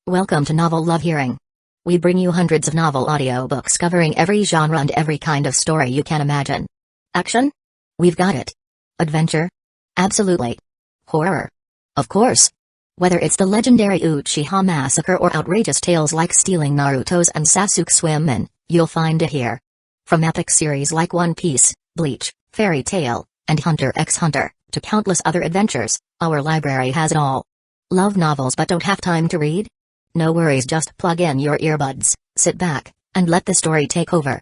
Welcome to Novel Love Hearing. We bring you hundreds of novel audiobooks covering every genre and every kind of story you can imagine. Action? We've got it. Adventure? Absolutely. Horror? Of course. Whether it's the legendary Uchiha Massacre or outrageous tales like stealing Naruto's and Sasuke's women, you'll find it here. From epic series like One Piece, Bleach, Fairy Tail, and Hunter x Hunter, to countless other adventures, our library has it all. Love novels but don't have time to read? No worries, just plug in your earbuds, sit back, and let the story take over.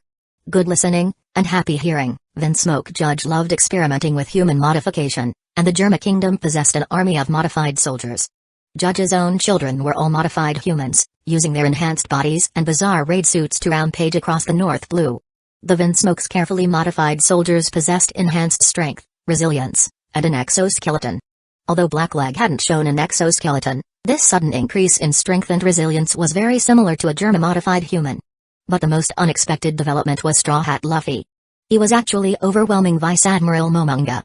Good listening, and happy hearing. Vinsmoke Judge loved experimenting with human modification, and the Germa Kingdom possessed an army of modified soldiers. Judge's own children were all modified humans, using their enhanced bodies and bizarre raid suits to rampage across the North Blue. The Vinsmoke's carefully modified soldiers possessed enhanced strength, resilience, and an exoskeleton. Although Blackleg hadn't shown an exoskeleton, this sudden increase in strength and resilience was very similar to a Germa-modified human. But the most unexpected development was Straw Hat Luffy. He was actually overwhelming Vice Admiral Momonga.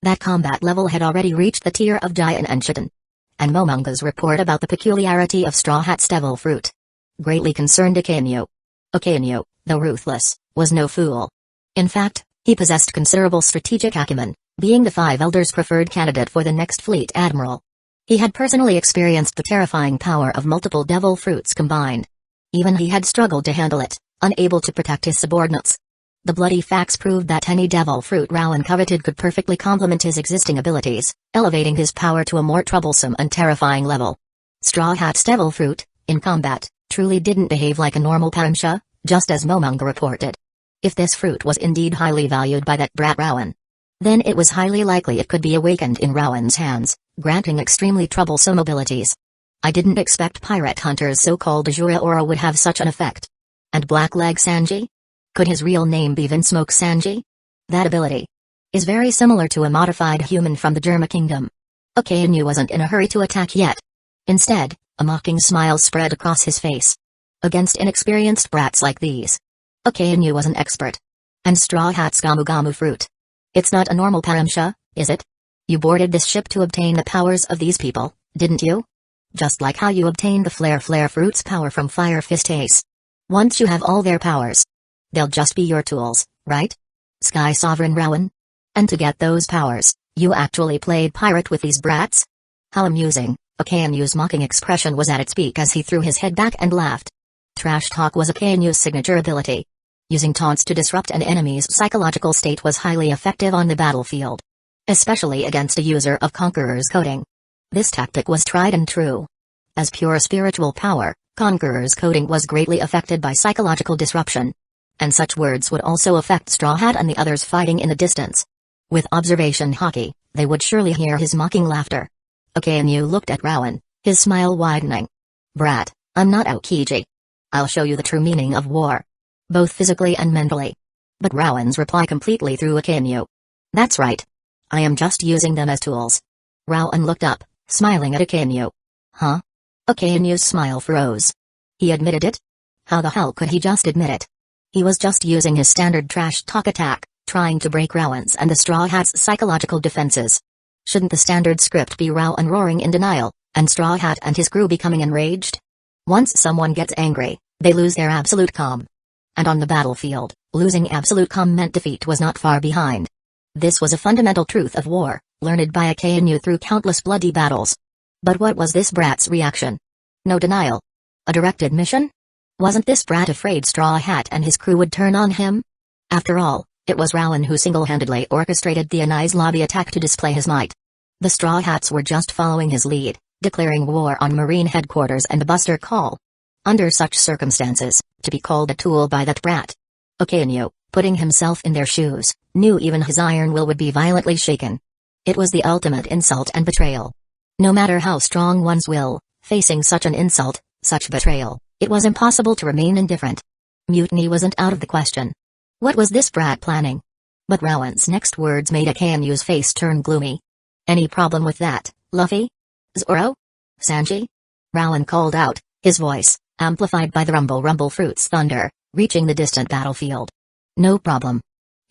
That combat level had already reached the tier of Giant and Shitten. And Momonga's report about the peculiarity of Straw Hat's devil fruit greatly concerned Akainu. Akainu, though ruthless, was no fool. In fact, he possessed considerable strategic acumen, being the Five Elders' preferred candidate for the next fleet admiral. He had personally experienced the terrifying power of multiple devil fruits combined. Even he had struggled to handle it, unable to protect his subordinates. The bloody facts proved that any devil fruit Rowan coveted could perfectly complement his existing abilities, elevating his power to a more troublesome and terrifying level. Straw Hat's devil fruit, in combat, truly didn't behave like a normal Paramsha, just as Momonga reported. If this fruit was indeed highly valued by that brat Rowan, then it was highly likely it could be awakened in Rowan's hands, granting extremely troublesome abilities. I didn't expect Pirate Hunter's so-called Azura aura would have such an effect. And Blackleg Sanji? Could his real name be Vinsmoke Sanji? That ability is very similar to a modified human from the Germa Kingdom. Akainu wasn't in a hurry to attack yet. Instead, a mocking smile spread across his face. Against inexperienced brats like these, Akainu was an expert. And Straw Hat's Gamu Gamu fruit. It's not a normal Paramsha, is it? You boarded this ship to obtain the powers of these people, didn't you? Just like how you obtained the Flare fruit's power from Fire Fist Ace. Once you have all their powers, they'll just be your tools, right? Sky Sovereign Rowan? And to get those powers, you actually played pirate with these brats? How amusing. Akainu's mocking expression was at its peak as he threw his head back and laughed. Trash talk was Akainu's signature ability. Using taunts to disrupt an enemy's psychological state was highly effective on the battlefield, especially against a user of Conqueror's coding. This tactic was tried and true. As pure spiritual power, Conqueror's coding was greatly affected by psychological disruption. And such words would also affect Straw Hat and the others fighting in the distance. With observation hockey, they would surely hear his mocking laughter. Akainu looked at Rowan, his smile widening. Brat, I'm not Aokiji. I'll show you the true meaning of war. Both physically and mentally. But Rowan's reply completely threw Akainu. That's right. I am just using them as tools. Rowan looked up, smiling at Akainu. Huh? Akainu's smile froze. He admitted it? How the hell could he just admit it? He was just using his standard trash talk attack, trying to break Rowan's and the Straw Hat's psychological defenses. Shouldn't the standard script be Rowan roaring in denial, and Straw Hat and his crew becoming enraged? Once someone gets angry, they lose their absolute calm. And on the battlefield, losing absolute calm meant defeat was not far behind. This was a fundamental truth of war, learned by Akainu through countless bloody battles. But what was this brat's reaction? No denial. A directed mission? Wasn't this brat afraid Straw Hat and his crew would turn on him? After all, it was Rowan who single-handedly orchestrated the Anai's lobby attack to display his might. The Straw Hats were just following his lead, declaring war on Marine headquarters and the Buster Call. Under such circumstances, to be called a tool by that brat. Akainu, putting himself in their shoes, knew even his iron will would be violently shaken. It was the ultimate insult and betrayal. No matter how strong one's will, facing such an insult, such betrayal, it was impossible to remain indifferent. Mutiny wasn't out of the question. What was this brat planning? But Rowan's next words made Akainu's face turn gloomy. Any problem with that, Luffy? Zoro? Sanji? Rowan called out, his voice, amplified by the rumble fruit's thunder, reaching the distant battlefield. No problem.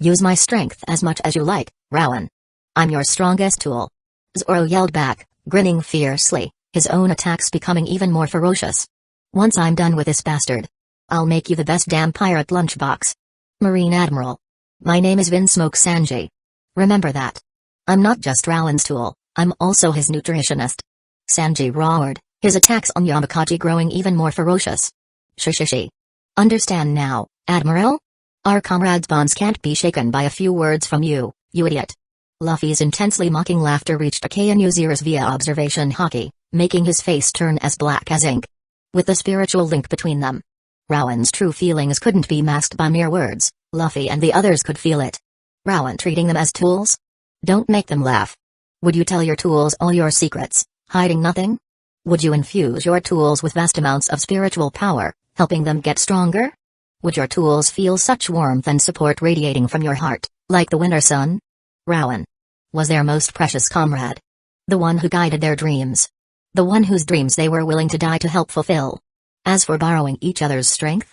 Use my strength as much as you like, Rowan. I'm your strongest tool. Zoro yelled back, grinning fiercely, his own attacks becoming even more ferocious. Once I'm done with this bastard, I'll make you the best damn pirate lunchbox. Marine Admiral. My name is Vinsmoke Sanji. Remember that. I'm not just Rowan's tool, I'm also his nutritionist. Sanji roared, his attacks on Yamakaji growing even more ferocious. Shishishi. Understand now, Admiral? Our comrades' bonds can't be shaken by a few words from you, you idiot. Luffy's intensely mocking laughter reached Akanu's ears via observation haki, making his face turn as black as ink. With the spiritual link between them, Rowan's true feelings couldn't be masked by mere words. Luffy and the others could feel it. Rowan treating them as tools? Don't make them laugh. Would you tell your tools all your secrets, hiding nothing? Would you infuse your tools with vast amounts of spiritual power, helping them get stronger? Would your tools feel such warmth and support radiating from your heart, like the winter sun? Rowan was their most precious comrade. The one who guided their dreams. The one whose dreams they were willing to die to help fulfill. As for borrowing each other's strength,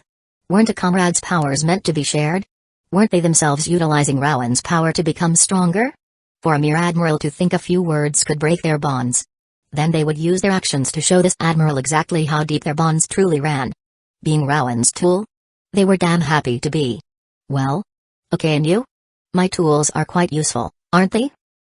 weren't a comrade's powers meant to be shared? Weren't they themselves utilizing Rowan's power to become stronger? For a mere admiral to think a few words could break their bonds. Then they would use their actions to show this admiral exactly how deep their bonds truly ran. Being Rowan's tool? They were damn happy to be. Well? Okay, and you? My tools are quite useful, aren't they?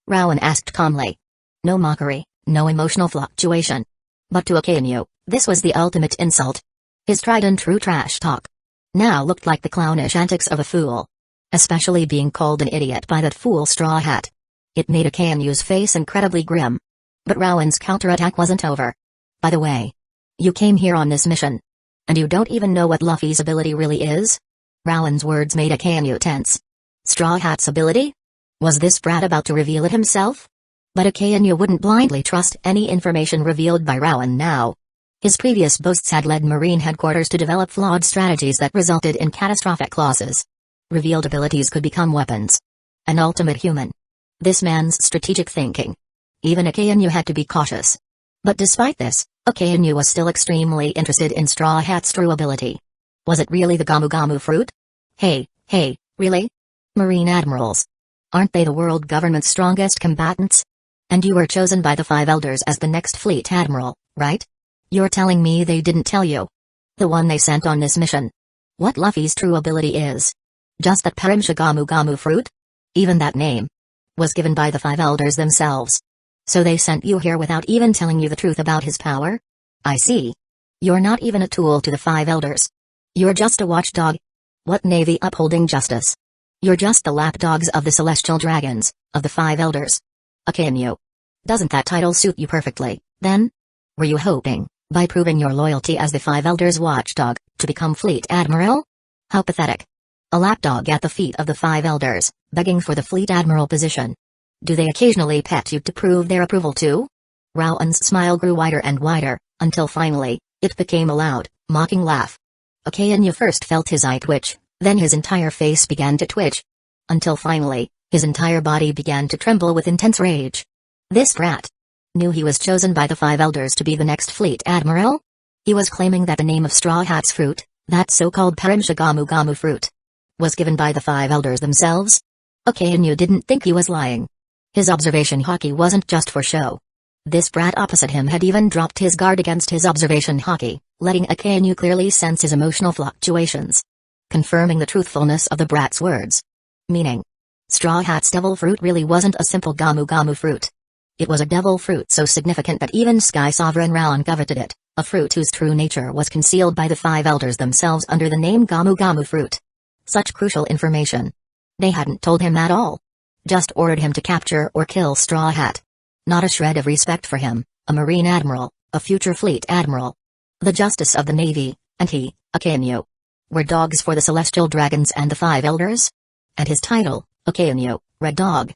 Rowan asked calmly. No mockery, no emotional fluctuation. But to Akainu, this was the ultimate insult. His tried and true trash talk now looked like the clownish antics of a fool. Especially being called an idiot by that fool Straw Hat. It made Akainu's face incredibly grim. But Rowan's counterattack wasn't over. By the way, you came here on this mission. And you don't even know what Luffy's ability really is? Rowan's words made Akainu tense. Straw Hat's ability? Was this brat about to reveal it himself? But Akainu wouldn't blindly trust any information revealed by Rowan now. His previous boasts had led Marine headquarters to develop flawed strategies that resulted in catastrophic losses. Revealed abilities could become weapons. An ultimate human. This man's strategic thinking. Even Akainu had to be cautious. But despite this, Akainu was still extremely interested in Straw Hat's true ability. Was it really the Gamu Gamu fruit? Hey, really? Marine admirals. Aren't they the world government's strongest combatants? And you were chosen by the Five Elders as the next fleet admiral, right? You're telling me they didn't tell you? The one they sent on this mission. What Luffy's true ability is? Just that Perimsha Gamu Gamu fruit? Even that name was given by the Five Elders themselves. So they sent you here without even telling you the truth about his power? I see. You're not even a tool to the Five Elders. You're just a watchdog. What navy upholding justice? You're just the lapdogs of the Celestial Dragons, of the Five Elders. Akainu. Doesn't that title suit you perfectly, then? Were you hoping, by proving your loyalty as the Five Elders' watchdog, to become Fleet Admiral? How pathetic. A lapdog at the feet of the Five Elders, begging for the Fleet Admiral position. Do they occasionally pet you to prove their approval too? Rowan's smile grew wider and wider, until finally, it became a loud, mocking laugh. Akainu first felt his eye twitch, then his entire face began to twitch. Until finally, his entire body began to tremble with intense rage. This brat knew he was chosen by the Five Elders to be the next Fleet Admiral? He was claiming that the name of Straw Hat's fruit, that so-called Perimsha Gamu Gamu fruit, was given by the Five Elders themselves? Akainu didn't think he was lying. His observation haki wasn't just for show. This brat opposite him had even dropped his guard against his observation haki, letting Akainu clearly sense his emotional fluctuations. Confirming the truthfulness of the brat's words. Meaning, Straw Hat's devil fruit really wasn't a simple Gamu Gamu fruit. It was a devil fruit so significant that even Sky Sovereign Rowan coveted it, a fruit whose true nature was concealed by the Five Elders themselves under the name Gamu Gamu fruit. Such crucial information. They hadn't told him at all. Just ordered him to capture or kill Straw Hat. Not a shred of respect for him, a Marine Admiral, a future Fleet Admiral. The Justice of the Navy, and he, Akainu, were dogs for the Celestial Dragons and the Five Elders? And his title, Akainu, Red Dog,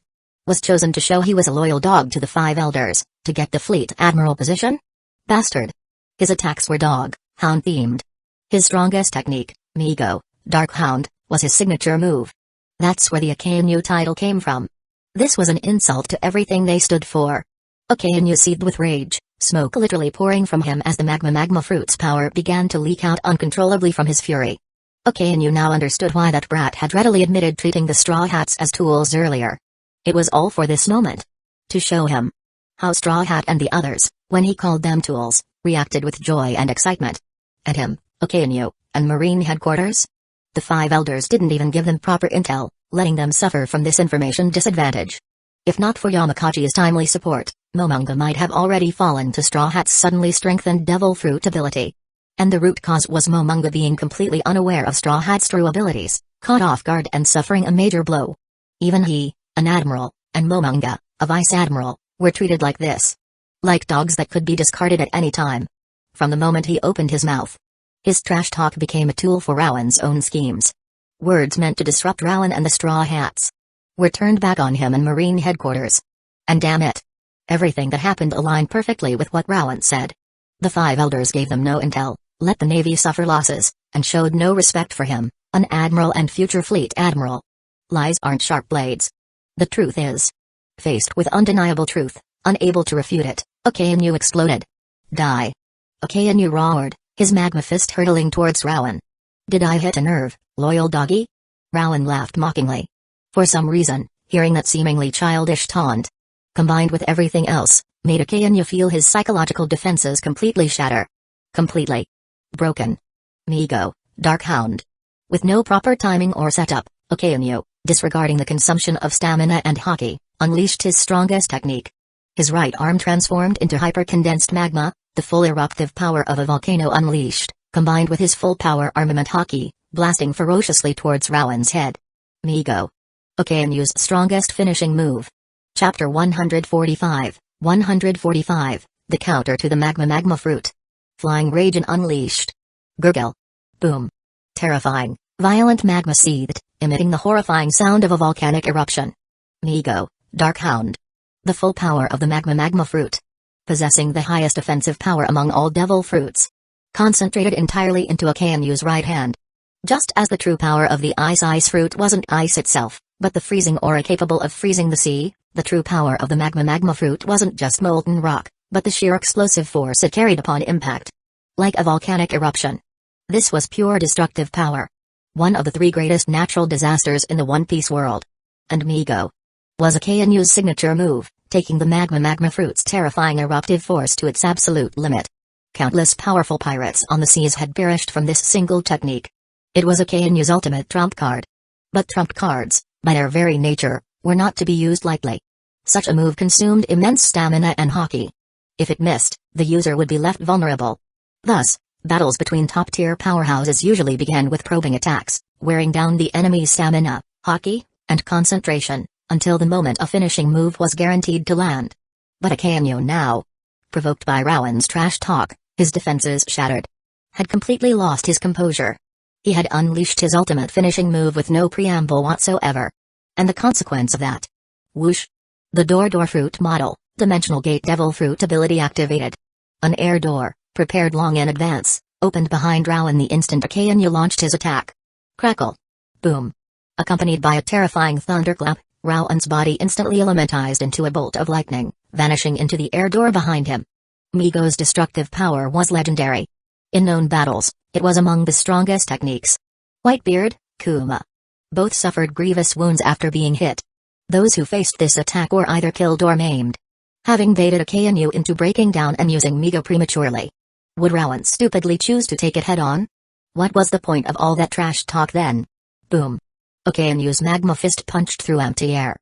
was chosen to show he was a loyal dog to the Five Elders, to get the Fleet Admiral position? Bastard. His attacks were dog, hound themed. His strongest technique, Migo, Dark Hound, was his signature move. That's where the Akainu title came from. This was an insult to everything they stood for. Akainu seethed with rage, smoke literally pouring from him as the magma fruit's power began to leak out uncontrollably from his fury. Akainu now understood why that brat had readily admitted treating the Straw Hats as tools earlier. It was all for this moment. To show him how Straw Hat and the others, when he called them tools, reacted with joy and excitement. And him, Okainu, and Marine Headquarters? The five elders didn't even give them proper intel, letting them suffer from this information disadvantage. If not for Yamakachi's timely support, Momonga might have already fallen to Straw Hat's suddenly strengthened devil fruit ability. And the root cause was Momonga being completely unaware of Straw Hat's true abilities, caught off guard and suffering a major blow. Even he, an admiral, and Momonga, a vice admiral, were treated like this. Like dogs that could be discarded at any time. From the moment he opened his mouth, his trash talk became a tool for Rowan's own schemes. Words meant to disrupt Rowan and the Straw Hats were turned back on him and Marine Headquarters. And damn it, everything that happened aligned perfectly with what Rowan said. The five elders gave them no intel, let the Navy suffer losses, and showed no respect for him, an admiral and future fleet admiral. Lies aren't sharp blades. The truth is. Faced with undeniable truth, unable to refute it, Okainu exploded. Die. Okainu roared, his magma fist hurtling towards Rowan. Did I hit a nerve, loyal doggy? Rowan laughed mockingly. For some reason, hearing that seemingly childish taunt, combined with everything else, made Okainu feel his psychological defenses completely shatter. Completely. Broken. Migo, Dark Hound. With no proper timing or setup, Okainu, disregarding the consumption of stamina and haki, unleashed his strongest technique. His right arm transformed into hyper-condensed magma, the full eruptive power of a volcano unleashed, combined with his full power armament haki, blasting ferociously towards Rowan's head. Migo. Okainu's strongest finishing move. Chapter 145, 145, the counter to the magma fruit. Flying Rage unleashed. Gurgle. Boom. Terrifying, violent magma seethed, emitting the horrifying sound of a volcanic eruption. Migo, Dark Hound. The full power of the magma fruit. Possessing the highest offensive power among all devil fruits. Concentrated entirely into Okainu's right hand. Just as the true power of the ice fruit wasn't ice itself, but the freezing aura capable of freezing the sea, the true power of the magma fruit wasn't just molten rock, but the sheer explosive force it carried upon impact. Like a volcanic eruption. This was pure destructive power. One of the three greatest natural disasters in the One Piece world. And Migo was Okainu's signature move, taking the magma fruit's terrifying eruptive force to its absolute limit. Countless powerful pirates on the seas had perished from this single technique. It was Okainu's ultimate trump card. But trump cards, by their very nature, were not to be used lightly. Such a move consumed immense stamina and haki. If it missed, the user would be left vulnerable. Thus, battles between top-tier powerhouses usually began with probing attacks, wearing down the enemy's stamina, haki, and concentration, until the moment a finishing move was guaranteed to land. But Okainu now, provoked by Rowan's trash talk, his defenses shattered. Had completely lost his composure. He had unleashed his ultimate finishing move with no preamble whatsoever. And the consequence of that? Whoosh! The door fruit model, dimensional gate devil fruit ability activated. An air door, prepared long in advance, opened behind Rowan the instant Okainu launched his attack. Crackle. Boom. Accompanied by a terrifying thunderclap, Rowan's body instantly elementized into a bolt of lightning, vanishing into the air door behind him. Migo's destructive power was legendary. In known battles, it was among the strongest techniques. Whitebeard, Kuma. Both suffered grievous wounds after being hit. Those who faced this attack were either killed or maimed. Having baited Okainu into breaking down and using Migo prematurely. Would Rowan stupidly choose to take it head-on? What was the point of all that trash talk then? Boom. Okainu's magma fist punched through empty air.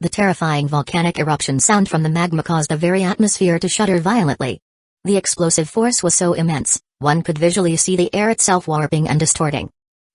The terrifying volcanic eruption sound from the magma caused the very atmosphere to shudder violently. The explosive force was so immense, one could visually see the air itself warping and distorting.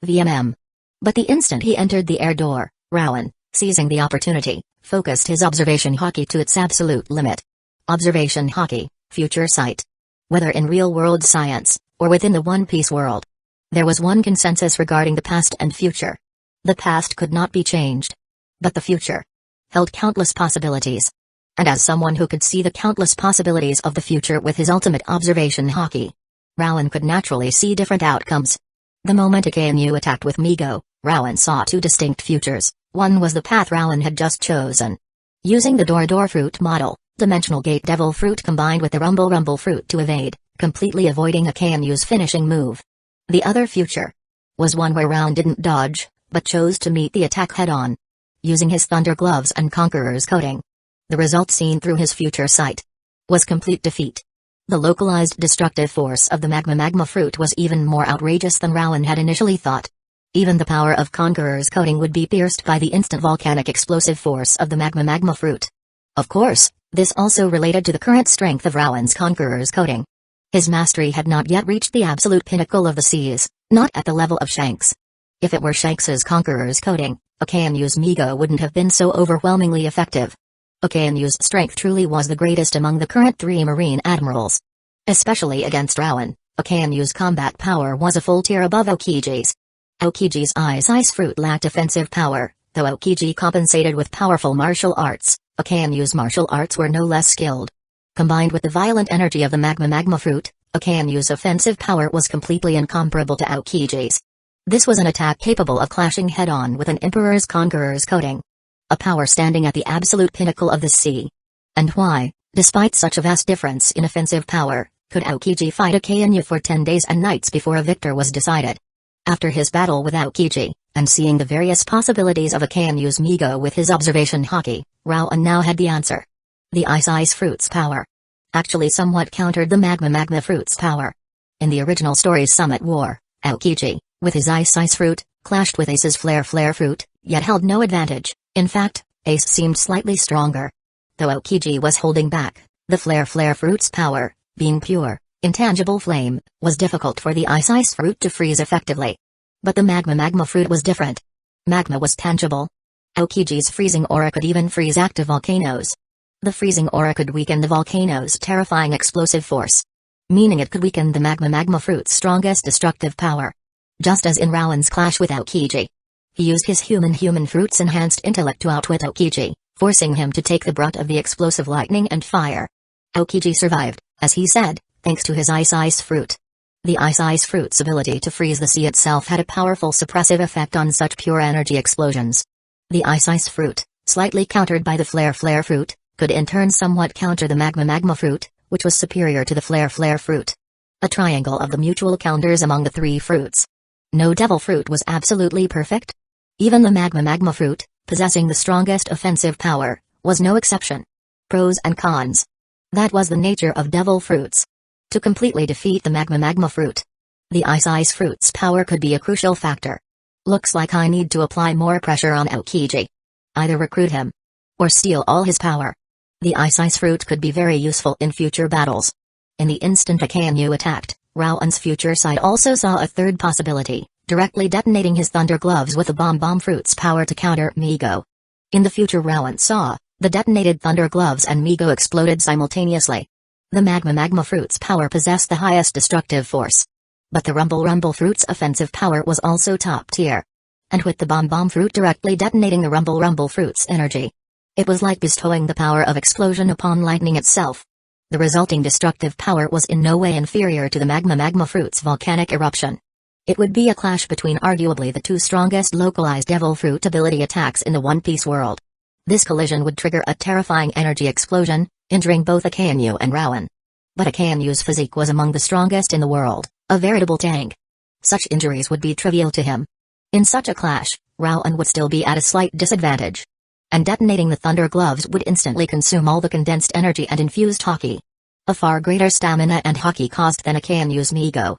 VMM. But the instant he entered the air door, Rowan, seizing the opportunity, focused his observation haki to its absolute limit. Observation haki, future sight. Whether in real-world science, or within the One Piece world, there was one consensus regarding the past and future. The past could not be changed. But the future held countless possibilities. And as someone who could see the countless possibilities of the future with his ultimate observation haki, Rowan could naturally see different outcomes. The moment Okainu attacked with Migo, Rowan saw two distinct futures. One was the path Rowan had just chosen. Using the door fruit model, dimensional gate devil fruit combined with the rumble fruit to evade, completely avoiding Okainu's finishing move. The other future was one where Rowan didn't dodge, but chose to meet the attack head-on. Using his thunder gloves and conqueror's coating. The result seen through his future sight was complete defeat. The localized destructive force of the magma fruit was even more outrageous than Rowan had initially thought. Even the power of Conqueror's coating would be pierced by the instant volcanic explosive force of the magma fruit. Of course, this also related to the current strength of Rowan's Conqueror's coating. His mastery had not yet reached the absolute pinnacle of the seas, not at the level of Shanks. If it were Shanks's Conqueror's coating, Akanu's Migo wouldn't have been so overwhelmingly effective. Akanu's strength truly was the greatest among the current 3 marine admirals. Especially against Rowan, Akanu's combat power was a full tier above Aokiji's. Aokiji's ice fruit lacked offensive power, though Aokiji compensated with powerful martial arts. Akanu's martial arts were no less skilled. Combined with the violent energy of the magma fruit, Akanu's offensive power was completely incomparable to Aokiji's. This was an attack capable of clashing head-on with an Emperor's Conqueror's coating. A power standing at the absolute pinnacle of the sea. And why, despite such a vast difference in offensive power, could Aokiji fight Akanu for 10 days and nights before a victor was decided? After his battle with Aokiji, and seeing the various possibilities of Akanu's Migo with his observation haki, Rowan now had the answer. The ice fruit's power actually somewhat countered the magma fruit's power. In the original story's Summit War, Aokiji, with his ice fruit, clashed with Ace's flare fruit, yet held no advantage. In fact, Ace seemed slightly stronger. Though Aokiji was holding back, the flare fruit's power, being pure, intangible flame, was difficult for the ice fruit to freeze effectively. But the magma fruit was different. Magma was tangible. Aokiji's freezing aura could even freeze active volcanoes. The freezing aura could weaken the volcano's terrifying explosive force. Meaning it could weaken the magma fruit's strongest destructive power. Just as in Rowan's clash with Aokiji. He used his human fruit's enhanced intellect to outwit Aokiji, forcing him to take the brunt of the explosive lightning and fire. Aokiji survived, as he said, thanks to his ice fruit. The ice fruit's ability to freeze the sea itself had a powerful suppressive effect on such pure energy explosions. The ice fruit, slightly countered by the flare fruit, could in turn somewhat counter the magma fruit, which was superior to the flare fruit. A triangle of the mutual counters among the 3 fruits. No devil fruit was absolutely perfect. Even the magma fruit, possessing the strongest offensive power, was no exception. Pros and cons. That was the nature of devil fruits. To completely defeat the magma fruit, the ice fruit's power could be a crucial factor. Looks like I need to apply more pressure on Aokiji. Either recruit him, or steal all his power. The ice fruit could be very useful in future battles. In the instant Akanu attacked, Rowan's future sight also saw a third possibility, directly detonating his thunder gloves with the bomb fruit's power to counter Migo. In the future Rowan saw, the detonated thunder gloves and Migo exploded simultaneously. The magma fruit's power possessed the highest destructive force. But the rumble fruit's offensive power was also top tier. And with the bomb fruit directly detonating the rumble fruit's energy, it was like bestowing the power of explosion upon lightning itself. The resulting destructive power was in no way inferior to the magma fruit's volcanic eruption. It would be a clash between arguably the 2 strongest localized devil fruit ability attacks in the One Piece world. This collision would trigger a terrifying energy explosion, injuring both Akanu and Rowan. But Akanu's physique was among the strongest in the world, a veritable tank. Such injuries would be trivial to him. In such a clash, Rowan would still be at a slight disadvantage. And detonating the thunder gloves would instantly consume all the condensed energy and infused haki. A far greater stamina and haki cost than Akanu's Migo.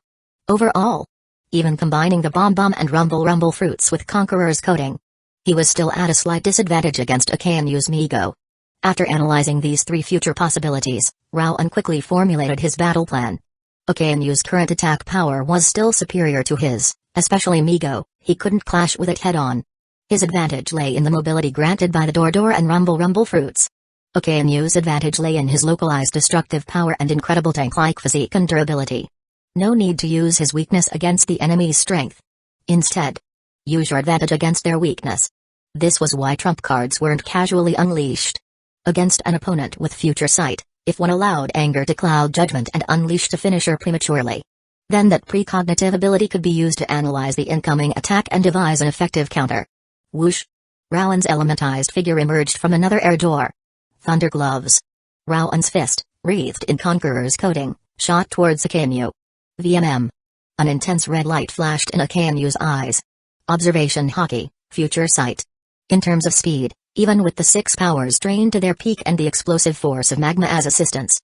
Overall, even combining the bomb and rumble fruits with Conqueror's coating, he was still at a slight disadvantage against Akanu's Migo. After analyzing these 3 future possibilities, Rowan quickly formulated his battle plan. Akanu's current attack power was still superior to his, especially Migo. He couldn't clash with it head-on. His advantage lay in the mobility granted by the door and rumble fruits. Akanu's advantage lay in his localized destructive power and incredible tank-like physique and durability. No need to use his weakness against the enemy's strength. Instead, use your advantage against their weakness. This was why trump cards weren't casually unleashed against an opponent with future sight. If one allowed anger to cloud judgment and unleashed a finisher prematurely, then that precognitive ability could be used to analyze the incoming attack and devise an effective counter. Whoosh! Rowan's elementized figure emerged from another air door. Thunder gloves. Rowan's fist, wreathed in Conqueror's coating, shot towards Akanu. VMM. An intense red light flashed in Akanu's eyes. Observation haki, future sight. In terms of speed, even with the 6 powers trained to their peak and the explosive force of magma as assistance,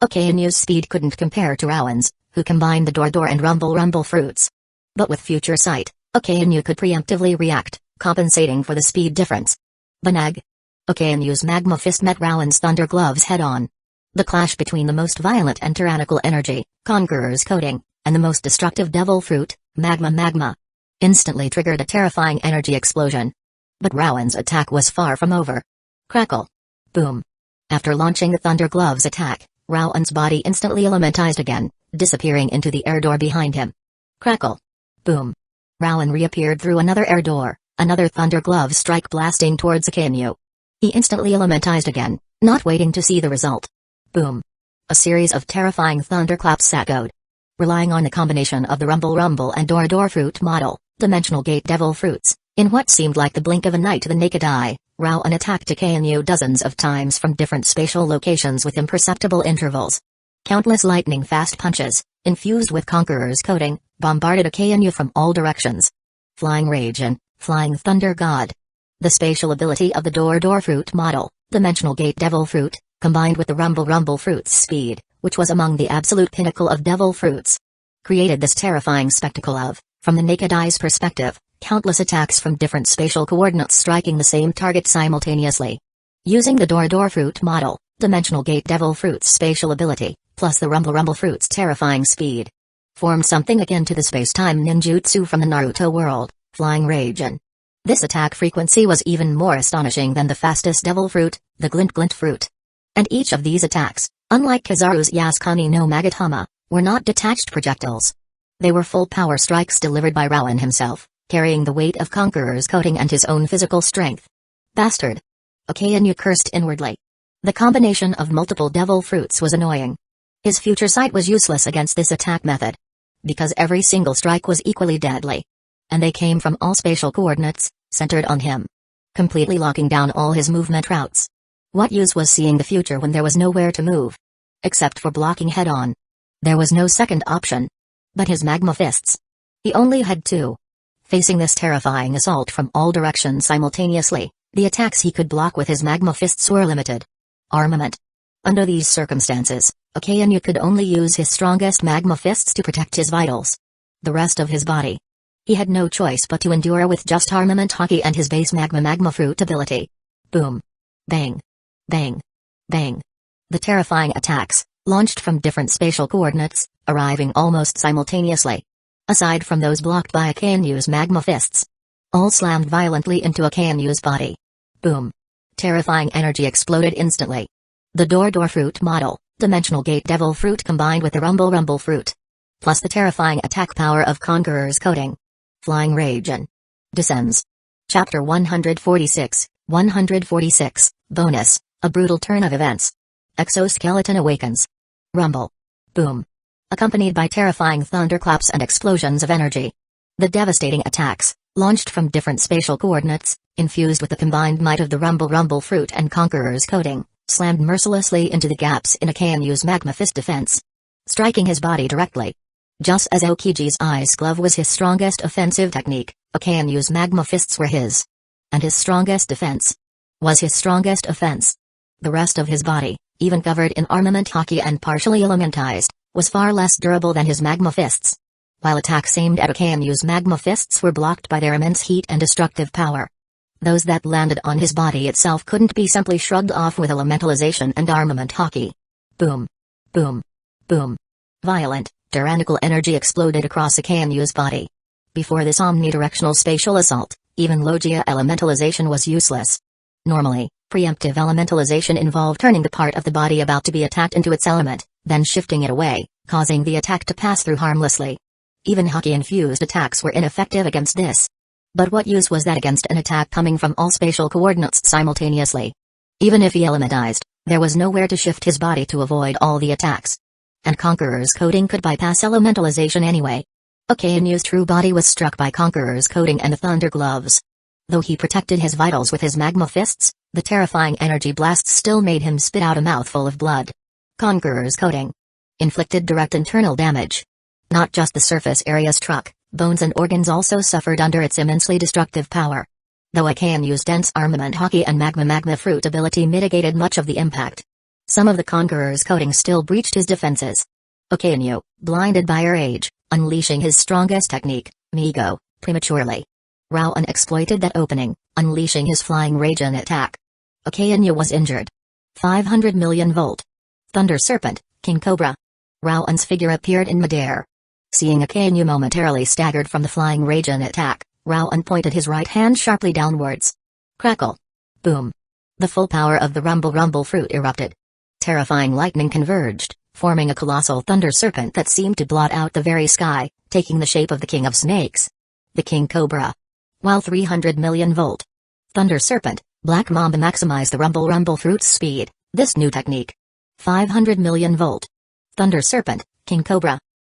Okayanu's speed couldn't compare to Rowan's, who combined the Door and Rumble fruits. But with future sight, Okayanu could preemptively react, compensating for the speed difference. Banag! Okayanu's Magma Fist met Rowan's Thunder Gloves head-on. The clash between the most violent and tyrannical energy, Conqueror's Coating, and the most destructive Devil Fruit, Magma, instantly triggered a terrifying energy explosion. But Rowan's attack was far from over. Crackle! Boom! After launching the Thunder Gloves attack, Rowan's body instantly elementized again, disappearing into the air door behind him. Crackle! Boom! Rowan reappeared through another air door, another Thunder Glove strike blasting towards Okayanu. He instantly elementized again, not waiting to see the result. Boom! A series of terrifying thunderclaps echoed. Relying on the combination of the Rumble and Door fruit model, Dimensional Gate Devil fruits, in what seemed like the blink of an eye to the naked eye, Rowan attacked Okayanu dozens of times from different spatial locations with imperceptible intervals. Countless lightning-fast punches, infused with Conqueror's Coating, bombarded Okayanu from all directions. Flying Rage and Flying Thunder God. The spatial ability of the Door fruit model, Dimensional Gate Devil fruit, combined with the Rumble fruit's speed, which was among the absolute pinnacle of devil fruits, created this terrifying spectacle of, from the naked eye's perspective, countless attacks from different spatial coordinates striking the same target simultaneously. Using the Door fruit model, Dimensional Gate Devil fruit's spatial ability, plus the Rumble fruit's terrifying speed, formed something akin to the space-time ninjutsu from the Naruto world, Flying Rage. And this attack frequency was even more astonishing than the fastest devil fruit, the Glint fruit. And each of these attacks, unlike Kizaru's Yasukani no Magatama, were not detached projectiles. They were full power strikes delivered by Rowan himself, carrying the weight of Conqueror's Coating and his own physical strength. Bastard! Okayanu cursed inwardly. The combination of multiple devil fruits was annoying. His future sight was useless against this attack method, because every single strike was equally deadly. And they came from all spatial coordinates, centered on him, completely locking down all his movement routes. What use was seeing the future when there was nowhere to move? Except for blocking head-on. There was no second option. But his Magma Fists. He only had two. Facing this terrifying assault from all directions simultaneously, the attacks he could block with his Magma Fists were limited. Armament. Under these circumstances, Okayanu could only use his strongest Magma Fists to protect his vitals. The rest of his body. He had no choice but to endure with just armament hockey and his base Magma fruit ability. Boom. Bang. Bang. Bang. The terrifying attacks, launched from different spatial coordinates, arriving almost simultaneously. Aside from those blocked by Okayanyu's Magma Fists, all slammed violently into Okayanyu's body. Boom. Terrifying energy exploded instantly. The Door fruit model, Dimensional Gate Devil fruit combined with the Rumble fruit, plus the terrifying attack power of Conqueror's Coating. Flying Rage and descends. Chapter 146, Bonus, a brutal turn of events. Exoskeleton awakens. Rumble. Boom. Accompanied by terrifying thunderclaps and explosions of energy. The devastating attacks, launched from different spatial coordinates, infused with the combined might of the Rumble fruit and Conqueror's Coating, slammed mercilessly into the gaps in Okayanyu's Magma Fist defense, striking his body directly. Just as Okiji's Ice Glove was his strongest offensive technique, Okayanyu's Magma Fists were his. And his strongest defense was his strongest offense. The rest of his body, even covered in armament hockey and partially elementized, was far less durable than his Magma Fists. While attacks aimed at Okayanyu's Magma Fists were blocked by their immense heat and destructive power, those that landed on his body itself couldn't be simply shrugged off with elementalization and armament hockey. Boom. Boom. Boom. Violent, tyrannical energy exploded across Okayanyu's body. Before this omnidirectional spatial assault, even Logia elementalization was useless. Normally, preemptive elementalization involved turning the part of the body about to be attacked into its element, then shifting it away, causing the attack to pass through harmlessly. Even hockey-infused attacks were ineffective against this. But what use was that against an attack coming from all spatial coordinates simultaneously? Even if he elementized, there was nowhere to shift his body to avoid all the attacks. And Conqueror's Coating could bypass elementalization anyway. Okayanyu's true body was struck by Conqueror's Coating and the Thunder Gloves. Though he protected his vitals with his Magma Fists, the terrifying energy blasts still made him spit out a mouthful of blood. Conqueror's Coating inflicted direct internal damage. Not just the surface area struck, bones and organs also suffered under its immensely destructive power. Though Okayanyu's dense armament hockey and Magma fruit ability mitigated much of the impact, Some of the Conqueror's coating still breached his defenses. Okainu, blinded by her age, unleashing his strongest technique, Migo, prematurely. Rowan exploited that opening, unleashing his flying Raging attack. Okainu was injured. 500 million volt. Thunder Serpent, King Cobra. Rowan's figure appeared in midair. Seeing Akainu momentarily staggered from the flying Raging attack, Rowan pointed his right hand sharply downwards. Crackle. Boom. The full power of the rumble fruit erupted. Terrifying lightning converged, forming a colossal thunder serpent that seemed to blot out the very sky, taking the shape of the King of Snakes. The King Cobra. While 300 million volt. Thunder Serpent, Black Mamba maximized the rumble fruit's speed, this new technique. 500 million volt. Thunder Serpent, King Cobra.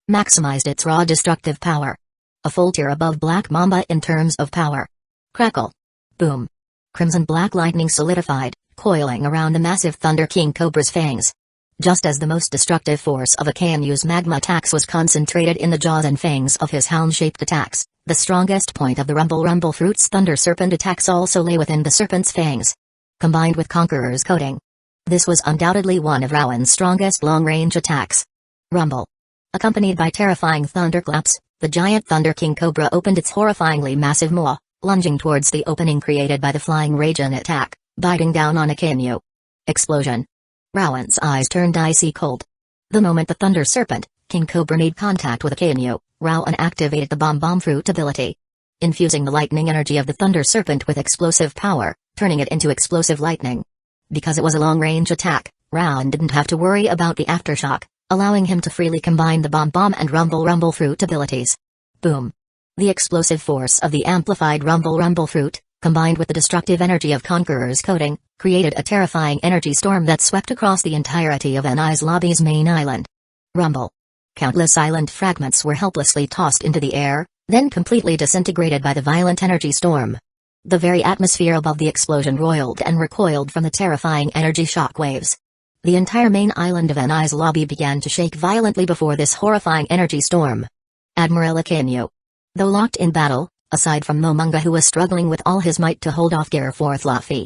Maximized its raw destructive power. A full tier above Black Mamba in terms of power. Crackle. Boom. Crimson black lightning solidified, coiling around the massive Thunder King Cobra's fangs. Just as the most destructive force of Akainu's magma attacks was concentrated in the jaws and fangs of his hound-shaped attacks, the strongest point of the rumble fruit's Thunder Serpent attacks also lay within the serpent's fangs. Combined with Conqueror's coating. This was undoubtedly one of Rowan's strongest long-range attacks. Rumble. Accompanied by terrifying thunderclaps, the giant Thunder King Cobra opened its horrifyingly massive maw, lunging towards the opening created by the flying Raging attack, biting down on Akainu. Explosion. Rowan's eyes turned icy cold. The moment the Thunder Serpent, King Cobra made contact with Akainu, Rowan activated the bomb fruit ability. Infusing the lightning energy of the Thunder Serpent with explosive power, turning it into explosive lightning. Because it was a long-range attack, Rowan didn't have to worry about the aftershock, allowing him to freely combine the bomb and rumble fruit abilities. Boom. The explosive force of the amplified rumble fruit, combined with the destructive energy of Conqueror's coating, created a terrifying energy storm that swept across the entirety of Eni's Lobby's main island. Rumble. Countless island fragments were helplessly tossed into the air, then completely disintegrated by the violent energy storm. The very atmosphere above the explosion roiled and recoiled from the terrifying energy shock waves. The entire main island of Eni's Lobby began to shake violently before this horrifying energy storm. Admiral Akainu. Though locked in battle, aside from Momonga who was struggling with all his might to hold off Gear 4th Luffy,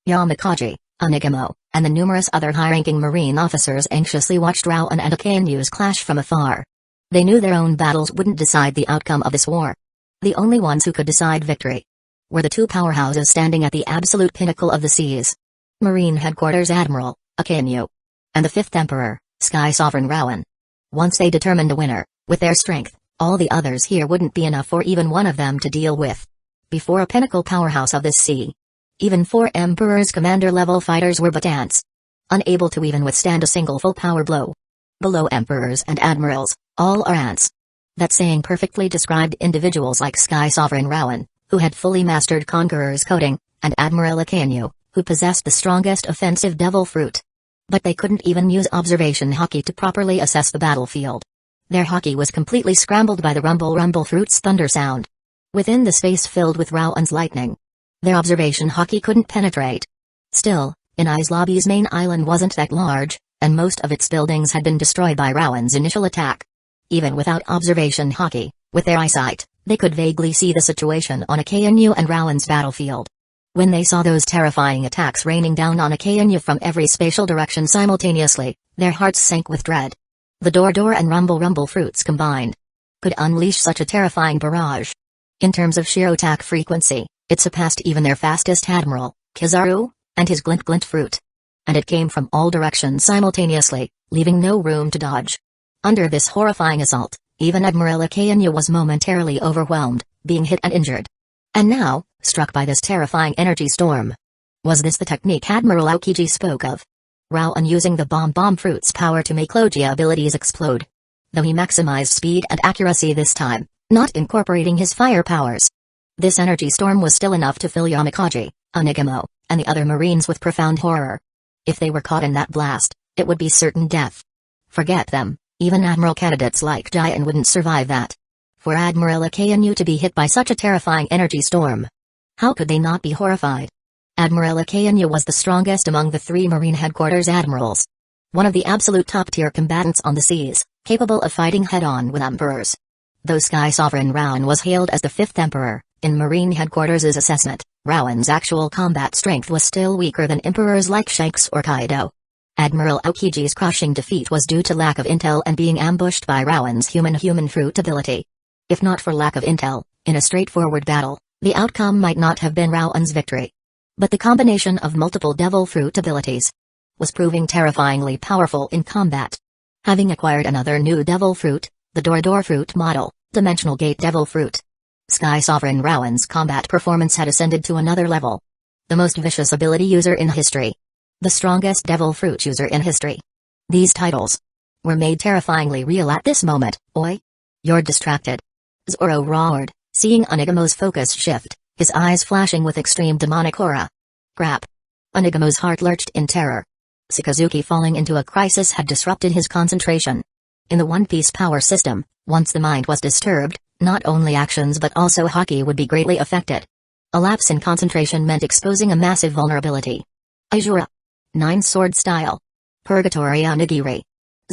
Yamakaji, Onigamo, and the numerous other high-ranking marine officers anxiously watched Rowan and Akainu's clash from afar. They knew their own battles wouldn't decide the outcome of this war. The only ones who could decide victory were the two powerhouses standing at the absolute pinnacle of the seas. Marine Headquarters Admiral, Akainu, and the Fifth Emperor, Sky Sovereign Rowan. Once they determined a winner, with their strength, all the others here wouldn't be enough for even one of them to deal with. Before a pinnacle powerhouse of this sea, even 4 Emperor's commander-level fighters were but ants. Unable to even withstand a single full-power blow. Below Emperors and Admirals, all are ants. That saying perfectly described individuals like Sky Sovereign Rowan, who had fully mastered Conqueror's coating, and Admiral Akainu, who possessed the strongest offensive devil fruit. But they couldn't even use observation hockey to properly assess the battlefield. Their hockey was completely scrambled by the rumble fruit's thunder sound. Within the space filled with Rowan's lightning, their observation hockey couldn't penetrate. Still, Eni's Lobby's main island wasn't that large, and most of its buildings had been destroyed by Rowan's initial attack. Even without observation hockey, with their eyesight, they could vaguely see the situation on Akainu and Rowan's battlefield. When they saw those terrifying attacks raining down on Akainu from every spatial direction simultaneously, their hearts sank with dread. The Door and Rumble fruits combined could unleash such a terrifying barrage. In terms of sheer attack frequency, it surpassed even their fastest Admiral, Kizaru, and his Glint fruit. And it came from all directions simultaneously, leaving no room to dodge. Under this horrifying assault, even Admiral Akainu was momentarily overwhelmed, being hit and injured. And now, struck by this terrifying energy storm. Was this the technique Admiral Aokiji spoke of? Rowan using the bomb fruit's power to make Logia abilities explode. Though he maximized speed and accuracy this time, not incorporating his fire powers. This energy storm was still enough to fill Yamakaji, Onigamo, and the other marines with profound horror. If they were caught in that blast, it would be certain death. Forget them, even Admiral candidates like Jian wouldn't survive that. For Admiral Akainu to be hit by such a terrifying energy storm, how could they not be horrified? Admiral Akainu was the strongest among the 3 Marine Headquarters Admirals. One of the absolute top-tier combatants on the seas, capable of fighting head-on with Emperors. Though Sky Sovereign Rowan was hailed as the 5th Emperor, in Marine Headquarters' assessment, Rowan's actual combat strength was still weaker than Emperors like Shanks or Kaido. Admiral Aokiji's crushing defeat was due to lack of intel and being ambushed by Rowan's human-human fruit ability. If not for lack of intel, in a straightforward battle, the outcome might not have been Rowan's victory. But the combination of multiple devil fruit abilities was proving terrifyingly powerful in combat. Having acquired another new devil fruit, the Door fruit model, Dimensional Gate Devil Fruit, Sky Sovereign Rowan's combat performance had ascended to another level. The most vicious ability user in history. The strongest devil fruit user in history. These titles were made terrifyingly real at this moment. Oi! You're distracted. Zoro roared, seeing Onigamo's focus shift, his eyes flashing with extreme demonic aura. Crap! Onigamo's heart lurched in terror. Sakazuki falling into a crisis had disrupted his concentration. In the One Piece power system, once the mind was disturbed, not only actions but also haki would be greatly affected. A lapse in concentration meant exposing a massive vulnerability. Aizura. Nine Sword Style. Purgatory Onigiri.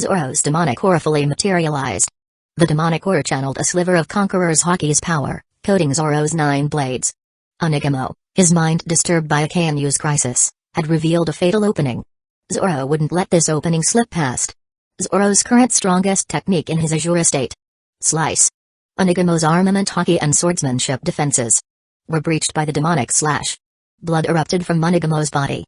Zoro's demonic aura fully materialized. The demonic aura channeled a sliver of Conqueror's haki's power, coating Zoro's 9 blades. Onigamo, his mind disturbed by a Kanyu's crisis, had revealed a fatal opening. Zoro wouldn't let this opening slip past. Zoro's current strongest technique in his Azura state. Slice. Onigamo's armament haki and swordsmanship defenses were breached by the demonic slash. Blood erupted from Onigamo's body.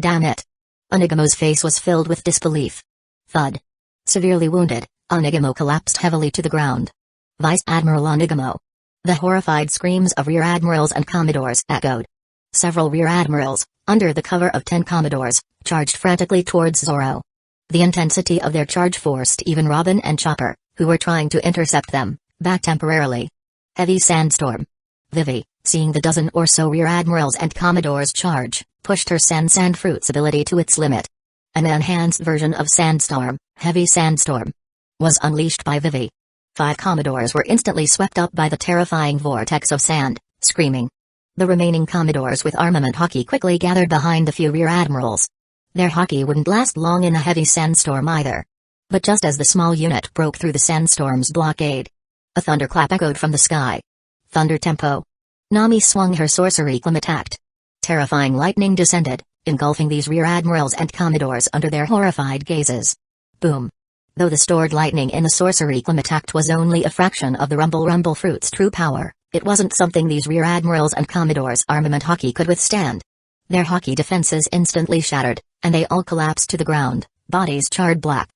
Damn it. Onigamo's face was filled with disbelief. Thud. Severely wounded, Onigamo collapsed heavily to the ground. Vice Admiral Onigamo. The horrified screams of Rear Admirals and Commodores echoed. Several Rear Admirals, under the cover of 10 Commodores, charged frantically towards Zoro. The intensity of their charge forced even Robin and Chopper, who were trying to intercept them, back temporarily. Heavy sandstorm. Vivi, seeing the dozen or so Rear Admirals and Commodores charge, pushed her Sand Fruit's ability to its limit. An enhanced version of Sandstorm, Heavy Sandstorm, was unleashed by Vivi. 5 Commodores were instantly swept up by the terrifying vortex of sand, screaming. The remaining Commodores with armament haki quickly gathered behind the few Rear Admirals. Their haki wouldn't last long in a heavy sandstorm either. But just as the small unit broke through the sandstorm's blockade, a thunderclap echoed from the sky. Thunder tempo. Nami swung her sorcery clam attacked. Terrifying lightning descended, engulfing these Rear Admirals and Commodores under their horrified gazes. Boom. Though the stored lightning in the sorcery clam attacked was only a fraction of the Rumble Fruit's true power, it wasn't something these Rear Admirals and Commodores' armament haki could withstand. Their haki defenses instantly shattered, and they all collapsed to the ground, bodies charred black.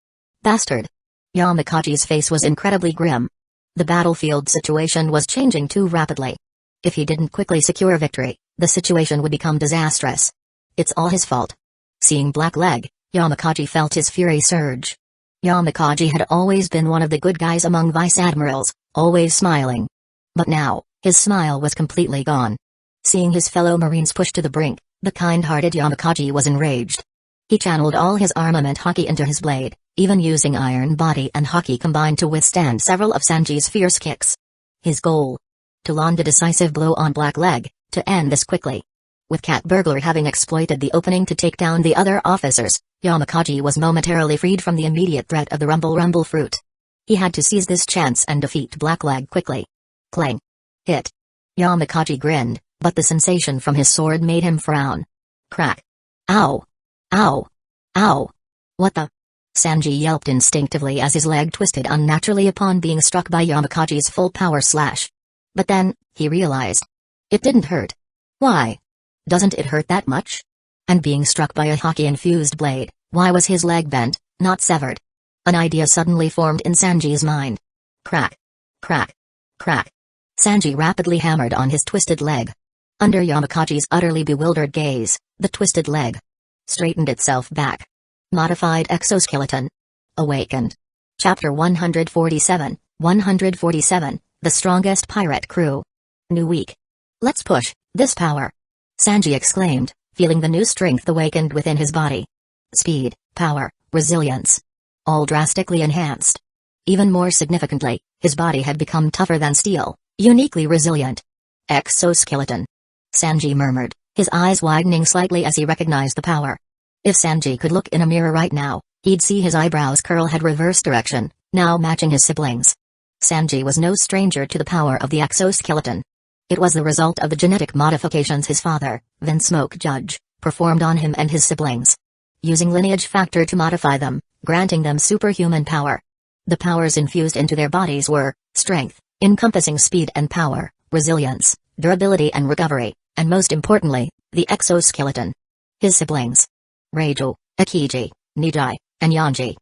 Bastard. Yamakachi's face was incredibly grim. The battlefield situation was changing too rapidly. If he didn't quickly secure victory, the situation would become disastrous. It's all his fault. Seeing Black Leg, Yamakachi felt his fury surge. Yamakachi had always been one of the good guys among vice admirals, always smiling. But now, his smile was completely gone. Seeing his fellow Marines pushed to the brink, the kind-hearted Yamakachi was enraged. He channeled all his armament haki into his blade, even using iron body and haki combined to withstand several of Sanji's fierce kicks. His goal? To land a decisive blow on Black Leg, to end this quickly. With Cat Burglar having exploited the opening to take down the other officers, Yamakachi was momentarily freed from the immediate threat of the Rumble Fruit. He had to seize this chance and defeat Black Leg quickly. Clang. Hit. Yamakachi grinned, but the sensation from his sword made him frown. Crack. Ow. Ow. Ow. What the? Sanji yelped instinctively as his leg twisted unnaturally upon being struck by Yamakachi's full power slash. But then, he realized. It didn't hurt. Why? Doesn't it hurt that much? And being struck by a haki-infused blade, why was his leg bent, not severed? An idea suddenly formed in Sanji's mind. Crack. Crack. Crack. Sanji rapidly hammered on his twisted leg. Under Yamakachi's utterly bewildered gaze, the twisted leg straightened itself back. Modified exoskeleton. Awakened. Chapter 147, 147, The Strongest Pirate Crew. New week. Let's push this power. Sanji exclaimed, feeling the new strength awakened within his body. Speed, power, resilience. All drastically enhanced. Even more significantly, his body had become tougher than steel, uniquely resilient. Exoskeleton. Sanji murmured, his eyes widening slightly as he recognized the power. If Sanji could look in a mirror right now, he'd see his eyebrows curl head reverse direction, now matching his siblings. Sanji was no stranger to the power of the exoskeleton. It was the result of the genetic modifications his father, Vinsmoke Judge, performed on him and his siblings. using lineage factor to modify them, granting them superhuman power. The powers infused into their bodies were strength, encompassing speed and power, resilience, durability and recovery, and most importantly, the exoskeleton. His siblings, Reiju, Akiji, Nijai, and Yanji,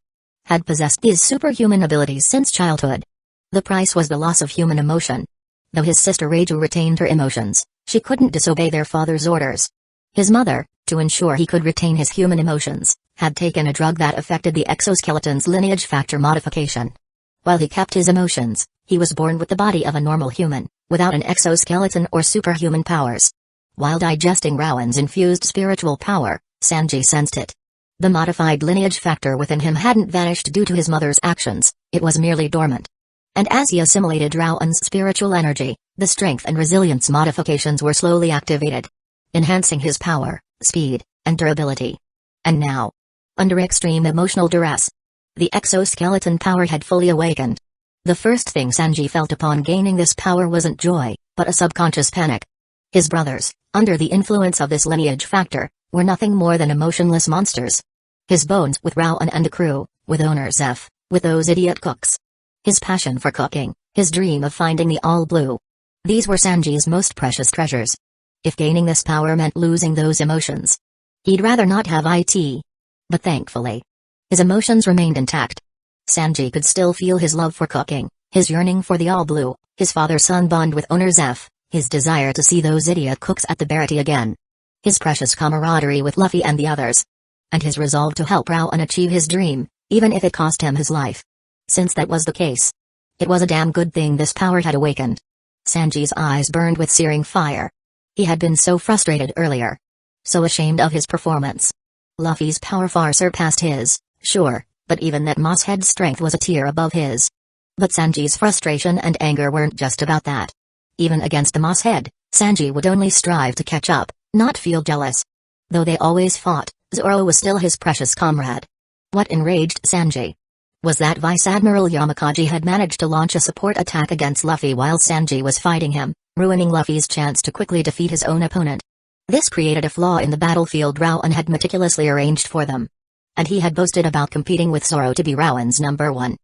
had possessed these superhuman abilities since childhood. The price was the loss of human emotion. Though his sister Reiju retained her emotions, she couldn't disobey their father's orders. His mother, to ensure he could retain his human emotions, had taken a drug that affected the exoskeleton's lineage factor modification. While he kept his emotions, he was born with the body of a normal human, without an exoskeleton or superhuman powers. While digesting Rowan's infused spiritual power, Sanji sensed it. The modified lineage factor within him hadn't vanished due to his mother's actions, it was merely dormant. And as he assimilated Rowan's spiritual energy, the strength and resilience modifications were slowly activated, enhancing his power, speed, and durability. And now, under extreme emotional duress, the exoskeleton power had fully awakened. The first thing Sanji felt upon gaining this power wasn't joy, but a subconscious panic. His brothers, under the influence of this lineage factor, were nothing more than emotionless monsters. His bones with Rowan and the crew, with owner Zeph, with those idiot cooks. His passion for cooking, his dream of finding the all blue. These were Sanji's most precious treasures. If gaining this power meant losing those emotions, he'd rather not have it. But thankfully, his emotions remained intact. Sanji could still feel his love for cooking, his yearning for the all blue, his father-son bond with owner Zeph, his desire to see those idiot cooks at the Barity again, his precious camaraderie with Luffy and the others, and his resolve to help Rowan achieve his dream, even if it cost him his life. Since that was the case, it was a damn good thing this power had awakened. Sanji's eyes burned with searing fire. He had been so frustrated earlier, so ashamed of his performance. Luffy's power far surpassed his, sure, but even that Mosshead's strength was a tier above his. But Sanji's frustration and anger weren't just about that. Even against the Mosshead, Sanji would only strive to catch up, not feel jealous. Though they always fought, Zoro was still his precious comrade. What enraged Sanji was that Vice Admiral Yamakaji had managed to launch a support attack against Luffy while Sanji was fighting him, ruining Luffy's chance to quickly defeat his own opponent. This created a flaw in the battlefield Rowan had meticulously arranged for them. And he had boasted about competing with Zoro to be Rowan's #1.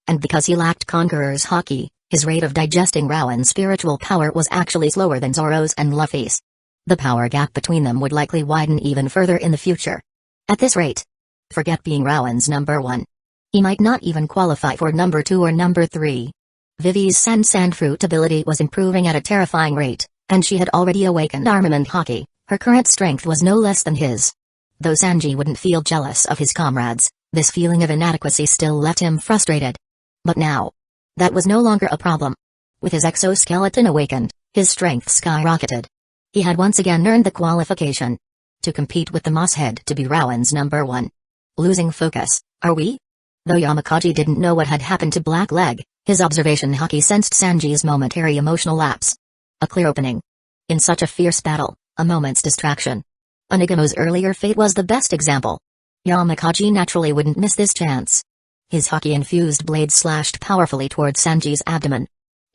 And because he lacked Conqueror's haki, his rate of digesting Rowan's spiritual power was actually slower than Zoro's and Luffy's. The power gap between them would likely widen even further in the future. At this rate, forget being Rowan's #1. He might not even qualify for #2 or #3. Vivi's sand fruit ability was improving at a terrifying rate, and she had already awakened armament haki. Her current strength was no less than his. Though Sanji wouldn't feel jealous of his comrades, this feeling of inadequacy still left him frustrated. But now, that was no longer a problem. With his exoskeleton awakened, his strength skyrocketed. He had once again earned the qualification to compete with the Mosshead to be Rowan's #1. Losing focus, are we? Though Yamakaji didn't know what had happened to Blackleg, his observation haki sensed Sanji's momentary emotional lapse. A clear opening. In such a fierce battle, a moment's distraction. Onigamo's earlier fate was the best example. Yamakaji naturally wouldn't miss this chance. His haki-infused blade slashed powerfully towards Sanji's abdomen.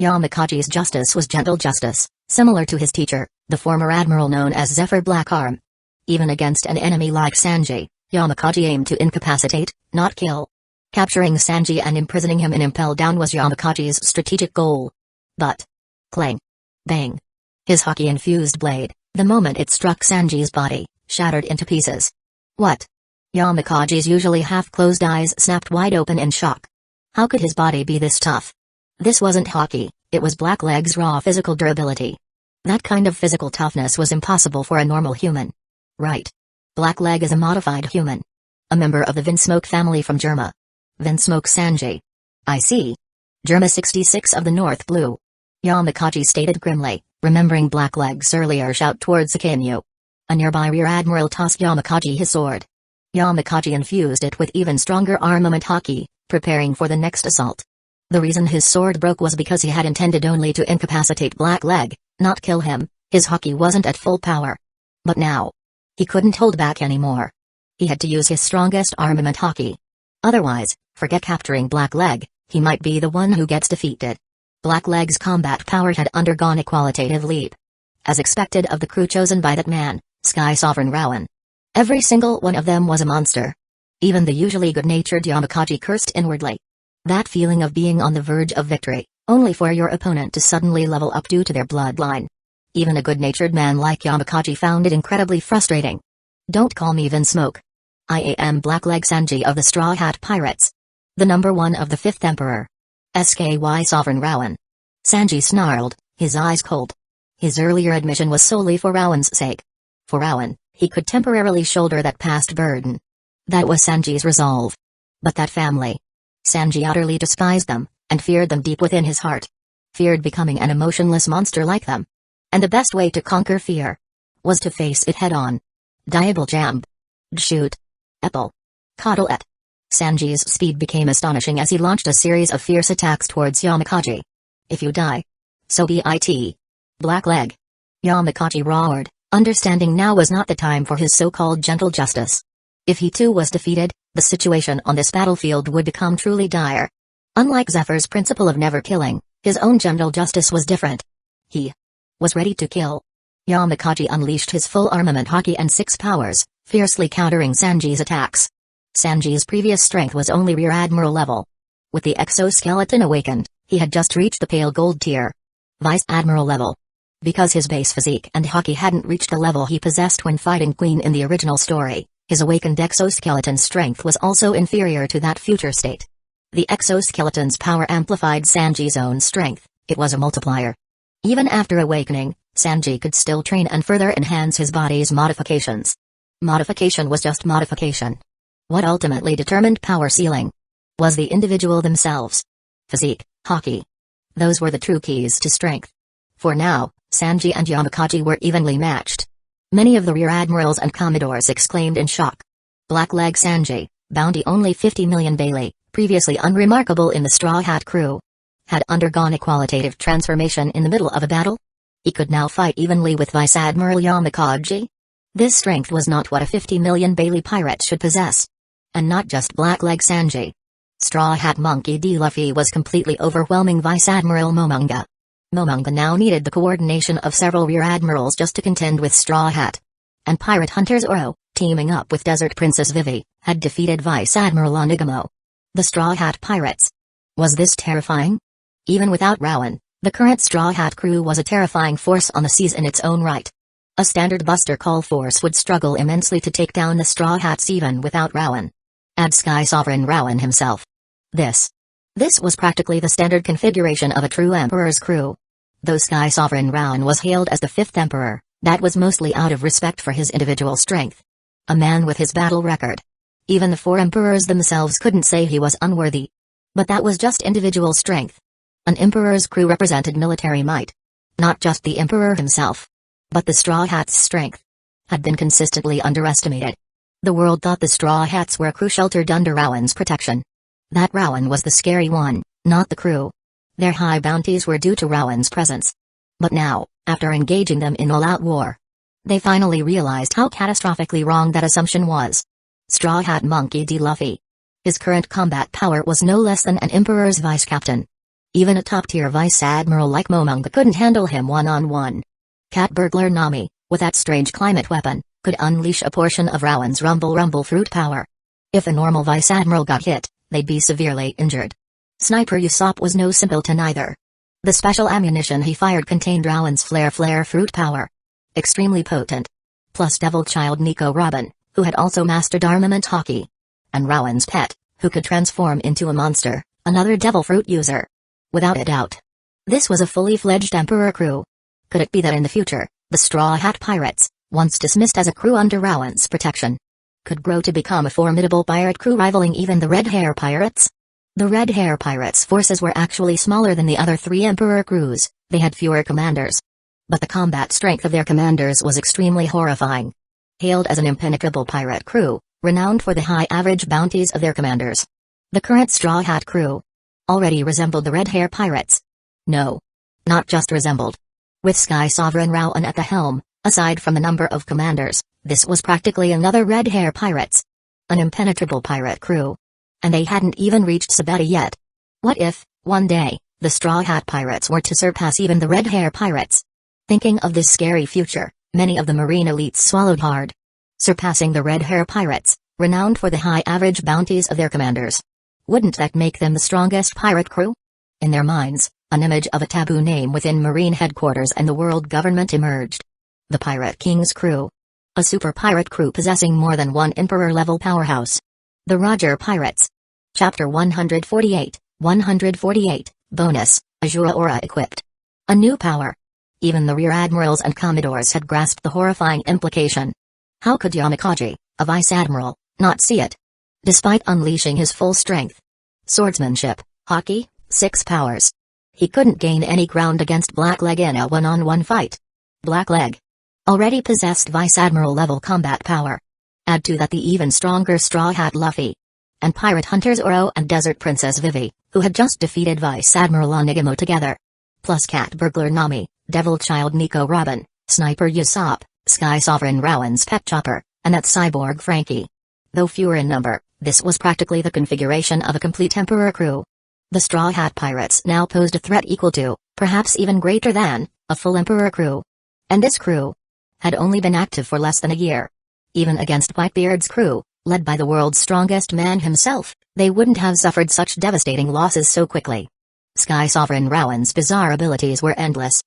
Yamakaji's justice was gentle justice, similar to his teacher, the former admiral known as Zephyr Blackarm. Even against an enemy like Sanji, Yamakaji aimed to incapacitate, not kill. Capturing Sanji and imprisoning him in Impel Down was Yamakaji's strategic goal. But, clang, bang. His haki-infused blade, the moment it struck Sanji's body, shattered into pieces. What? Yamakaji's usually half-closed eyes snapped wide open in shock. How could his body be this tough? This wasn't haki, it was Blackleg's raw physical durability. That kind of physical toughness was impossible for a normal human. Right. Blackleg is a modified human. A member of the Vinsmoke family from Germa. Vinsmoke Sanji. I see. Germa 66 of the North Blue. Yamakaji stated grimly, remembering Blackleg's earlier shout towards Akinyu. A nearby rear admiral tossed Yamakaji his sword. Yamakaji infused it with even stronger armament haki, preparing for the next assault. The reason his sword broke was because he had intended only to incapacitate Blackleg, not kill him. His haki wasn't at full power. But now, he couldn't hold back anymore. He had to use his strongest armament haki. Otherwise, forget capturing Blackleg, he might be the one who gets defeated. Blackleg's combat power had undergone a qualitative leap. As expected of the crew chosen by that man, Sky Sovereign Rowan. Every single one of them was a monster. Even the usually good-natured Yamakaji cursed inwardly. That feeling of being on the verge of victory, only for your opponent to suddenly level up due to their bloodline. Even a good-natured man like Yamakaji found it incredibly frustrating. Don't call me Vinsmoke. I am Blackleg Sanji of the Straw Hat Pirates. The number 1 of the 5th Emperor. SKY Sovereign Rowan. Sanji snarled, his eyes cold. His earlier admission was solely for Rowan's sake. For Rowan, he could temporarily shoulder that past burden. That was Sanji's resolve. But that family. Sanji utterly despised them, and feared them deep within his heart. Feared becoming an emotionless monster like them. And the best way to conquer fear was to face it head-on. Diable Jamb. Shoot. Epple. Coddle it. Sanji's speed became astonishing as he launched a series of fierce attacks towards Yamakaji. If you die, so be it. Blackleg. Yamakaji roared, understanding now was not the time for his so-called gentle justice. If he too was defeated, the situation on this battlefield would become truly dire. Unlike Zephyr's principle of never killing, his own gentle justice was different. He was ready to kill. Yamakaji unleashed his full armament haki and 6 powers, fiercely countering Sanji's attacks. Sanji's previous strength was only Rear Admiral level. With the exoskeleton awakened, he had just reached the pale gold tier. Vice Admiral level. Because his base physique and haki hadn't reached the level he possessed when fighting Queen in the original story, his awakened exoskeleton strength was also inferior to that future state. The exoskeleton's power amplified Sanji's own strength, it was a multiplier. Even after awakening, Sanji could still train and further enhance his body's modifications. Modification was just modification. What ultimately determined power ceiling was the individual themselves. Physique, haki. Those were the true keys to strength. For now, Sanji and Yamakaji were evenly matched. Many of the Rear Admirals and Commodores exclaimed in shock. Blackleg Sanji, bounty only 50 million Bailey, previously unremarkable in the Straw Hat crew, had undergone a qualitative transformation in the middle of a battle? He could now fight evenly with Vice Admiral Yamakaji? This strength was not what a 50 million Bailey pirate should possess. And not just Blackleg Sanji. Straw Hat Monkey D. Luffy was completely overwhelming Vice Admiral Momonga. Momonga now needed the coordination of several Rear Admirals just to contend with Straw Hat. And Pirate Hunters Oro, teaming up with Desert Princess Vivi, had defeated Vice Admiral Onigamo. The Straw Hat Pirates. Was this terrifying? Even without Rowan, the current Straw Hat crew was a terrifying force on the seas in its own right. A standard Buster Call force would struggle immensely to take down the Straw Hats even without Rowan. Add Sky Sovereign Rowan himself. This was practically the standard configuration of a true Emperor's crew. Though Sky Sovereign Rowan was hailed as the 5th Emperor, that was mostly out of respect for his individual strength. A man with his battle record. Even the 4 Emperors themselves couldn't say he was unworthy. But that was just individual strength. An Emperor's crew represented military might. Not just the Emperor himself. But the Straw Hats' strength had been consistently underestimated. The world thought the Straw Hats were a crew sheltered under Rowan's protection. That Rowan was the scary one, not the crew. Their high bounties were due to Rowan's presence. But now, after engaging them in all-out war, they finally realized how catastrophically wrong that assumption was. Straw Hat Monkey D. Luffy. His current combat power was no less than an Emperor's vice-captain. Even a top-tier vice admiral like Momonga couldn't handle him one-on-one. Cat Burglar Nami, with that strange climate weapon, could unleash a portion of Rowan's Rumble Fruit power. If a normal vice admiral got hit, they'd be severely injured. Sniper Usopp was no simpleton either. The special ammunition he fired contained Rowan's Flare Fruit power. Extremely potent. Plus Devil Child Nico Robin, who had also mastered armament haki. And Rowan's pet, who could transform into a monster, another Devil Fruit user. Without a doubt. This was a fully fledged Emperor crew. Could it be that in the future, the Straw Hat Pirates, once dismissed as a crew under Rowan's protection, could grow to become a formidable pirate crew rivaling even the Red Hair Pirates? The Red Hair Pirates' forces were actually smaller than the other 3 Emperor crews, they had fewer commanders. But the combat strength of their commanders was extremely horrifying. Hailed as an impenetrable pirate crew, renowned for the high average bounties of their commanders. The current Straw Hat crew already resembled the Red Hair Pirates. No. Not just resembled. With Sky Sovereign Rowan at the helm, aside from the number of commanders, this was practically another Red Hair Pirates. An impenetrable pirate crew. And they hadn't even reached Sabeti yet. What if, one day, the Straw Hat Pirates were to surpass even the Red Hair Pirates? Thinking of this scary future, many of the Marine elites swallowed hard. surpassing the Red Hair pirates, renowned for the high average bounties of their commanders. Wouldn't that make them the strongest pirate crew? In their minds, an image of a taboo name within Marine headquarters and the world government emerged. The Pirate King's crew. A super pirate crew possessing more than one Emperor-level powerhouse. The Roger Pirates. Chapter 148, 148, Bonus, Azure Aura equipped. A new power. Even the rear admirals and commodores had grasped the horrifying implication. How could Yamakaji, a vice admiral, not see it? Despite unleashing his full strength. Swordsmanship, hockey, 6 powers. He couldn't gain any ground against Blackleg in a one-on-one fight. Blackleg already possessed vice admiral level combat power. Add to that the even stronger Straw Hat Luffy. And pirate hunters Oro and Desert Princess Vivi, who had just defeated Vice Admiral Onigamo together. Plus cat burglar Nami, devil child Nico Robin, sniper Usopp, Sky Sovereign Rowan's pet Chopper, and that cyborg Frankie. Though fewer in number, this was practically the configuration of a complete Emperor crew. The Straw Hat Pirates now posed a threat equal to, perhaps even greater than, a full Emperor crew. And this crew had only been active for less than a year. Even against Whitebeard's crew, led by the world's strongest man himself, they wouldn't have suffered such devastating losses so quickly. Sky Sovereign Rowan's bizarre abilities were endless.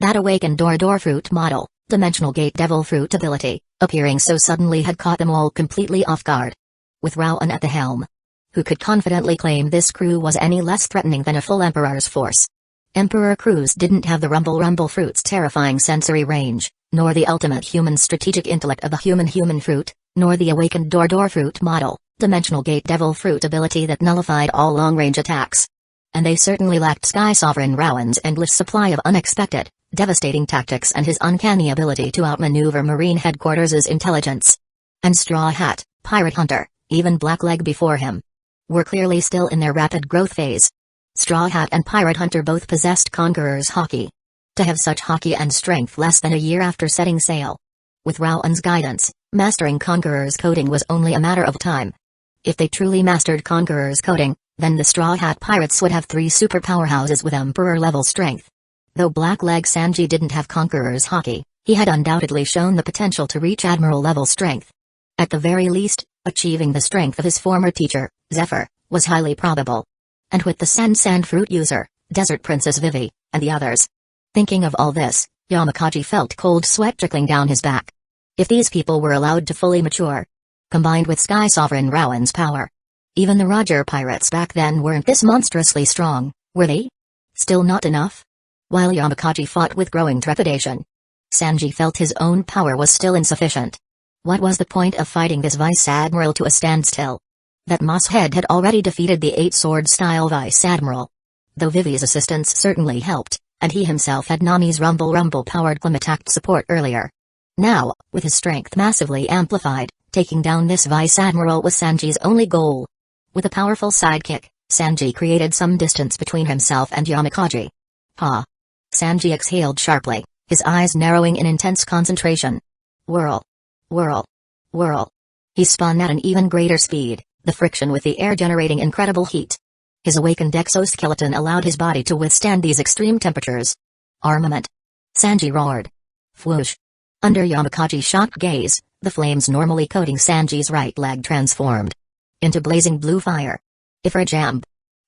That awakened Door Fruit model, Dimensional Gate Devil Fruit ability, appearing so suddenly had caught them all completely off guard. With Rowan at the helm. Who could confidently claim this crew was any less threatening than a full Emperor's force? Emperor crews didn't have the Rumble Fruit's terrifying sensory range, nor the ultimate human strategic intellect of the human fruit, nor the awakened Door Fruit model, Dimensional Gate Devil Fruit ability that nullified all long-range attacks. And they certainly lacked Sky Sovereign Rowan's endless supply of unexpected, devastating tactics and his uncanny ability to outmaneuver Marine headquarters' intelligence. And Straw Hat, Pirate Hunter, even Blackleg before him, were clearly still in their rapid growth phase. Straw Hat and Pirate Hunter both possessed Conqueror's hockey. To have such hockey and strength less than a year after setting sail. With Rowan's guidance, mastering Conqueror's coding was only a matter of time. If they truly mastered Conqueror's coding, then the Straw Hat Pirates would have 3 super powerhouses with Emperor-level strength. Though Blackleg Sanji didn't have Conqueror's hockey, he had undoubtedly shown the potential to reach Admiral-level strength. At the very least, achieving the strength of his former teacher, Zephyr, was highly probable. And with the Sand Fruit user, Desert Princess Vivi, and the others. Thinking of all this, Yamakaji felt cold sweat trickling down his back. If these people were allowed to fully mature, combined with Sky Sovereign Rowan's power, even the Roger Pirates back then weren't this monstrously strong, were they? Still not enough? While Yamakaji fought with growing trepidation, Sanji felt his own power was still insufficient. What was the point of fighting this Vice Admiral to a standstill? That Mosshead had already defeated the 8-sword-style Vice Admiral. Though Vivi's assistance certainly helped, and he himself had Nami's Rumble-powered Climatact support earlier. Now, with his strength massively amplified, taking down this Vice Admiral was Sanji's only goal. With a powerful sidekick, Sanji created some distance between himself and Yamakaji. Ha! Sanji exhaled sharply, his eyes narrowing in intense concentration. Whirl. Whirl. Whirl. He spun at an even greater speed, the friction with the air generating incredible heat. His awakened exoskeleton allowed his body to withstand these extreme temperatures. Armament. Sanji roared. Whoosh. Under Yamakaji's shocked gaze, the flames normally coating Sanji's right leg transformed into blazing blue fire. Ifra Jamb.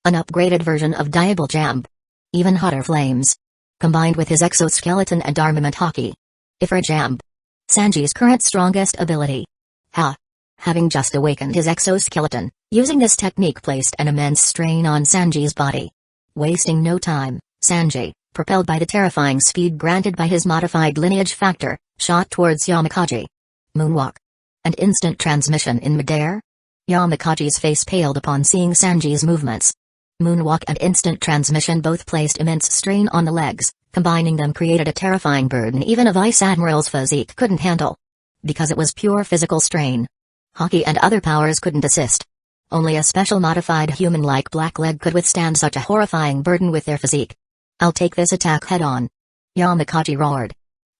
An upgraded version of Diable Jamb. Even hotter flames. Combined with his exoskeleton and armament hockey. Ifra Jamb. Sanji's current strongest ability. Ha! Having just awakened his exoskeleton, using this technique placed an immense strain on Sanji's body. Wasting no time, Sanji, propelled by the terrifying speed granted by his modified lineage factor, shot towards Yamakaji. Moonwalk. And instant transmission in midair? Yamakaji's face paled upon seeing Sanji's movements. Moonwalk and instant transmission both placed immense strain on the legs, combining them created a terrifying burden even a Vice Admiral's physique couldn't handle. Because it was pure physical strain. Hockey and other powers couldn't assist. Only a special modified human like Blackleg could withstand such a horrifying burden with their physique. I'll take this attack head-on. Yamakaji roared.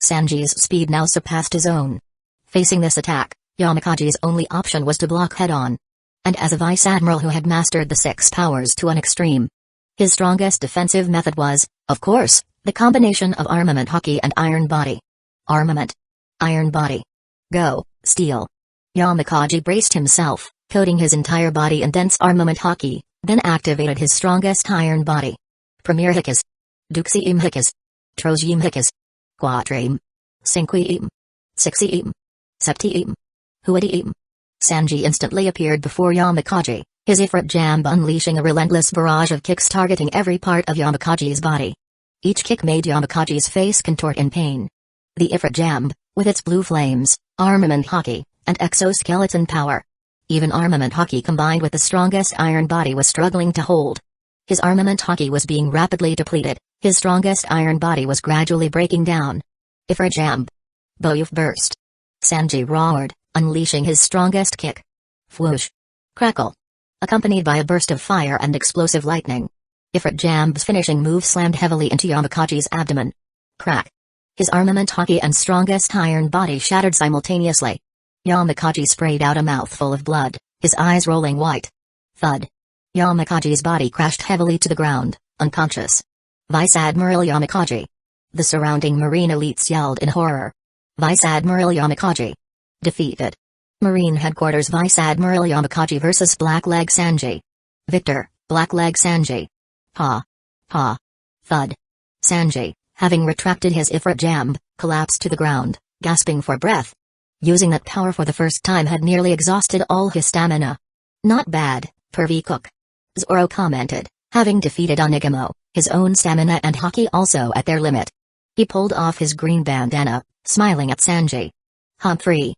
Sanji's speed now surpassed his own. Facing this attack, Yamakaji's only option was to block head-on. And as a Vice Admiral who had mastered the 6 powers to an extreme, his strongest defensive method was, of course, the combination of armament hockey and iron body. Armament. Iron body. Go, Steel. Yamakaji braced himself, coating his entire body in dense armament haki, then activated his strongest iron body. Premier Hikas. Duxiim Hikas. Troziim Hikas. Quatriim. Cinquiim. Sixiim. Septiim. Huadiim. Sanji instantly appeared before Yamakaji, his Ifrit Jamb unleashing a relentless barrage of kicks targeting every part of Yamakaji's body. Each kick made Yamakaji's face contort in pain. The Ifrit Jamb, with its blue flames, armament haki, and exoskeleton power. Even armament haki combined with the strongest iron body was struggling to hold. His armament haki was being rapidly depleted, his strongest iron body was gradually breaking down. Ifrit Jamb. Boyuf burst. Sanji roared, unleashing his strongest kick. Whoosh. Crackle. Accompanied by a burst of fire and explosive lightning. Ifrit Jamb's finishing move slammed heavily into Yamakaji's abdomen. Crack. His armament haki and strongest iron body shattered simultaneously. Yamakaji sprayed out a mouthful of blood, his eyes rolling white. Thud. Yamakaji's body crashed heavily to the ground, unconscious. Vice Admiral Yamakaji. The surrounding Marine elites yelled in horror. Vice Admiral Yamakaji. Defeated. Marine Headquarters Vice Admiral Yamakaji vs Blackleg Sanji. Victor, Blackleg Sanji. Ha. Ha. Thud. Sanji, having retracted his Ifrit Jamb, collapsed to the ground, gasping for breath. Using that power for the first time had nearly exhausted all his stamina. Not bad, Pervy Cook. Zoro commented, having defeated Onigamo, his own stamina and haki also at their limit. He pulled off his green bandana, smiling at Sanji. Humphrey.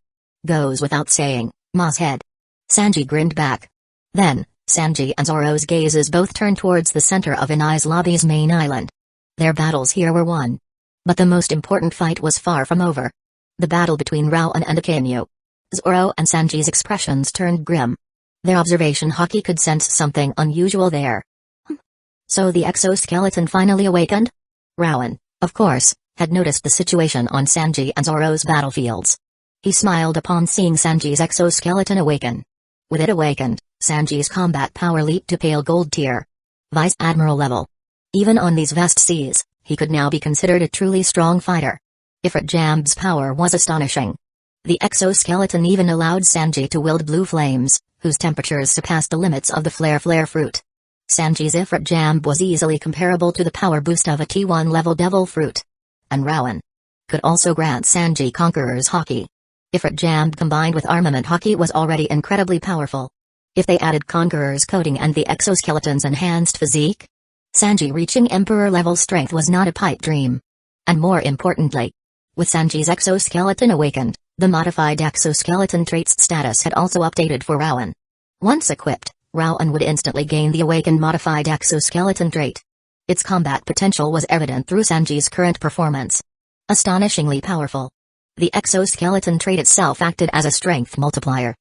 Goes without saying, Mosshead. Sanji grinned back. Then, Sanji and Zoro's gazes both turned towards the center of Inai's lobby's main island. Their battles here were won. But the most important fight was far from over. The battle between Rowan and Akainu. Zoro and Sanji's expressions turned grim. Their observation haki could sense something unusual there. So the exoskeleton finally awakened? Rowan, of course, had noticed the situation on Sanji and Zoro's battlefields. He smiled upon seeing Sanji's exoskeleton awaken. With it awakened, Sanji's combat power leaped to pale gold tier. Vice Admiral level. Even on these vast seas, he could now be considered a truly strong fighter. Ifrit Jamb's power was astonishing. The exoskeleton even allowed Sanji to wield blue flames, whose temperatures surpassed the limits of the flare fruit. Sanji's Ifrit Jamb was easily comparable to the power boost of a T1 level devil fruit. And Rowan could also grant Sanji Conqueror's haki. Ifrit Jamb combined with armament haki was already incredibly powerful. If they added Conqueror's coating and the exoskeleton's enhanced physique, Sanji reaching Emperor-level strength was not a pipe dream. And more importantly, with Sanji's exoskeleton awakened, the modified exoskeleton trait's status had also updated for Rowan. Once equipped, Rowan would instantly gain the awakened modified exoskeleton trait. Its combat potential was evident through Sanji's current performance. Astonishingly powerful. The exoskeleton trait itself acted as a strength multiplier.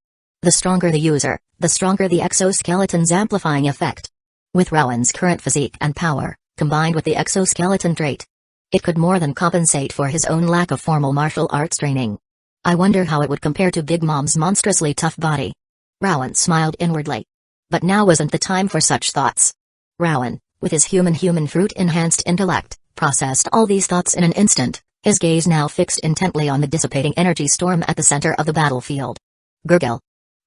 The stronger the user, the stronger the exoskeleton's amplifying effect. With Rowan's current physique and power, combined with the exoskeleton trait, it could more than compensate for his own lack of formal martial arts training. I wonder how it would compare to Big Mom's monstrously tough body. Rowan smiled inwardly. But now wasn't the time for such thoughts. Rowan, with his human fruit-enhanced intellect, processed all these thoughts in an instant, his gaze now fixed intently on the dissipating energy storm at the center of the battlefield. Gurgil.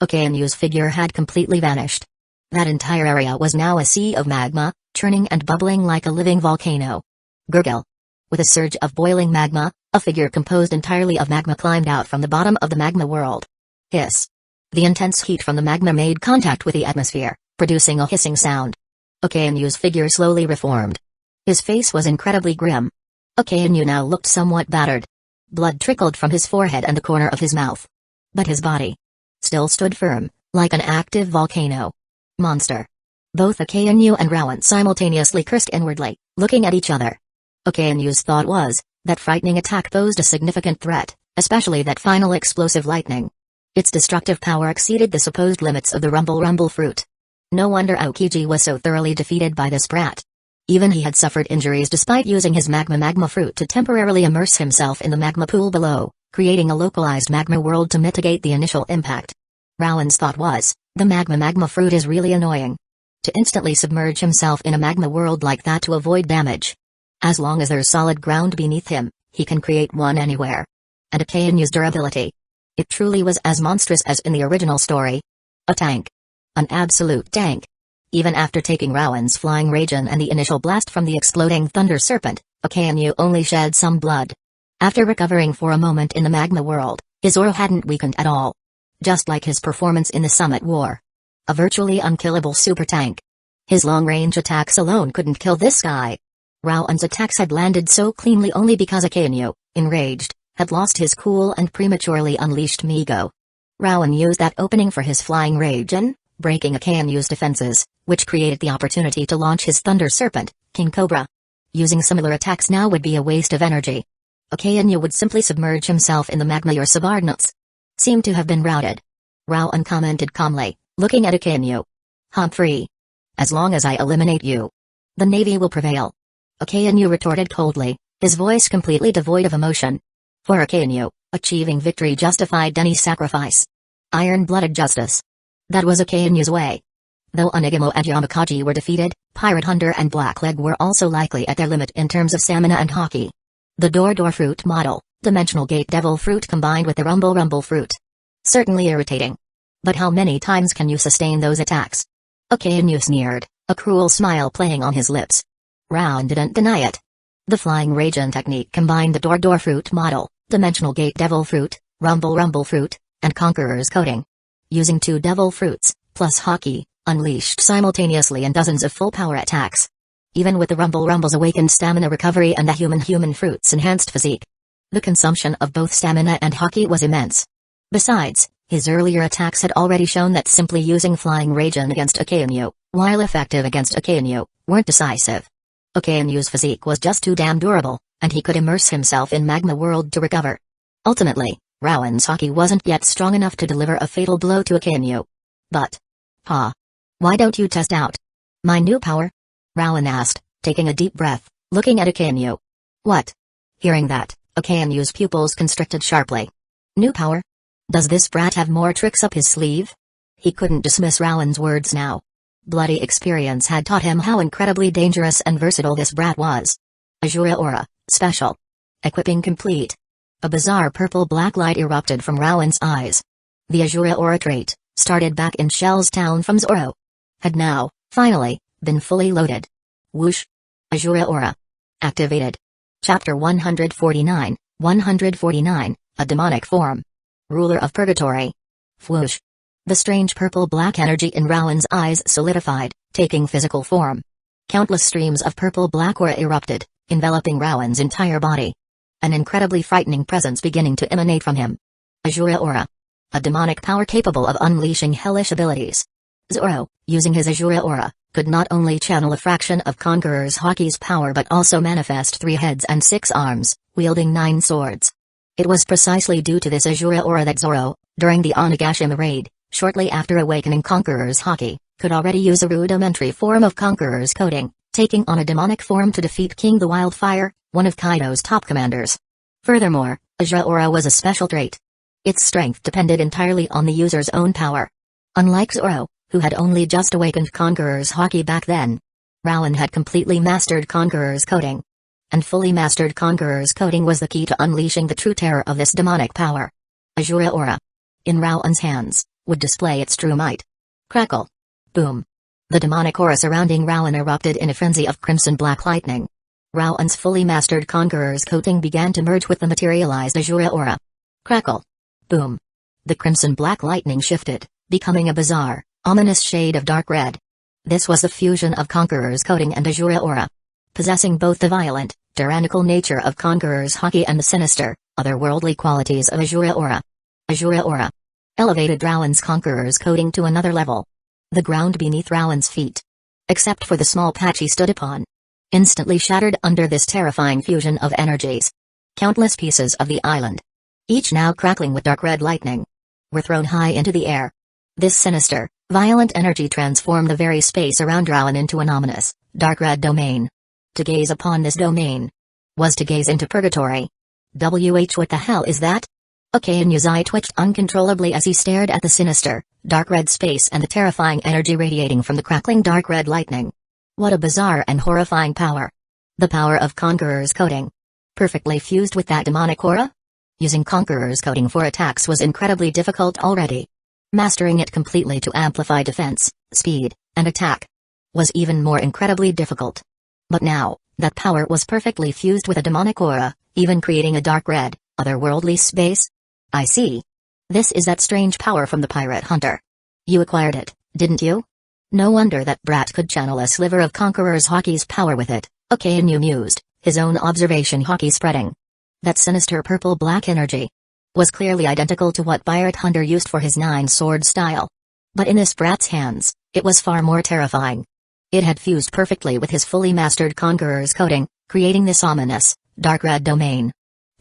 Okainu's figure had completely vanished. That entire area was now a sea of magma, churning and bubbling like a living volcano. Gurgil. With a surge of boiling magma, a figure composed entirely of magma climbed out from the bottom of the magma world. Hiss. The intense heat from the magma made contact with the atmosphere, producing a hissing sound. Okainu's figure slowly reformed. His face was incredibly grim. Okainu now looked somewhat battered. Blood trickled from his forehead and the corner of his mouth. But his body still stood firm, like an active volcano. Monster. Both Okainu and Rowan simultaneously cursed inwardly, looking at each other. Okainu's thought was, that frightening attack posed a significant threat, especially that final explosive lightning. Its destructive power exceeded the supposed limits of the rumble fruit. No wonder Aokiji was so thoroughly defeated by this brat. Even he had suffered injuries despite using his magma fruit to temporarily immerse himself in the magma pool below, creating a localized magma world to mitigate the initial impact. Rowan's thought was, the magma fruit is really annoying. To instantly submerge himself in a magma world like that to avoid damage. As long as there's solid ground beneath him, he can create one anywhere. And Okainu's durability. It truly was as monstrous as in the original story. A tank. An absolute tank. Even after taking Rowan's flying Raijin and the initial blast from the exploding Thunder Serpent, Akainu only shed some blood. After recovering for a moment in the magma world, his aura hadn't weakened at all. Just like his performance in the Summit War. A virtually unkillable super tank. His long-range attacks alone couldn't kill this guy. Rowan's attacks had landed so cleanly only because Akainu, enraged, had lost his cool and prematurely unleashed Migo. Rowan used that opening for his flying Raijin, breaking Akainu's defenses, which created the opportunity to launch his Thunder Serpent, King Cobra. Using similar attacks now would be a waste of energy. Akainu would simply submerge himself in the magma. Your subordinates seemed to have been routed. Rowan commented calmly, looking at Akainu. Humphrey. As long as I eliminate you, the Navy will prevail. Akainu retorted coldly, his voice completely devoid of emotion. For Akainu, achieving victory justified any sacrifice. Iron-blooded justice. That was Akainu's way. Though Onigamo and Yamakaji were defeated, Pirate Hunter and Blackleg were also likely at their limit in terms of stamina and hockey. The Door Fruit model, Dimensional Gate Devil Fruit combined with the Rumble Fruit. Certainly irritating. But how many times can you sustain those attacks? Akainu sneered, a cruel smile playing on his lips. Rowan didn't deny it. The Flying Raijin technique combined the Door Fruit model, Dimensional Gate Devil Fruit, Rumble Fruit, and Conqueror's Coating. Using 2 Devil Fruits, plus hockey, unleashed simultaneously in dozens of full-power attacks. Even with the Rumble's awakened stamina recovery and the human fruit's enhanced physique. The consumption of both stamina and hockey was immense. Besides, his earlier attacks had already shown that simply using Flying Raijin against Akainu, while effective against Akainu, weren't decisive. Akainu's physique was just too damn durable, and he could immerse himself in magma world to recover. Ultimately, Rowan's hockey wasn't yet strong enough to deliver a fatal blow to Akainu. But, why don't you test out my new power? Rowan asked, taking a deep breath, looking at Akainu. What? Hearing that, Akainu's pupils constricted sharply. New power? Does this brat have more tricks up his sleeve? He couldn't dismiss Rowan's words now. Bloody experience had taught him how incredibly dangerous and versatile this brat was. Azura Aura, special. Equipping complete. A bizarre purple-black light erupted from Rowan's eyes. The Azura Aura trait, started back in Shell's town from Zoro, had now, finally, been fully loaded. Whoosh. Azura Aura. Activated. Chapter 149, a demonic form. Ruler of Purgatory. Whoosh. The strange purple-black energy in Rowan's eyes solidified, taking physical form. Countless streams of purple-black aura erupted, enveloping Rowan's entire body. An incredibly frightening presence beginning to emanate from him. Azura Aura. A demonic power capable of unleashing hellish abilities. Zoro, using his Azura Aura, could not only channel a fraction of Conqueror's Hockey's power but also manifest 3 heads and 6 arms, wielding 9 swords. It was precisely due to this Azura Aura that Zoro, during the Onigashima raid, shortly after awakening Conqueror's Hockey, could already use a rudimentary form of Conqueror's Coating, taking on a demonic form to defeat King the Wildfire, one of Kaido's top commanders. Furthermore, Azura Aura was a special trait. Its strength depended entirely on the user's own power. Unlike Zoro, who had only just awakened Conqueror's Hockey back then, Rowan had completely mastered Conqueror's Coating. And fully mastered Conqueror's Coating was the key to unleashing the true terror of this demonic power. Azura Aura, in Rowan's hands, would display its true might. Crackle. Boom. The demonic aura surrounding Rowan erupted in a frenzy of crimson-black lightning. Rowan's fully mastered Conqueror's Coating began to merge with the materialized Azura Aura. Crackle. Boom. The crimson-black lightning shifted, becoming a bizarre, ominous shade of dark red. This was the fusion of Conqueror's Coating and Azura Aura. Possessing both the violent, tyrannical nature of Conqueror's Hockey and the sinister, otherworldly qualities of Azura Aura. Azura Aura elevated Rowan's Conqueror's Coating to another level. The ground beneath Rowan's feet, except for the small patch he stood upon, instantly shattered under this terrifying fusion of energies. Countless pieces of the island, each now crackling with dark red lightning, were thrown high into the air. This sinister, violent energy transformed the very space around Rowan into an ominous, dark red domain. To gaze upon this domain was to gaze into purgatory. What the hell is that? Akainu's eye twitched uncontrollably as he stared at the sinister, dark red space and the terrifying energy radiating from the crackling dark red lightning. What a bizarre and horrifying power. The power of Conqueror's Coating. Perfectly fused with that demonic aura? Using Conqueror's coding for attacks was incredibly difficult already. Mastering it completely to amplify defense, speed, and attack was even more incredibly difficult. But now, that power was perfectly fused with a demonic aura, even creating a dark red, otherworldly space. I see. This is that strange power from the pirate hunter. You acquired it, didn't you? No wonder that brat could channel a sliver of Conqueror's Hockey's power with it. Okay, and you mused, his own observation Hockey spreading. That sinister purple-black energy was clearly identical to what pirate hunter used for his nine-sword style. But in this brat's hands, it was far more terrifying. It had fused perfectly with his fully mastered Conqueror's coding, creating this ominous, dark red domain.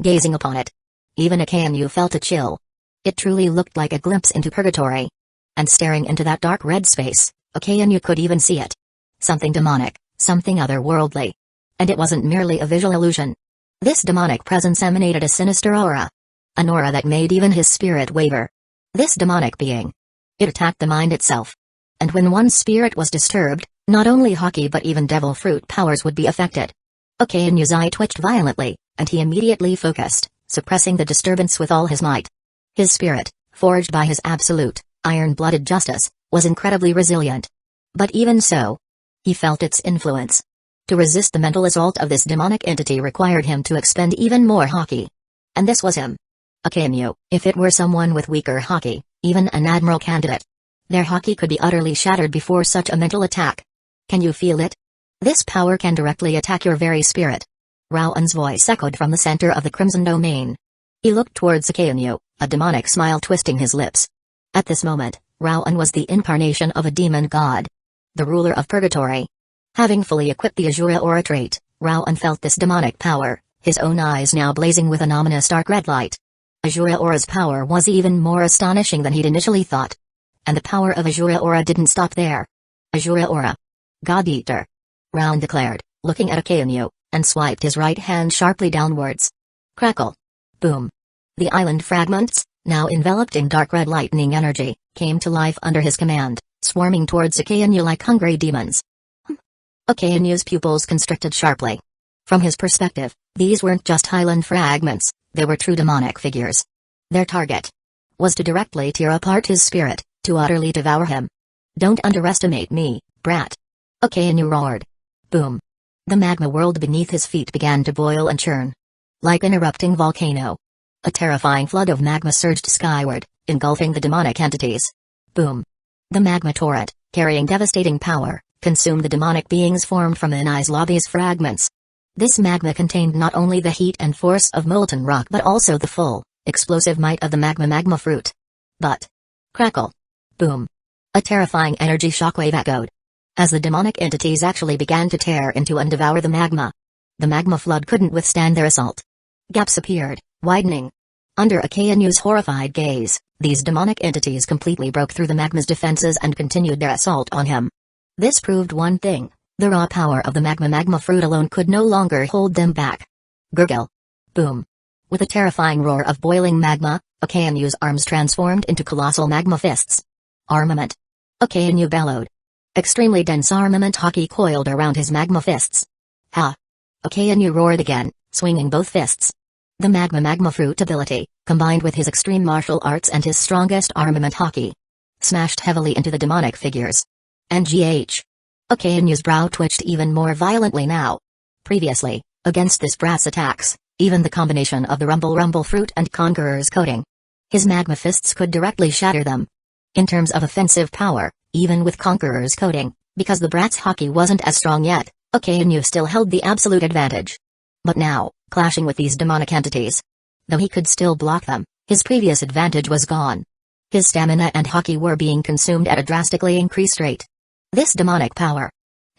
Gazing upon it, even Akanu felt a chill. It truly looked like a glimpse into purgatory. And staring into that dark red space, Akanu could even see it. Something demonic, something otherworldly. And it wasn't merely a visual illusion. This demonic presence emanated a sinister aura. An aura that made even his spirit waver. This demonic being. It attacked the mind itself. And when one's spirit was disturbed, not only Hockey but even devil fruit powers would be affected. Akanu's eye twitched violently, and he immediately focused, suppressing the disturbance with all his might. His spirit, forged by his absolute, iron-blooded justice, was incredibly resilient. But even so, he felt its influence. To resist the mental assault of this demonic entity required him to expend even more Hockey. And this was him. Akanu, if it were someone with weaker Hockey, even an admiral candidate, their Hockey could be utterly shattered before such a mental attack. Can you feel it? This power can directly attack your very spirit. Rowan's voice echoed from the center of the Crimson Domain. He looked towards Akanu, a demonic smile twisting his lips. At this moment, Rowan was the incarnation of a demon god. The ruler of purgatory. Having fully equipped the Azura aura trait, Rowan felt this demonic power, his own eyes now blazing with an ominous dark red light. Azura aura's power was even more astonishing than he'd initially thought. And the power of Azura aura didn't stop there. Azura aura. God Eater. Rowan declared, looking at Akanu, and swiped his right hand sharply downwards. Crackle. Boom. The island fragments, now enveloped in dark red lightning energy, came to life under his command, swarming towards Akanu like hungry demons. Akanu's pupils constricted sharply. From his perspective, these weren't just highland fragments, they were true demonic figures. Their target was to directly tear apart his spirit, to utterly devour him. Don't underestimate me, brat. Akanu roared. Boom. The magma world beneath his feet began to boil and churn. Like an erupting volcano. A terrifying flood of magma surged skyward, engulfing the demonic entities. Boom. The magma torrent, carrying devastating power, consumed the demonic beings formed from Anai's lobby's fragments. This magma contained not only the heat and force of molten rock but also the full, explosive might of the magma fruit. But crackle. Boom. A terrifying energy shockwave echoed. As the demonic entities actually began to tear into and devour the magma flood couldn't withstand their assault. Gaps appeared, widening. Under Akanu's horrified gaze, these demonic entities completely broke through the magma's defenses and continued their assault on him. This proved one thing, the raw power of the magma fruit alone could no longer hold them back. Gurgle. Boom. With a terrifying roar of boiling magma, Akanu's arms transformed into colossal magma fists. Armament. Akanu bellowed. Extremely dense armament Hockey coiled around his magma fists. Ha! Akanu roared again, swinging both fists. The magma fruit ability, combined with his extreme martial arts and his strongest armament Hockey, smashed heavily into the demonic figures. NGH. Akanu's brow twitched even more violently now. Previously, against this brat's attacks, even the combination of the rumble fruit and Conqueror's coating, his magma fists could directly shatter them. In terms of offensive power, even with Conqueror's coating, because the brat's Hockey wasn't as strong yet, Akanu still held the absolute advantage. But now, clashing with these demonic entities, though he could still block them, his previous advantage was gone. His stamina and Hockey were being consumed at a drastically increased rate. This demonic power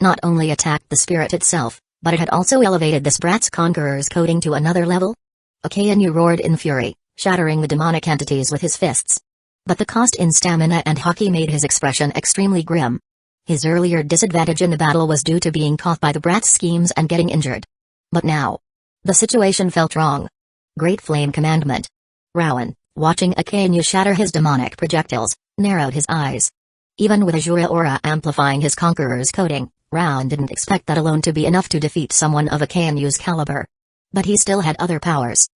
not only attacked the spirit itself, but it had also elevated this brat's Conqueror's coating to another level. Akanu roared in fury, shattering the demonic entities with his fists. But the cost in stamina and Hockey made his expression extremely grim. His earlier disadvantage in the battle was due to being caught by the brat's schemes and getting injured. But now, the situation felt wrong. Great Flame Commandment. Rowan, watching Akanu shatter his demonic projectiles, narrowed his eyes. Even with Azura aura amplifying his Conqueror's coating, Rowan didn't expect that alone to be enough to defeat someone of Akanu's caliber. But he still had other powers.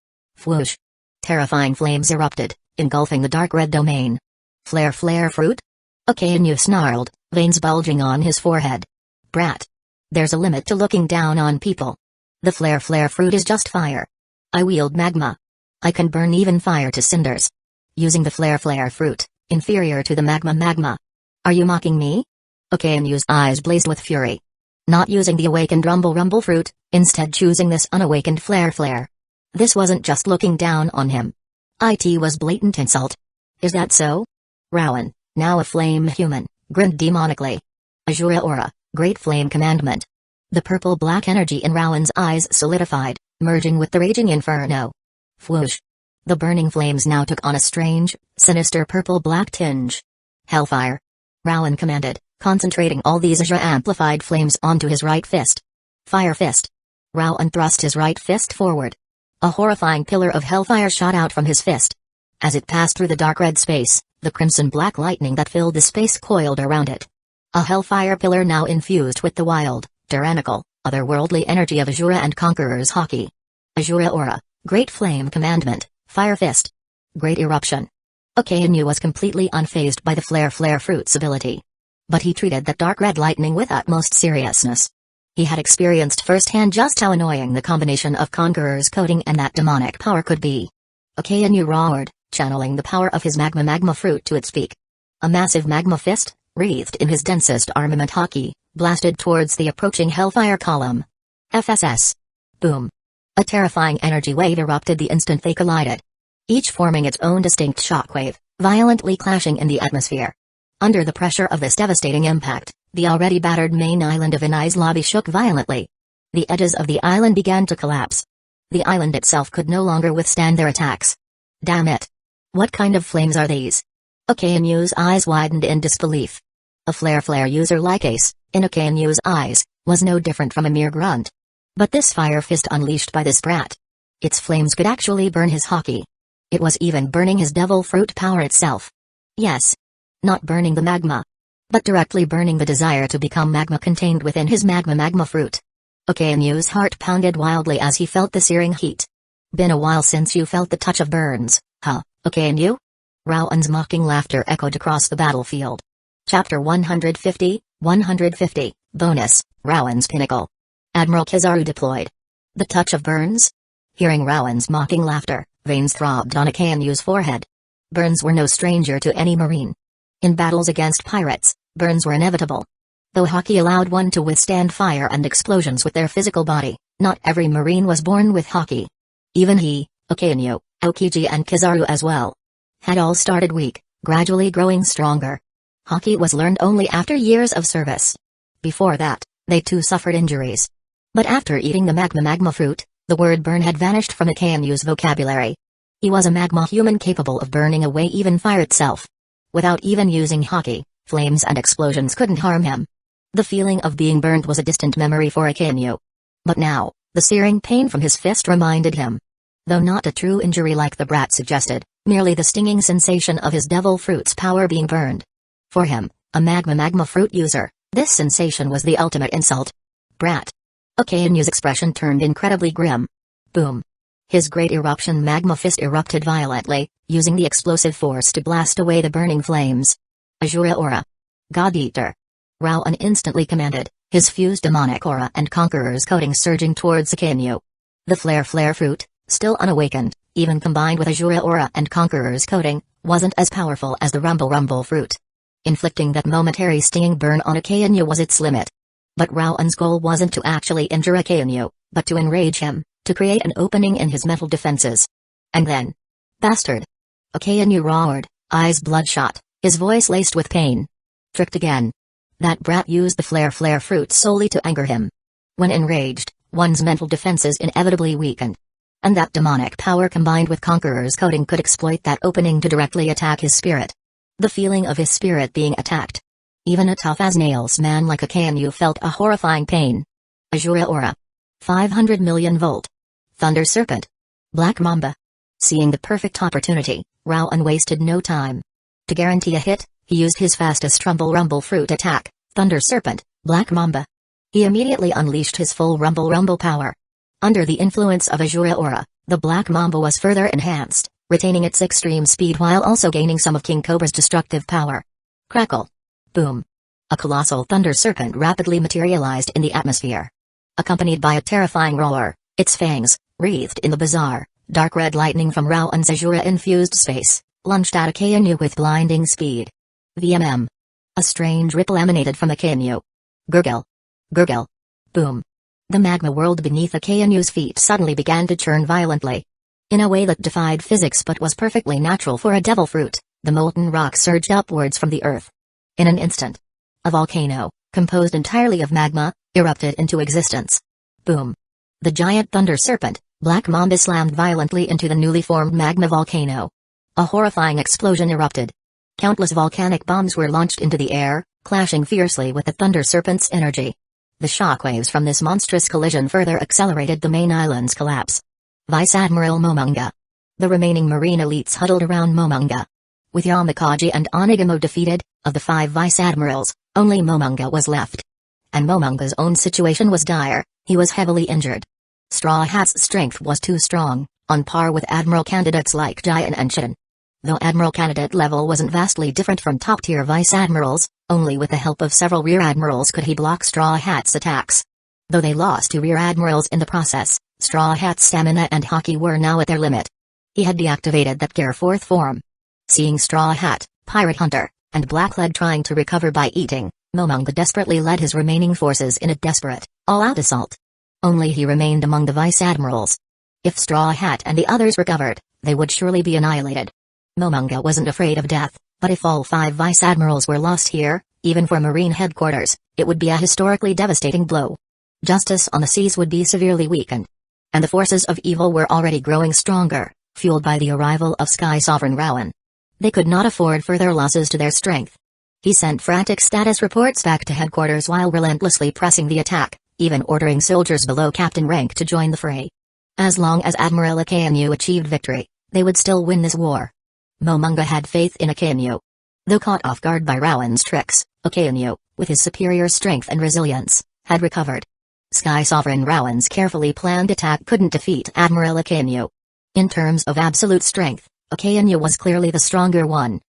Whoosh. Terrifying flames erupted, engulfing the dark red domain. Flare flare fruit? Akainu snarled, veins bulging on his forehead. Brat. There's a limit to looking down on people. The flare flare fruit is just fire. I wield magma. I can burn even fire to cinders. Using the flare flare fruit, inferior to the magma. Are you mocking me? Akainu's eyes blazed with fury. Not using the awakened rumble fruit, instead choosing this unawakened flare flare. This wasn't just looking down on him. It was blatant insult. Is that so? Rowan, now a flame human, grinned demonically. Azura aura, great flame commandment. The purple-black energy in Rowan's eyes solidified, merging with the raging inferno. Whoosh. The burning flames now took on a strange, sinister purple-black tinge. Hellfire. Rowan commanded, concentrating all these Azura-amplified flames onto his right fist. Fire fist. Rowan thrust his right fist forward. A horrifying pillar of hellfire shot out from his fist. As it passed through the dark red space, the crimson-black lightning that filled the space coiled around it. A hellfire pillar now infused with the wild, tyrannical, otherworldly energy of Azura and Conqueror's Haki. Azura aura, great flame commandment, fire fist. Great eruption. Akainu was completely unfazed by the flare fruit's ability. But he treated that dark red lightning with utmost seriousness. He had experienced firsthand just how annoying the combination of Conqueror's coding and that demonic power could be. Akainu roared, channeling the power of his magma fruit to its peak. A massive magma fist, wreathed in his densest armament Haki, blasted towards the approaching hellfire column. FSS. Boom. A terrifying energy wave erupted the instant they collided. Each forming its own distinct shockwave, violently clashing in the atmosphere. Under the pressure of this devastating impact, the already battered main island of Inai's lobby shook violently. The edges of the island began to collapse. The island itself could no longer withstand their attacks. Damn it. What kind of flames are these? Akainu's eyes widened in disbelief. A flare user like Ace, in Akainu's eyes, was no different from a mere grunt. But this fire fist unleashed by this brat. Its flames could actually burn his Haki. It was even burning his devil fruit power itself. Yes. Not burning the magma. But directly burning the desire to become magma contained within his magma fruit. Akainu's heart pounded wildly as he felt the searing heat. Been a while since you felt the touch of burns, huh, Akainu? Rowan's mocking laughter echoed across the battlefield. Chapter 150, Bonus, Rowan's Pinnacle. Admiral Kizaru deployed. The touch of burns? Hearing Rowan's mocking laughter, veins throbbed on Akainu's forehead. Burns were no stranger to any marine. In battles against pirates, burns were inevitable. Though Haki allowed one to withstand fire and explosions with their physical body, not every marine was born with Haki. Even he, Akainu, Aokiji and Kizaru as well. Had all started weak, gradually growing stronger. Haki was learned only after years of service. Before that, they too suffered injuries. But after eating the magma fruit, the word burn had vanished from Akainu's vocabulary. He was a magma human capable of burning away even fire itself. Without even using Haki, flames and explosions couldn't harm him. The feeling of being burned was a distant memory for Akainu. But now, the searing pain from his fist reminded him. Though not a true injury like the brat suggested, merely the stinging sensation of his devil fruit's power being burned. For him, a magma fruit user, this sensation was the ultimate insult. Brat. Akainu's expression turned incredibly grim. Boom. His great eruption magma fist erupted violently, using the explosive force to blast away the burning flames. Azura aura. God Eater. Rowan instantly commanded, his fused demonic aura and Conqueror's coding surging towards Akainu. The flare fruit, still unawakened, even combined with Azura aura and Conqueror's coding, wasn't as powerful as the rumble fruit. Inflicting that momentary stinging burn on Akainu was its limit. But Rowan's goal wasn't to actually injure Akainu, but to enrage him, to create an opening in his mental defenses. And then... Bastard! Akainu roared, eyes bloodshot, his voice laced with pain. Tricked again. That brat used the flare fruit solely to anger him. When enraged, one's mental defenses inevitably weakened. And that demonic power combined with Conqueror's coding could exploit that opening to directly attack his spirit. The feeling of his spirit being attacked. Even a tough-as-nails man like Akainu felt a horrifying pain. Azura aura. 500 million volt. Thunder Serpent. Black Mamba. Seeing the perfect opportunity, Rowan wasted no time. To guarantee a hit, he used his fastest rumble fruit attack, Thunder Serpent, Black Mamba. He immediately unleashed his full rumble power. Under the influence of Azura aura, the Black Mamba was further enhanced, retaining its extreme speed while also gaining some of King Cobra's destructive power. Crackle. Boom. A colossal thunder serpent rapidly materialized in the atmosphere. Accompanied by a terrifying roar, its fangs, wreathed in the bizarre, dark red lightning from Rowan's Azura-infused space, lunged at Akainu with blinding speed. VMM. A strange ripple emanated from Akainu. Gurgle. Gurgle. Boom. The magma world beneath Akainu's feet suddenly began to churn violently. In a way that defied physics but was perfectly natural for a devil fruit, the molten rock surged upwards from the earth. In an instant, a volcano, composed entirely of magma, erupted into existence. Boom. The giant thunder serpent, Black Mamba, slammed violently into the newly formed magma volcano. A horrifying explosion erupted. Countless volcanic bombs were launched into the air, clashing fiercely with the thunder serpent's energy. The shockwaves from this monstrous collision further accelerated the main island's collapse. Vice Admiral Momonga. The remaining marine elites huddled around Momonga. With Yamakaji and Onigamo defeated, of the 5 vice admirals, only Momonga was left. And Momonga's own situation was dire. He was heavily injured. Straw Hat's strength was too strong, on par with admiral candidates like Jian and Shin. Though admiral candidate level wasn't vastly different from top-tier vice admirals, only with the help of several rear admirals could he block Straw Hat's attacks. Though they lost to rear admirals in the process, Straw Hat's stamina and haki were now at their limit. He had deactivated that gear 4th form. Seeing Straw Hat, Pirate Hunter, and Blacklead trying to recover by eating, Momonga desperately led his remaining forces in a desperate, all-out assault. Only he remained among the vice admirals. If Straw Hat and the others recovered, they would surely be annihilated. Momonga wasn't afraid of death, but if all 5 vice admirals were lost here, even for Marine headquarters, it would be a historically devastating blow. Justice on the seas would be severely weakened. And the forces of evil were already growing stronger, fueled by the arrival of Sky Sovereign Rowan. They could not afford further losses to their strength. He sent frantic status reports back to headquarters while relentlessly pressing the attack, even ordering soldiers below captain rank to join the fray. As long as Admiral Akainu achieved victory, they would still win this war. Momonga had faith in Akainu. Though caught off guard by Rowan's tricks, Akainu, with his superior strength and resilience, had recovered. Sky Sovereign Rowan's carefully planned attack couldn't defeat Admiral Akainu. In terms of absolute strength, Akainu was clearly the stronger one.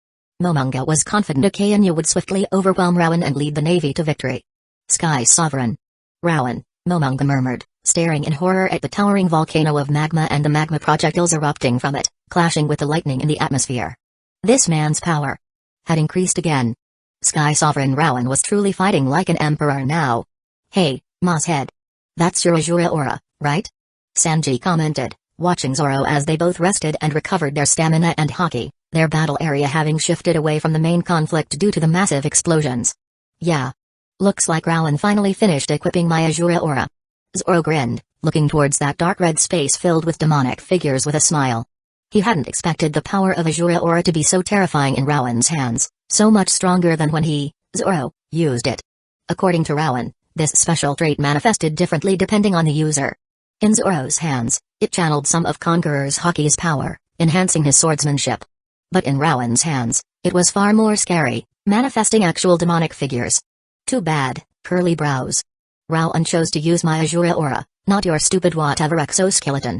Momonga was confident Akainu would swiftly overwhelm Rowan and lead the navy to victory. Sky Sovereign Rowan, Momonga murmured, staring in horror at the towering volcano of magma and the magma projectiles erupting from it, clashing with the lightning in the atmosphere. This man's power had increased again. Sky Sovereign Rowan was truly fighting like an emperor now. Hey, Mosshead. That's your Azura aura, right? Sanji commented, watching Zoro as they both rested and recovered their stamina and haki, their battle area having shifted away from the main conflict due to the massive explosions. Yeah. Looks like Rowan finally finished equipping my Azura aura. Zoro grinned, looking towards that dark red space filled with demonic figures with a smile. He hadn't expected the power of Azura aura to be so terrifying in Rowan's hands, so much stronger than when he, Zoro, used it. According to Rowan, this special trait manifested differently depending on the user. In Zoro's hands, it channeled some of Conqueror's Haki's power, enhancing his swordsmanship. But in Rowan's hands, it was far more scary, manifesting actual demonic figures. Too bad, curly brows. Rowan chose to use my Azura aura, not your stupid whatever exoskeleton.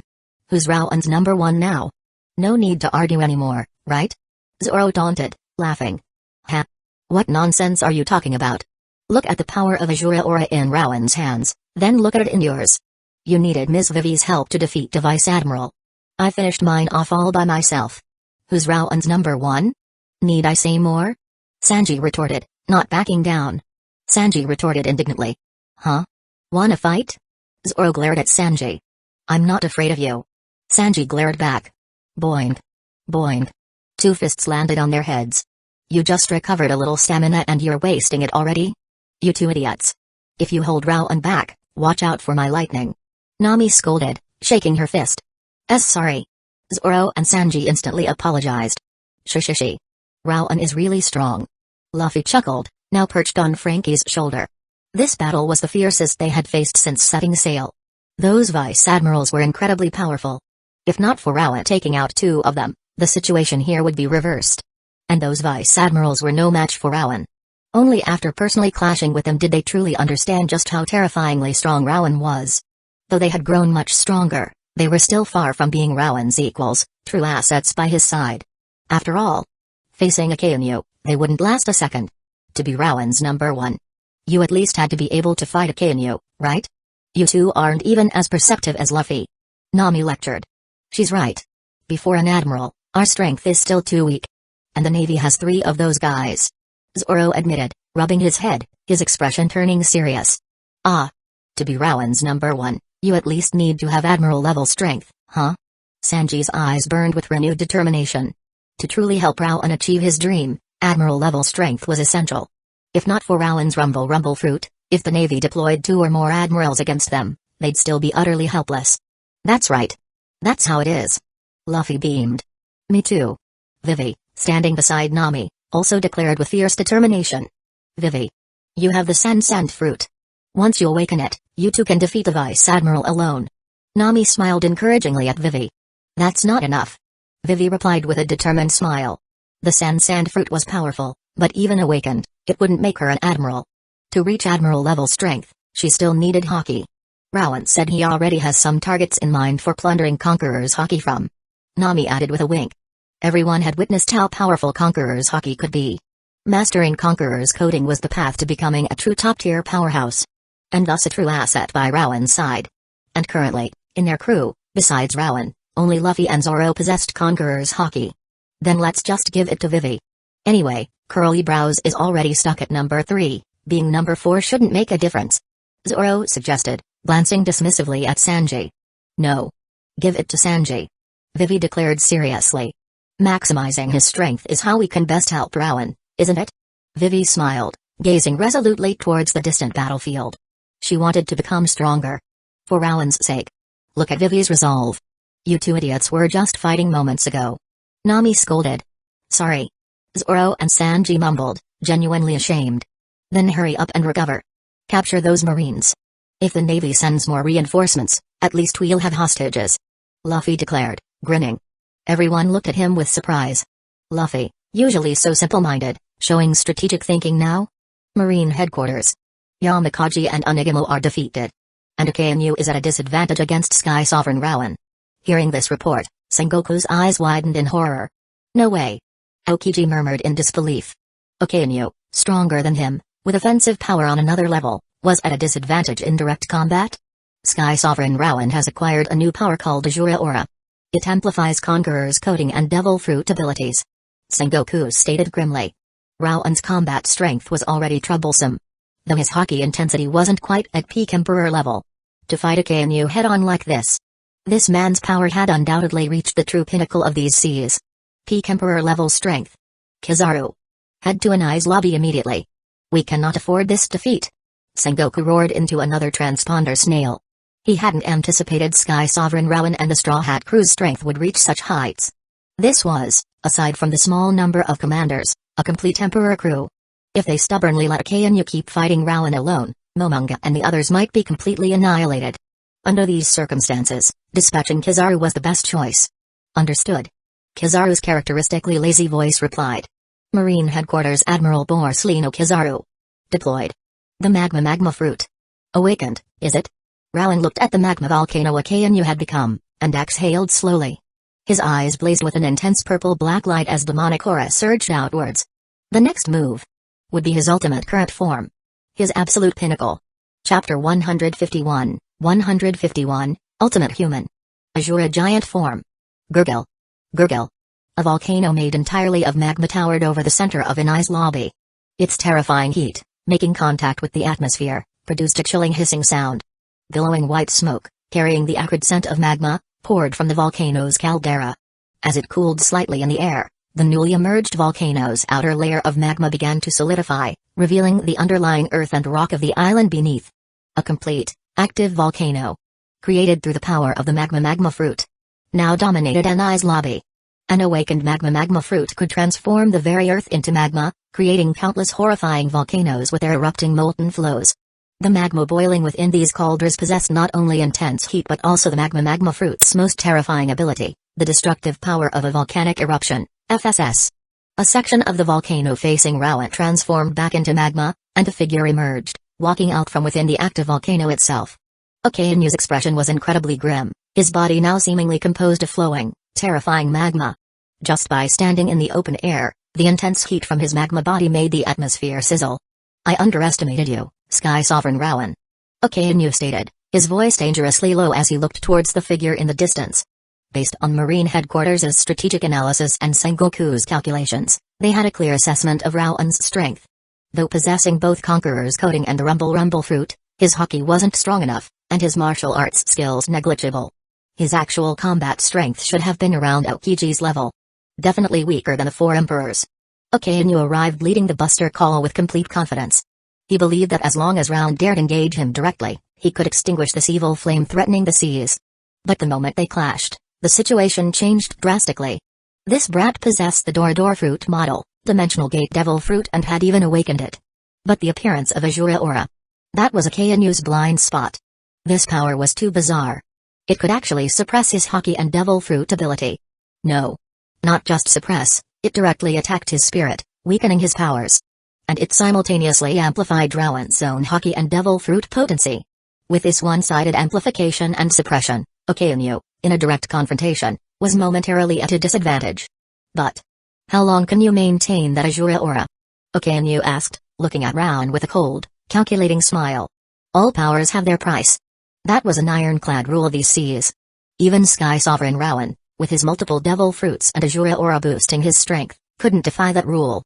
Who's Rowan's number 1 now? No need to argue anymore, right? Zoro taunted, laughing. Ha! What nonsense are you talking about? Look at the power of Azura aura in Rowan's hands, then look at it in yours. You needed Miss Vivi's help to defeat the Vice Admiral. I finished mine off all by myself. Who's Rowan's number 1? Need I say more? Sanji retorted, not backing down. Sanji retorted indignantly. Huh? Wanna fight? Zoro glared at Sanji. I'm not afraid of you. Sanji glared back. Boing. Boing. 2 fists landed on their heads. You just recovered a little stamina and you're wasting it already? You 2 idiots. If you hold Rowan back, watch out for my lightning. Nami scolded, shaking her fist. Sorry. Zoro and Sanji instantly apologized. Shishishi. Rowan is really strong. Luffy chuckled, now perched on Frankie's shoulder. This battle was the fiercest they had faced since setting sail. Those vice admirals were incredibly powerful. If not for Rowan taking out 2 of them, the situation here would be reversed. And those vice admirals were no match for Rowan. Only after personally clashing with him did they truly understand just how terrifyingly strong Rowan was. Though they had grown much stronger, They were still far from being Rowan's equals, true assets by his side. After all, facing a Akainu, they wouldn't last a second. To be Rowan's number one, you at least had to be able to fight a Akainu, right? You two aren't even as perceptive as Luffy. Nami lectured. She's right. Before an admiral, our strength is still too weak. And the Navy has 3 of those guys. Zoro admitted, rubbing his head, his expression turning serious. Ah. To be Rowan's number one, you at least need to have admiral-level strength, huh? Sanji's eyes burned with renewed determination. To truly help Rowan achieve his dream, admiral-level strength was essential. If not for Rowan's rumble fruit, if the Navy deployed 2 or more admirals against them, they'd still be utterly helpless. That's right. That's how it is. Luffy beamed. Me too. Vivi, standing beside Nami, also declared with fierce determination. Vivi. You have the sand fruit. Once you awaken it, you two can defeat the Vice Admiral alone. Nami smiled encouragingly at Vivi. That's not enough. Vivi replied with a determined smile. The sand fruit was powerful, but even awakened, it wouldn't make her an admiral. To reach admiral-level strength, she still needed Haki. Rowan said he already has some targets in mind for plundering Conqueror's Haki from. Nami added with a wink. Everyone had witnessed how powerful Conqueror's Haki could be. Mastering Conqueror's coding was the path to becoming a true top-tier powerhouse. And thus a true asset by Rowan's side. And currently, in their crew, besides Rowan, only Luffy and Zoro possessed Conqueror's Haki. Then let's just give it to Vivi. Anyway, Curly Brows is already stuck at number 3, being number 4 shouldn't make a difference. Zoro suggested, glancing dismissively at Sanji. No. Give it to Sanji. Vivi declared seriously. Maximizing his strength is how we can best help Rowan, isn't it? Vivi smiled, gazing resolutely towards the distant battlefield. She wanted to become stronger. For Rowan's sake. Look at Vivi's resolve. You two idiots were just fighting moments ago. Nami scolded. Sorry. Zoro and Sanji mumbled, genuinely ashamed. Then hurry up and recover. Capture those Marines. If the Navy sends more reinforcements, at least we'll have hostages. Luffy declared, grinning. Everyone looked at him with surprise. Luffy, usually so simple-minded, showing strategic thinking now? Marine headquarters. Yamakaji and Onigamo are defeated. And Akainu is at a disadvantage against Sky Sovereign Rowan. Hearing this report, Sengoku's eyes widened in horror. No way. Aokiji murmured in disbelief. Akainu, stronger than him, with offensive power on another level, was at a disadvantage in direct combat? Sky Sovereign Rowan has acquired a new power called Azura Aura. It amplifies Conqueror's coding and Devil Fruit abilities. Sengoku stated grimly. Rowan's combat strength was already troublesome. Though his Haki intensity wasn't quite at peak Emperor level. To fight Akainu head-on like this. This man's power had undoubtedly reached the true pinnacle of these seas. Peak Emperor level strength. Kizaru. Head to Anai's lobby immediately. We cannot afford this defeat. Sengoku roared into another transponder snail. He hadn't anticipated Sky Sovereign Rowan and the Straw Hat crew's strength would reach such heights. This was, aside from the small number of commanders, a complete Emperor crew. If they stubbornly let Akainu keep fighting Rowan alone, Momonga and the others might be completely annihilated. Under these circumstances, dispatching Kizaru was the best choice. Understood. Kizaru's characteristically lazy voice replied. Marine Headquarters Admiral Borsalino Kizaru. Deployed. The magma fruit. Awakened, is it? Rowan looked at the magma volcano Akainu had become, and exhaled slowly. His eyes blazed with an intense purple-black light as demonic aura surged outwards. The next move would be his ultimate current form. His absolute pinnacle. Chapter 151, Ultimate Human. Azura Giant Form. Gurgil. Gurgil. A volcano made entirely of magma towered over the center of Anai's lobby. Its terrifying heat, making contact with the atmosphere, produced a chilling hissing sound. Billowing white smoke, carrying the acrid scent of magma, poured from the volcano's caldera. As it cooled slightly in the air, the newly emerged volcano's outer layer of magma began to solidify, revealing the underlying earth and rock of the island beneath. A complete, active volcano. Created through the power of the magma fruit. Now dominated Anai's lobby. An awakened magma fruit could transform the very earth into magma, creating countless horrifying volcanoes with their erupting molten flows. The magma boiling within these cauldrons possessed not only intense heat but also the magma fruit's most terrifying ability, the destructive power of a volcanic eruption, FSS. A section of the volcano facing Rowan transformed back into magma, and a figure emerged, walking out from within the active volcano itself. Akainu's expression was incredibly grim, his body now seemingly composed of flowing, terrifying magma. Just by standing in the open air, the intense heat from his magma body made the atmosphere sizzle. "I underestimated you, Sky Sovereign Rowan," Okainu stated, his voice dangerously low as he looked towards the figure in the distance. Based on Marine Headquarters' strategic analysis and Sengoku's calculations, they had a clear assessment of Rowan's strength. Though possessing both Conqueror's Coating and the Rumble Fruit, his Haki wasn't strong enough, and his martial arts skills negligible. His actual combat strength should have been around Aokiji's level. Definitely weaker than the four emperors. Okainu arrived leading the Buster Call with complete confidence. He believed that as long as Rowan dared engage him directly, he could extinguish this evil flame threatening the seas. But the moment they clashed, the situation changed drastically. This brat possessed the Door Fruit model, Dimensional Gate Devil Fruit, and had even awakened it. But the appearance of Azura Aura. That was Okainu's blind spot. This power was too bizarre. It could actually suppress his Haki and Devil Fruit ability. No. Not just suppress, it directly attacked his spirit, weakening his powers. And it simultaneously amplified Rowan's own Haki and Devil Fruit potency. With this one-sided amplification and suppression, Okainu, in a direct confrontation, was momentarily at a disadvantage. But how long can you maintain that Azura Aura? Okainu asked, looking at Rowan with a cold, calculating smile. All powers have their price. That was an ironclad rule of these seas. Even Sky Sovereign Rowan, with his multiple Devil Fruits and Azura Aura boosting his strength, couldn't defy that rule.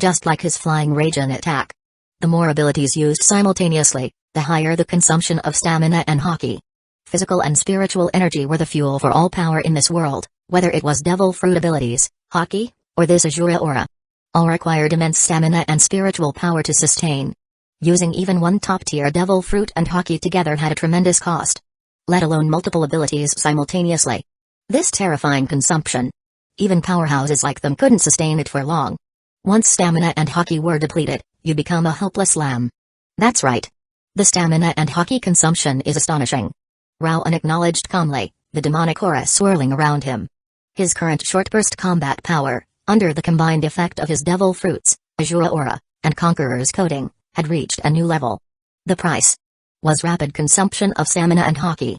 Just like his Flying Rage and attack. The more abilities used simultaneously, the higher the consumption of stamina and Haki. Physical and spiritual energy were the fuel for all power in this world, whether it was Devil Fruit abilities, Haki, or this Azura Aura. All required immense stamina and spiritual power to sustain. Using even one top-tier Devil Fruit and Haki together had a tremendous cost. Let alone multiple abilities simultaneously. This terrifying consumption. Even powerhouses like them couldn't sustain it for long. Once stamina and Haki were depleted, you become a helpless lamb. That's right. The stamina and Haki consumption is astonishing. Rowan acknowledged calmly, the demonic aura swirling around him. His current short-burst combat power, under the combined effect of his Devil Fruits, Azura Aura, and Conqueror's Coating, had reached a new level. The price was rapid consumption of stamina and Haki.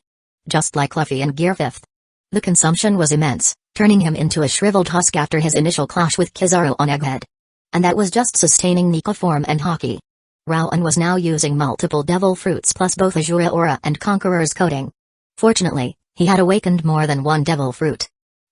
Just like Luffy and Gear 5th. The consumption was immense, turning him into a shriveled husk after his initial clash with Kizaru on Egghead. And that was just sustaining Nika form and Haki. Rowan was now using multiple Devil Fruits plus both Azura Aura and Conqueror's Coating. Fortunately, he had awakened more than one Devil Fruit.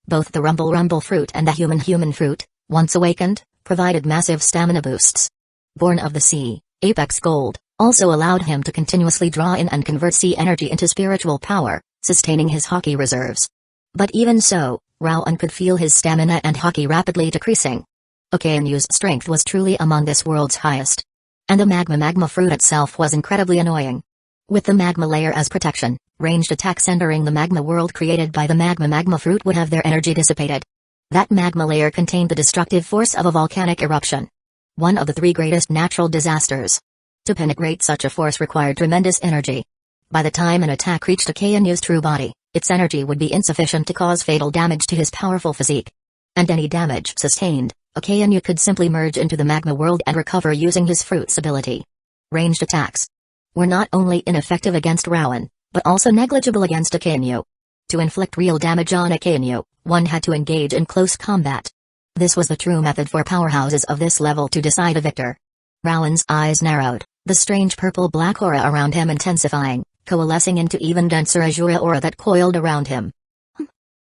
Both the Rumble Fruit and the Human Fruit, once awakened, provided massive stamina boosts. Born of the Sea, Apex Gold, also allowed him to continuously draw in and convert sea energy into spiritual power, sustaining his Haki reserves. But even so, Rowan could feel his stamina and Haki rapidly decreasing. Okainu's strength was truly among this world's highest. And the magma fruit itself was incredibly annoying. With the magma layer as protection, ranged attacks entering the magma world created by the magma fruit would have their energy dissipated. That magma layer contained the destructive force of a volcanic eruption. One of the three greatest natural disasters. To penetrate such a force required tremendous energy. By the time an attack reached Okainu's true body, its energy would be insufficient to cause fatal damage to his powerful physique. And any damage sustained, Okainu could simply merge into the magma world and recover using his fruit's ability. Ranged attacks were not only ineffective against Rowan, but also negligible against Okainu. To inflict real damage on Okainu, one had to engage in close combat. This was the true method for powerhouses of this level to decide a victor. Rowan's eyes narrowed, the strange purple-black aura around him intensifying, coalescing into even denser Azura Aura that coiled around him.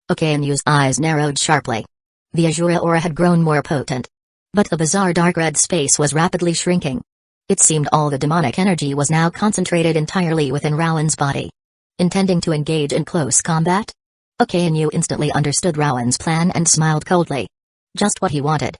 Okainu's eyes narrowed sharply. The Azura Aura had grown more potent. But the bizarre dark red space was rapidly shrinking. It seemed all the demonic energy was now concentrated entirely within Rowan's body. Intending to engage in close combat? Okainu instantly understood Rowan's plan and smiled coldly. Just what he wanted.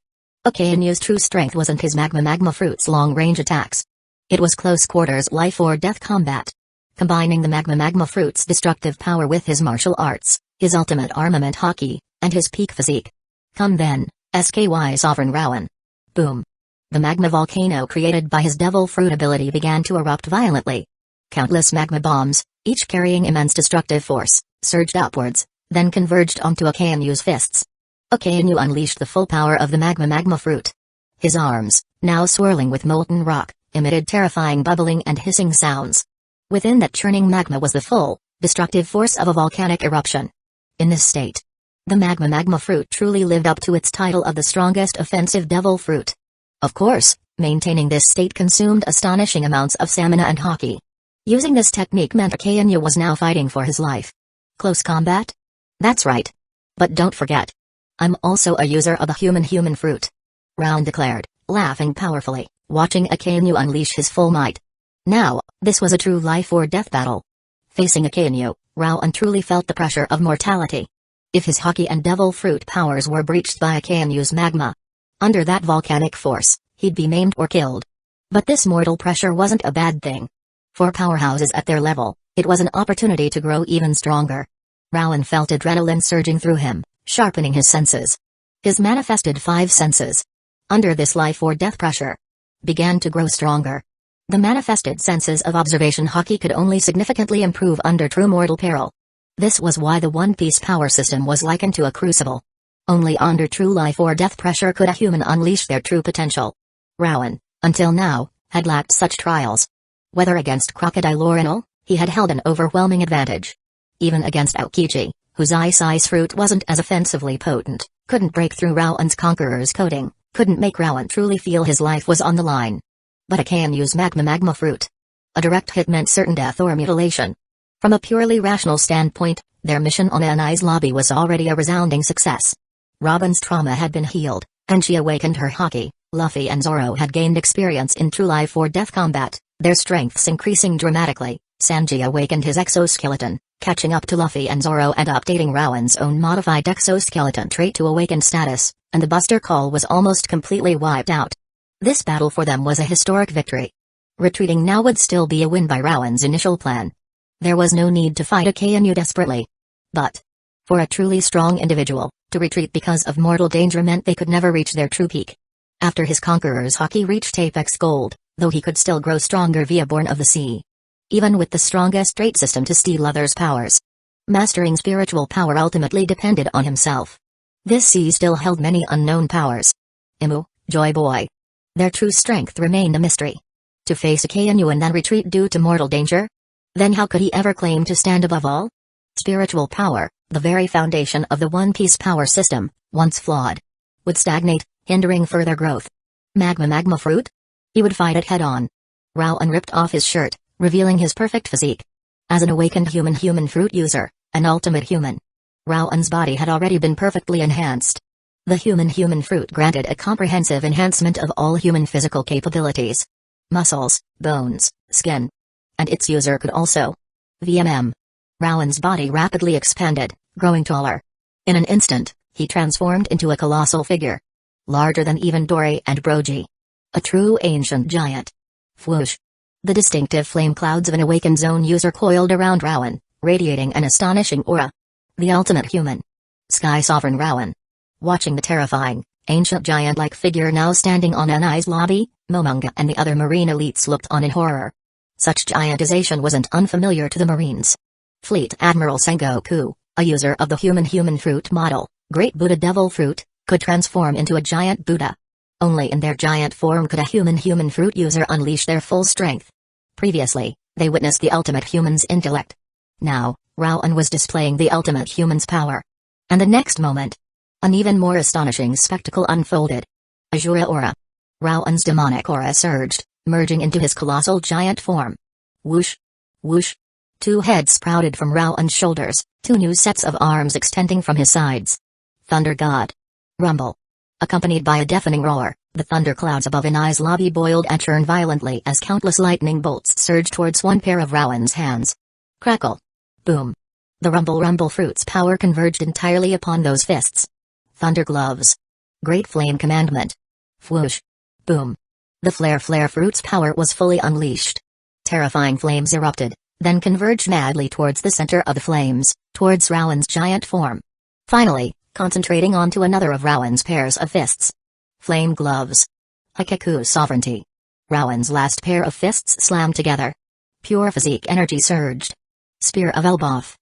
Okainu's true strength wasn't his magma fruit's long-range attacks. It was close-quarters life-or-death combat. Combining the magma fruit's destructive power with his martial arts, his ultimate armament Haki, and his peak physique. Come then, Sky Sovereign Rowan. Boom. The magma volcano created by his Devil Fruit ability began to erupt violently. Countless magma bombs, each carrying immense destructive force, surged upwards, then converged onto Okainu's fists. Okainu unleashed the full power of the magma fruit. His arms, now swirling with molten rock, emitted terrifying bubbling and hissing sounds. Within that churning magma was the full, destructive force of a volcanic eruption. In this state, the magma fruit truly lived up to its title of the strongest offensive devil fruit. Of course, maintaining this state consumed astonishing amounts of stamina and haki. Using this technique meant Akainu was now fighting for his life. Close combat? That's right. But don't forget, I'm also a user of the human fruit. Rowan declared, laughing powerfully, watching Akainu unleash his full might. Now, this was a true life or death battle. Facing Akainu, Rowan truly felt the pressure of mortality. If his haki and devil fruit powers were breached by Akainu's magma, under that volcanic force, he'd be maimed or killed. But this mortal pressure wasn't a bad thing. For powerhouses at their level, it was an opportunity to grow even stronger. Rowan felt adrenaline surging through him, sharpening his senses. His manifested 5 senses, under this life or death pressure, began to grow stronger. The manifested senses of observation haki could only significantly improve under true mortal peril. This was why the One Piece power system was likened to a crucible. Only under true life or death pressure could a human unleash their true potential. Rowan, until now, had lacked such trials. Whether against Crocodile or Enel, he had held an overwhelming advantage. Even against Aokiji, whose ice fruit wasn't as offensively potent, couldn't break through Rowan's conqueror's coating, couldn't make Rowan truly feel his life was on the line. But Akainu's magma fruit. A direct hit meant certain death or mutilation. From a purely rational standpoint, their mission on Anai's lobby was already a resounding success. Robin's trauma had been healed, and she awakened her haki. Luffy and Zoro had gained experience in true life or death combat, their strengths increasing dramatically. Sanji awakened his exoskeleton, catching up to Luffy and Zoro and updating Rowan's own modified exoskeleton trait to awakened status, and the Buster Call was almost completely wiped out. This battle for them was a historic victory. Retreating now would still be a win by Rowan's initial plan. There was no need to fight Akainu desperately. But, for a truly strong individual, to retreat because of mortal danger meant they could never reach their true peak. After his conqueror's haki reached apex gold, though he could still grow stronger via Born of the Sea. Even with the strongest trait system to steal others' powers, mastering spiritual power ultimately depended on himself. This sea still held many unknown powers. Imu, Joy Boy. Their true strength remained a mystery. To face Akainu and then retreat due to mortal danger? Then how could he ever claim to stand above all? Spiritual power, the very foundation of the One Piece power system, once flawed, would stagnate, hindering further growth. Magma fruit? He would fight it head-on. Rowan ripped off his shirt, revealing his perfect physique. As an awakened human fruit user, an ultimate human, Rowan's body had already been perfectly enhanced. The human fruit granted a comprehensive enhancement of all human physical capabilities. Muscles, bones, skin. And its user could also. VMM. Rowan's body rapidly expanded, growing taller. In an instant, he transformed into a colossal figure. Larger than even Dory and Brogy. A true ancient giant. Whoosh. The distinctive flame clouds of an awakened zone user coiled around Rowan, radiating an astonishing aura. The ultimate human. Sky Sovereign Rowan. Watching the terrifying, ancient giant-like figure now standing on Anai's lobby, Momonga and the other marine elites looked on in horror. Such giantization wasn't unfamiliar to the Marines. Fleet Admiral Sengoku, a user of the human fruit model, Great Buddha Devil Fruit, could transform into a giant Buddha. Only in their giant form could a human fruit user unleash their full strength. Previously, they witnessed the ultimate human's intellect. Now, Rowan was displaying the ultimate human's power. And the next moment, an even more astonishing spectacle unfolded. Azura Aura. Rowan's demonic aura surged, merging into his colossal giant form. Whoosh! Whoosh! 2 heads sprouted from Rowan's shoulders, 2 new sets of arms extending from his sides. Thunder God. Rumble. Accompanied by a deafening roar, the thunderclouds above Anai's lobby boiled and churned violently as countless lightning bolts surged towards one pair of Rowan's hands. Crackle. Boom. The rumble fruit's power converged entirely upon those fists. Thunder gloves. Great flame commandment. Whoosh. Boom. The flare fruit's power was fully unleashed. Terrifying flames erupted, then converged madly towards the center of the flames, towards Rowan's giant form. Finally, concentrating onto another of Rowan's pairs of fists. Flame gloves. Hikaku sovereignty. Rowan's last pair of fists slammed together. Pure physique energy surged. Spear of Elbaf.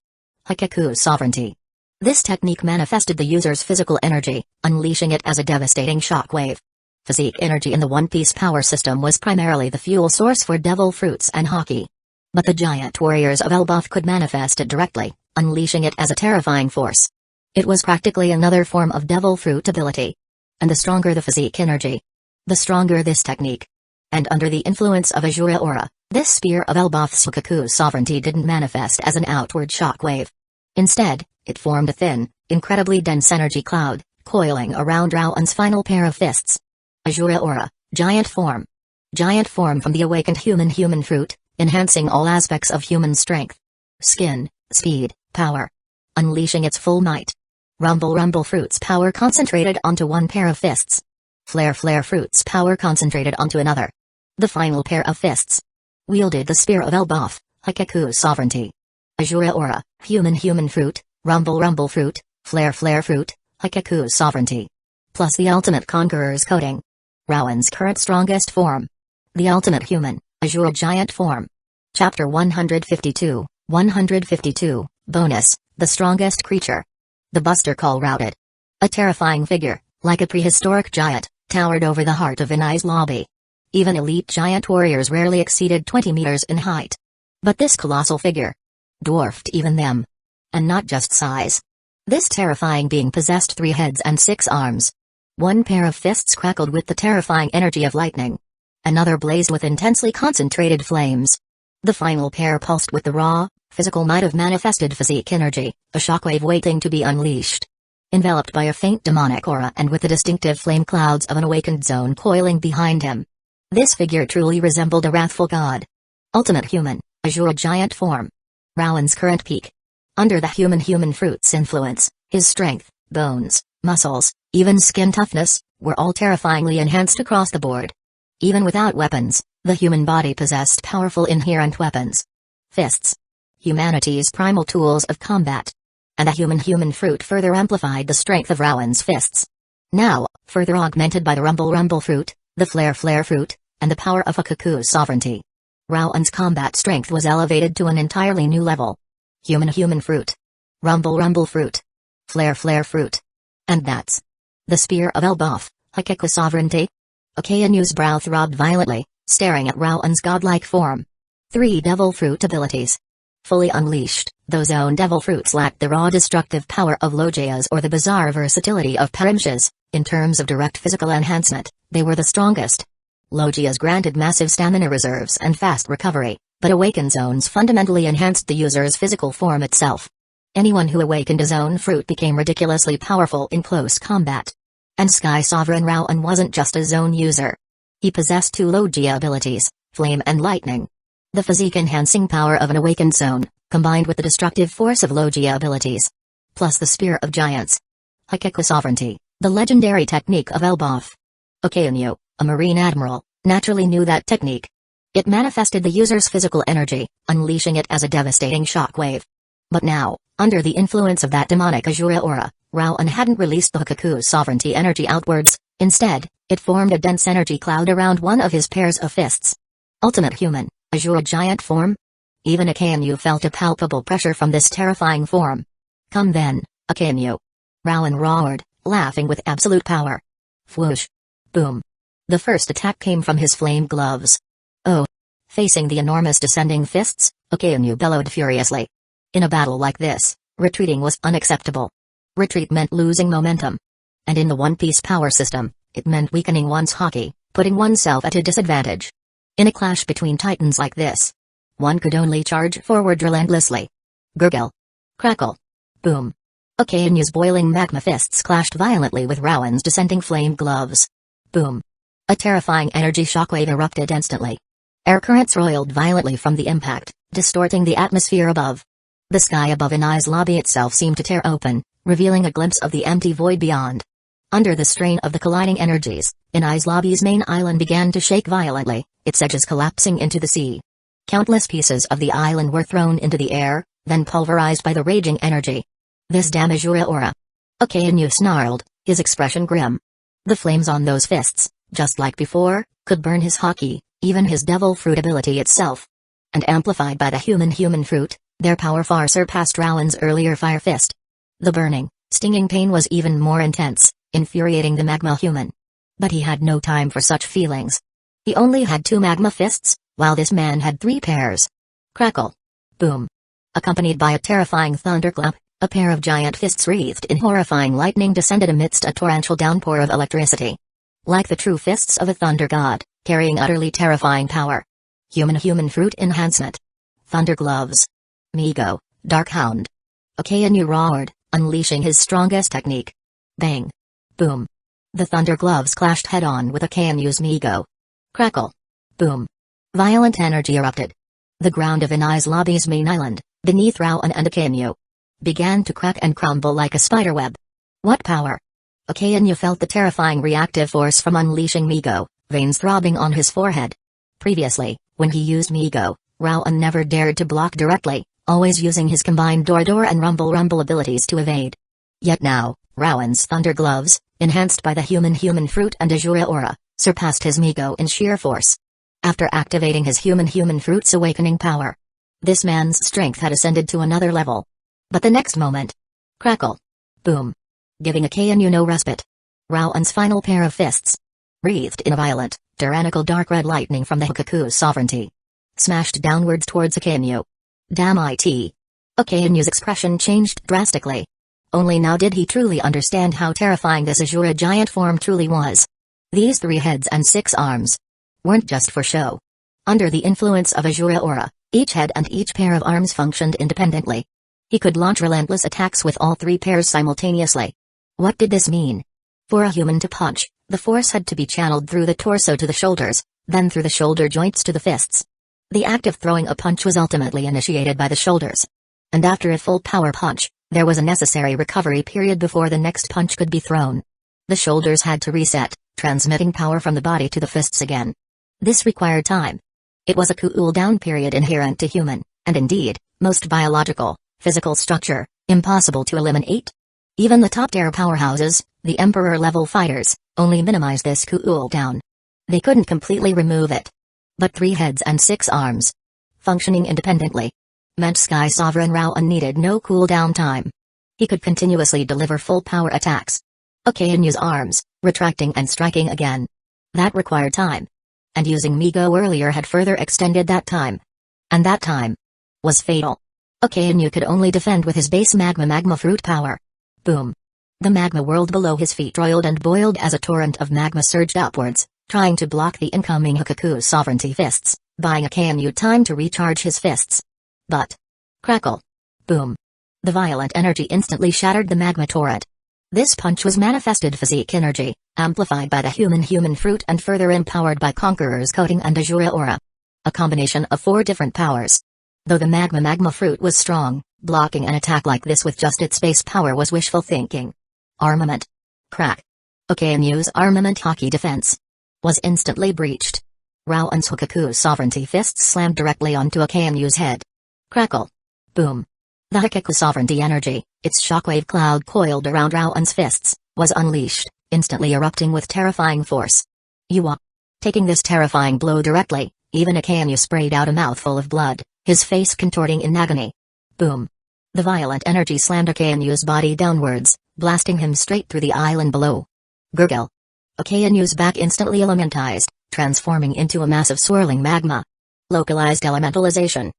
Hikaku sovereignty. This technique manifested the user's physical energy, unleashing it as a devastating shockwave. Physique energy in the One Piece power system was primarily the fuel source for devil fruits and haki. But the giant warriors of Elbaf could manifest it directly, unleashing it as a terrifying force. It was practically another form of devil fruit ability. And the stronger the physique energy, the stronger this technique. And under the influence of Azura aura, this spear of Elbaf's Sukaku's sovereignty didn't manifest as an outward shockwave. Instead, it formed a thin, incredibly dense energy cloud, coiling around Rowan's final pair of fists. Azura aura, giant form. Giant form from the awakened human fruit, enhancing all aspects of human strength. Skin, speed, power. Unleashing its full might. Rumble fruit's power concentrated onto one pair of fists. Flare fruit's power concentrated onto another. The final pair of fists wielded the spear of Elbaf, Hikaku's sovereignty. Azura aura, human fruit, rumble fruit, flare fruit, Hikaku's sovereignty. Plus the ultimate conqueror's coating. Rowan's current strongest form. The ultimate human, Azura giant form. Chapter 152, Bonus, the strongest creature. The Buster Call routed. A terrifying figure, like a prehistoric giant, towered over the heart of Inai's lobby. Even elite giant warriors rarely exceeded 20 meters in height. But this colossal figure dwarfed even them. And not just size. This terrifying being possessed 3 heads and 6 arms. One pair of fists crackled with the terrifying energy of lightning. Another blazed with intensely concentrated flames. The final pair pulsed with the raw, physical might of manifested physique energy, a shockwave waiting to be unleashed. Enveloped by a faint demonic aura and with the distinctive flame clouds of an awakened zone coiling behind him. This figure truly resembled a wrathful god. Ultimate human, Azura giant form. Rowan's current peak. Under the human fruit's influence, his strength, bones, muscles, even skin toughness, were all terrifyingly enhanced across the board. Even without weapons, the human body possessed powerful inherent weapons. Fists. Humanity's primal tools of combat. And the human fruit further amplified the strength of Rowan's fists. Now, further augmented by the rumble fruit, the flare fruit, and the power of Hikaku's sovereignty. Rowan's combat strength was elevated to an entirely new level. Human fruit. Rumble fruit. Flare fruit. And that's the spear of Elbaf, Hikaku's sovereignty. Akayanu's brow throbbed violently, staring at Rowan's godlike form. 3 devil fruit abilities. Fully unleashed, those own devil fruits lacked the raw destructive power of Logia's or the bizarre versatility of Parimsha's. In terms of direct physical enhancement, they were the strongest. Logia's granted massive stamina reserves and fast recovery, but awakened zones fundamentally enhanced the user's physical form itself. Anyone who awakened a zone fruit became ridiculously powerful in close combat. And Sky Sovereign Rowan wasn't just a zone user. He possessed 2 Logia abilities, Flame and Lightning. The physique-enhancing power of an awakened zone, combined with the destructive force of Logia abilities. Plus the Spear of Giants. Hikaku Sovereignty, the legendary technique of Elbaf. Okayanu, a Marine Admiral, naturally knew that technique. It manifested the user's physical energy, unleashing it as a devastating shockwave. But now, under the influence of that demonic Azura aura, Rowan hadn't released the Hikaku's sovereignty energy outwards. Instead, it formed a dense energy cloud around one of his pairs of fists. Ultimate human, Azura giant form? Even Akainu felt a palpable pressure from this terrifying form. Come then, Akainu. Rowan roared, laughing with absolute power. Whoosh. Boom. The first attack came from his flame gloves. Oh. Facing the enormous descending fists, Akainu bellowed furiously. In a battle like this, retreating was unacceptable. Retreat meant losing momentum. And in the One Piece power system, it meant weakening one's haki, putting oneself at a disadvantage. In a clash between titans like this, one could only charge forward relentlessly. Gurgle. Crackle. Boom. Akainu's boiling magma fists clashed violently with Rowan's descending flame gloves. Boom. A terrifying energy shockwave erupted instantly. Air currents roiled violently from the impact, distorting the atmosphere above. The sky above Inai's lobby itself seemed to tear open, revealing a glimpse of the empty void beyond. Under the strain of the colliding energies, Inai's lobby's main island began to shake violently, its edges collapsing into the sea. Countless pieces of the island were thrown into the air, then pulverized by the raging energy. This damn Azura aura. Akainu snarled, his expression grim. The flames on those fists, just like before, could burn his haki, even his devil fruit ability itself. And amplified by the human fruit, their power far surpassed Rowan's earlier fire fist. The burning, stinging pain was even more intense, infuriating the magma human. But he had no time for such feelings. He only had 2 magma fists, while this man had 3 pairs. Crackle. Boom. Accompanied by a terrifying thunderclap, a pair of giant fists wreathed in horrifying lightning descended amidst a torrential downpour of electricity. Like the true fists of a thunder god, carrying utterly terrifying power. Human fruit enhancement. Thunder gloves. Migo, Dark Hound. Akainu roared, unleashing his strongest technique. Bang. Boom. The thunder gloves clashed head-on with Akainu's Migo. Crackle. Boom. Violent energy erupted. The ground of Inai's lobby's main island, beneath Rowan and Akainu, began to crack and crumble like a spiderweb. What power! Akainu felt the terrifying reactive force from unleashing Migo, veins throbbing on his forehead. Previously, when he used Migo, Rowan never dared to block directly, always using his combined door and rumble abilities to evade. Yet now, Rowan's thunder gloves, enhanced by the human fruit and Azura aura, surpassed his Migo in sheer force. After activating his human fruit's awakening power, this man's strength had ascended to another level. But the next moment, crackle, boom, giving Akainu no respite. Rowan's final pair of fists, wreathed in a violent, tyrannical dark red lightning from the Hikaku sovereignty, smashed downwards towards Akainu. Damn it! Akainu's expression changed drastically. Only now did he truly understand how terrifying this Azura giant form truly was. These 3 heads and 6 arms weren't just for show. Under the influence of Azura aura, each head and each pair of arms functioned independently. He could launch relentless attacks with all 3 pairs simultaneously. What did this mean? For a human to punch, the force had to be channeled through the torso to the shoulders, then through the shoulder joints to the fists. The act of throwing a punch was ultimately initiated by the shoulders. And after a full power punch, there was a necessary recovery period before the next punch could be thrown. The shoulders had to reset, transmitting power from the body to the fists again. This required time. It was a cool-down period inherent to human, and indeed, most biological, physical structure, impossible to eliminate. Even the top-tier powerhouses, the Emperor-level fighters, only minimized this cool-down. They couldn't completely remove it. But 3 heads and 6 arms, functioning independently, meant Sky Sovereign Rowan needed no cool-down time. He could continuously deliver full-power attacks. Akainu's arms, retracting and striking again. That required time. And using Migo earlier had further extended that time. And that time was fatal. Akainu could only defend with his base magma fruit power. Boom. The magma world below his feet roiled and boiled as a torrent of magma surged upwards, trying to block the incoming Hikaku sovereignty fists, buying Akainu time to recharge his fists. But crackle. Boom. The violent energy instantly shattered the magma torrent. This punch was manifested physique energy, amplified by the human fruit and further empowered by Conqueror's coating and Azura aura. A combination of 4 different powers. Though the magma fruit was strong, blocking an attack like this with just its base power was wishful thinking. Armament. Crack. Akainu's armament hockey defense was instantly breached. Rowan's Hikaku sovereignty fists slammed directly onto Akainu's head. Crackle. Boom. The Hikaku sovereignty energy, its shockwave cloud coiled around Rowan's fists, was unleashed, instantly erupting with terrifying force. Yuwa. Taking this terrifying blow directly, even Akainu sprayed out a mouthful of blood, his face contorting in agony. Boom. The violent energy slammed Akainu's body downwards, blasting him straight through the island below. Gurgle. Akainu's back instantly elementized, transforming into a massive swirling magma. Localized elementalization.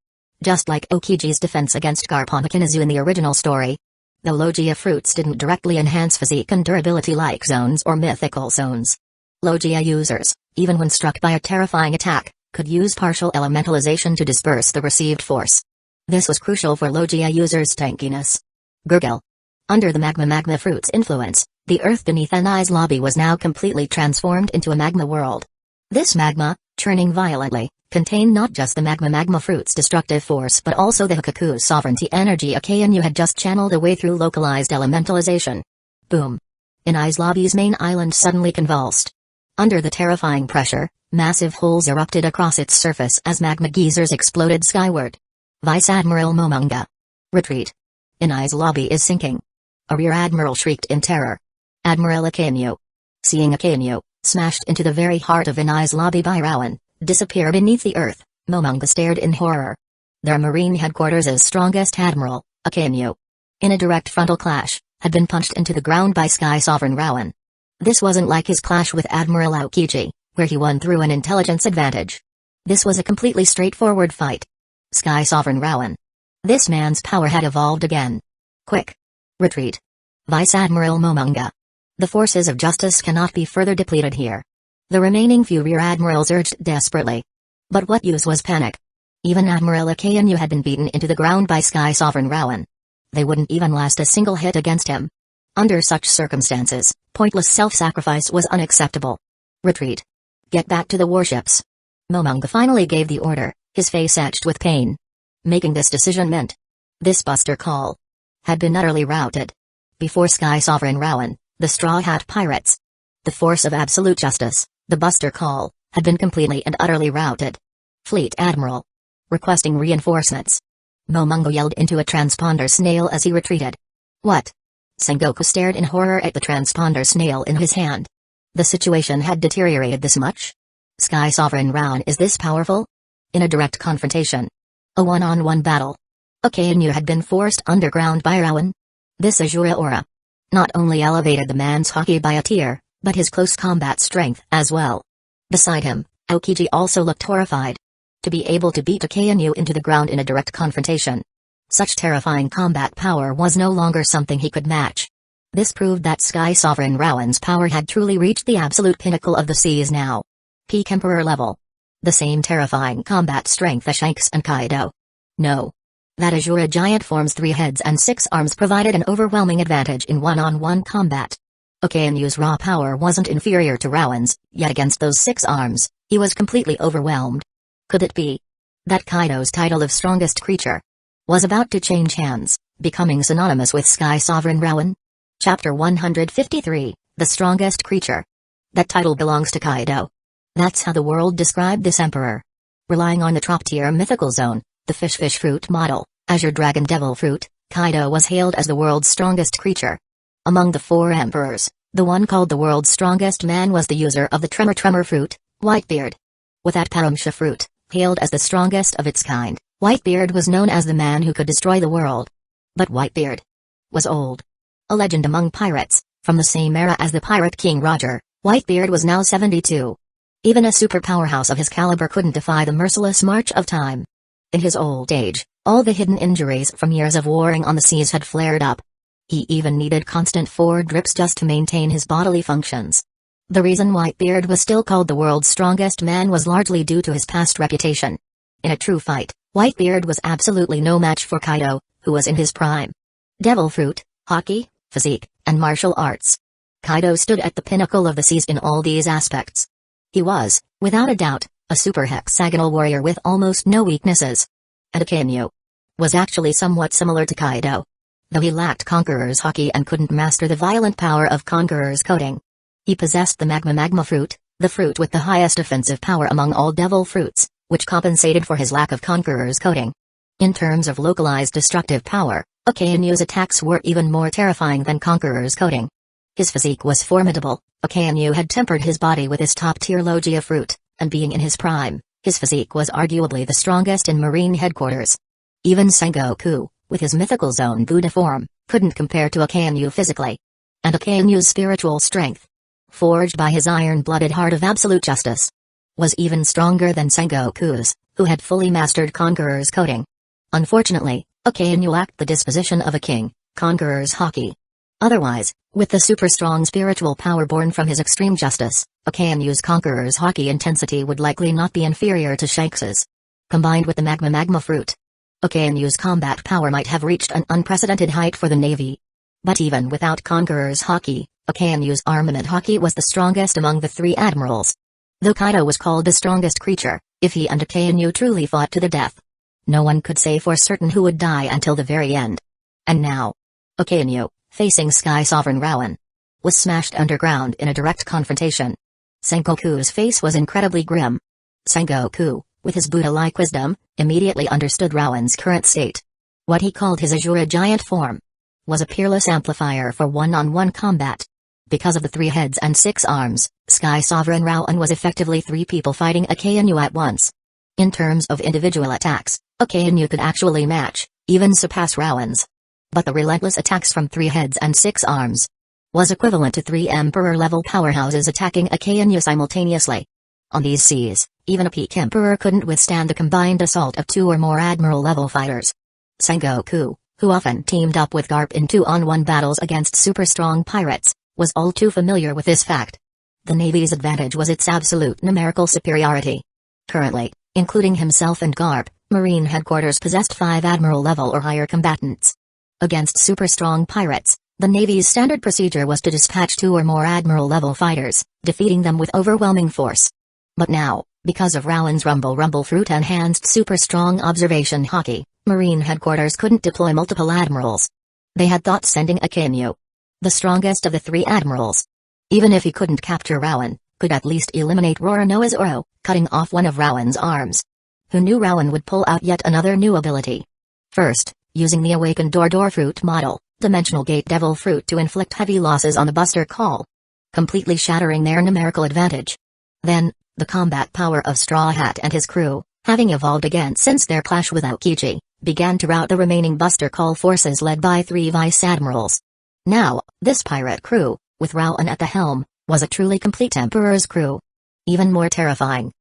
Just like Okiji's defense against Garponokinazu in the original story. The Logia fruits didn't directly enhance physique and durability like zones or mythical zones. Logia users, even when struck by a terrifying attack, could use partial elementalization to disperse the received force. This was crucial for Logia users' tankiness. Gurgle. Under the magma fruit's influence, the earth beneath Anai's lobby was now completely transformed into a magma world. This magma, churning violently, contained not just the magma fruit's destructive force but also the Hikaku sovereignty energy Akainu had just channeled away through localized elementalization. Boom. Inai's lobby's main island suddenly convulsed. Under the terrifying pressure, massive holes erupted across its surface as magma geysers exploded skyward. Vice Admiral Momonga. Retreat. Inai's lobby is sinking. A rear admiral shrieked in terror. Admiral Akainu. Seeing Akainu, smashed into the very heart of Inai's lobby by Rowan, disappear beneath the earth, Momonga stared in horror. Their marine headquarters' strongest admiral, Akainu, in a direct frontal clash, had been punched into the ground by Sky Sovereign Rowan. This wasn't like his clash with Admiral Aokiji, where he won through an intelligence advantage. This was a completely straightforward fight. Sky Sovereign Rowan. This man's power had evolved again. Quick. Retreat. Vice Admiral Momunga. The forces of justice cannot be further depleted here. The remaining few rear admirals urged desperately. But what use was panic? Even Admiral Akainu had been beaten into the ground by Sky Sovereign Rowan. They wouldn't even last a single hit against him. Under such circumstances, pointless self-sacrifice was unacceptable. Retreat. Get back to the warships. Momunga finally gave the order, his face etched with pain. Making this decision meant this buster call had been utterly routed. Before Sky Sovereign Rowan, the Straw Hat Pirates, the force of absolute justice, the buster call, had been completely and utterly routed. Fleet Admiral. Requesting reinforcements. Momunga yelled into a transponder snail as he retreated. What? Sengoku stared in horror at the transponder snail in his hand. The situation had deteriorated this much? Sky Sovereign Rowan is this powerful? In a direct confrontation. A one-on-one battle. Akainu had been forced underground by Rowan. This Azura aura not only elevated the man's haki by a tier, but his close combat strength as well. Beside him, Aokiji also looked horrified. To be able to beat Akainu into the ground in a direct confrontation. Such terrifying combat power was no longer something he could match. This proved that Sky Sovereign Rowan's power had truly reached the absolute pinnacle of the seas now. Peak Emperor level. The same terrifying combat strength as Shanks and Kaido. No. That Azura giant form's 3 heads and 6 arms provided an overwhelming advantage in one-on-one combat. Akainu's raw power wasn't inferior to Rowan's, yet against those 6 arms, he was completely overwhelmed. Could it be that Kaido's title of strongest creature was about to change hands, becoming synonymous with Sky Sovereign Rowan? Chapter 153, The Strongest Creature. That title belongs to Kaido. That's how the world described this emperor. Relying on the top-tier mythical zone, the fish fruit model, Azure Dragon Devil Fruit, Kaido was hailed as the world's strongest creature. Among the 4 emperors, the one called the world's strongest man was the user of the Tremor Fruit, Whitebeard. With that Paramsha fruit, hailed as the strongest of its kind, Whitebeard was known as the man who could destroy the world. But Whitebeard was old. A legend among pirates, from the same era as the Pirate King Roger, Whitebeard was now 72. Even a super powerhouse of his caliber couldn't defy the merciless march of time. In his old age, all the hidden injuries from years of warring on the seas had flared up. He even needed constant 4 drips just to maintain his bodily functions. The reason Whitebeard was still called the world's strongest man was largely due to his past reputation. In a true fight, Whitebeard was absolutely no match for Kaido, who was in his prime. Devil fruit, haki, physique, and martial arts. Kaido stood at the pinnacle of the seas in all these aspects. He was, without a doubt, a super hexagonal warrior with almost no weaknesses. And Akainu was actually somewhat similar to Kaido. Though he lacked Conqueror's haki and couldn't master the violent power of Conqueror's coating. He possessed the magma fruit, the fruit with the highest offensive power among all devil fruits, which compensated for his lack of Conqueror's coating. In terms of localized destructive power, Akainu's attacks were even more terrifying than Conqueror's coating. His physique was formidable. Akainu had tempered his body with his top-tier Logia fruit, and being in his prime, his physique was arguably the strongest in Marine headquarters. Even Sengoku, with his mythical zone Buddha form, couldn't compare to Akainu physically. And Akainu's spiritual strength, forged by his iron-blooded heart of absolute justice, was even stronger than Sengoku's, who had fully mastered Conqueror's coating. Unfortunately, Akainu lacked the disposition of a king, Conqueror's haki. Otherwise, with the super-strong spiritual power born from his extreme justice, Akainu's Conqueror's haki intensity would likely not be inferior to Shanks's. Combined with the magma fruit, Akainu's combat power might have reached an unprecedented height for the Navy. But even without Conqueror's haki, Akainu's armament haki was the strongest among the 3 admirals. Though Kaido was called the strongest creature, if he and Akainu truly fought to the death, no one could say for certain who would die until the very end. And now, Akainu, facing Sky Sovereign Rowan, was smashed underground in a direct confrontation. Sengoku's face was incredibly grim. Sengoku, with his Buddha-like wisdom, immediately understood Rowan's current state. What he called his Azura giant form was a peerless amplifier for one-on-one combat. Because of the 3 heads and 6 arms, Sky Sovereign Rowan was effectively 3 people fighting Akainu at once. In terms of individual attacks, Akainu could actually match, even surpass Rowan's. But the relentless attacks from 3 heads and 6 arms was equivalent to 3 Emperor-level powerhouses attacking Akainu simultaneously. On these seas, Even a peak emperor couldn't withstand the combined assault of 2 or more admiral-level fighters. Sengoku, who often teamed up with Garp in 2-on-1 battles against super-strong pirates, was all too familiar with this fact. The Navy's advantage was its absolute numerical superiority. Currently, including himself and Garp, Marine Headquarters possessed 5 admiral-level or higher combatants. Against super-strong pirates, the Navy's standard procedure was to dispatch 2 or more admiral-level fighters, defeating them with overwhelming force. But now, because of Rowan's Rumble Fruit-enhanced super-strong observation hockey, Marine Headquarters couldn't deploy multiple admirals. They had thought sending Akainu, the strongest of the 3 admirals. Even if he couldn't capture Rowan, could at least eliminate Roronoa's Oro, cutting off one of Rowan's arms. Who knew Rowan would pull out yet another new ability? First, using the awakened Door Fruit model, Dimensional Gate Devil Fruit to inflict heavy losses on the Buster Call, completely shattering their numerical advantage. Then, the combat power of Straw Hat and his crew, having evolved again since their clash with Aokiji, began to rout the remaining Buster Call forces led by 3 vice admirals. Now, this pirate crew, with Rowan at the helm, was a truly complete Emperor's crew. Even more terrifying.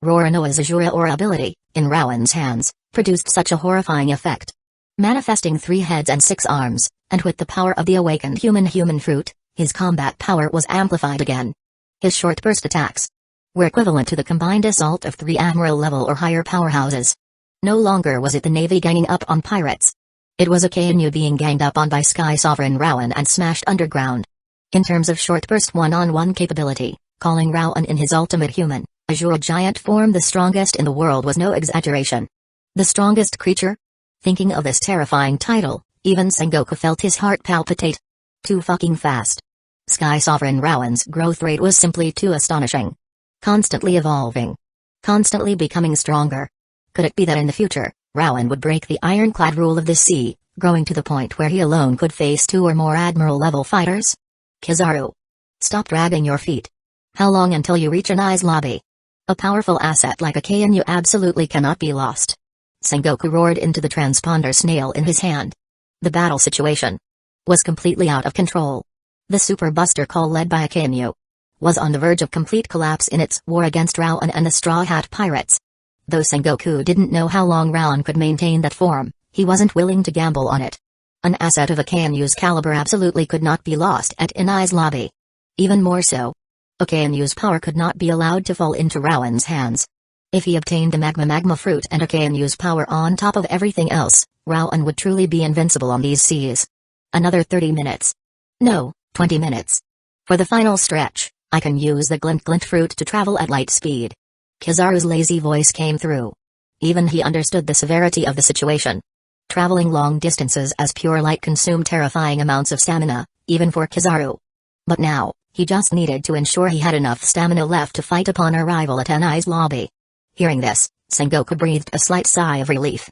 Roronoa's Azure Aura ability, in Rowan's hands, produced such a horrifying effect. Manifesting 3 heads and 6 arms, and with the power of the awakened human fruit, his combat power was amplified again. His short burst attacks were equivalent to the combined assault of 3 admiral-level or higher powerhouses. No longer was it the Navy ganging up on pirates. It was Akainu being ganged up on by Sky Sovereign Rowan and smashed underground. In terms of short burst one-on-one capability, calling Rowan in his ultimate human, Azure giant form the strongest in the world was no exaggeration. The strongest creature? Thinking of this terrifying title, even Sengoku felt his heart palpitate. Too fucking fast. Sky Sovereign Rowan's growth rate was simply too astonishing. Constantly evolving. Constantly becoming stronger. Could it be that in the future, Rowan would break the ironclad rule of the sea, growing to the point where he alone could face 2 or more admiral-level fighters? Kizaru. Stop dragging your feet. How long until you reach an I's lobby? A powerful asset like Akainu absolutely cannot be lost. Sengoku roared into the transponder snail in his hand. The battle situation was completely out of control. The Super Buster Call led by Akainu was on the verge of complete collapse in its war against Rowan and the Straw Hat Pirates. Though Sengoku didn't know how long Rowan could maintain that form, he wasn't willing to gamble on it. An asset of Akainu's caliber absolutely could not be lost at Inai's lobby. Even more so, Akainu's power could not be allowed to fall into Rowan's hands. If he obtained the magma fruit and Akainu's power on top of everything else, Rowan would truly be invincible on these seas. Another 30 minutes. No, 20 minutes. For the final stretch, I can use the glint fruit to travel at light speed. Kizaru's lazy voice came through. Even he understood the severity of the situation. Traveling long distances as pure light consumed terrifying amounts of stamina, even for Kizaru. But now, he just needed to ensure he had enough stamina left to fight upon arrival at Enai's lobby. Hearing this, Sengoku breathed a slight sigh of relief.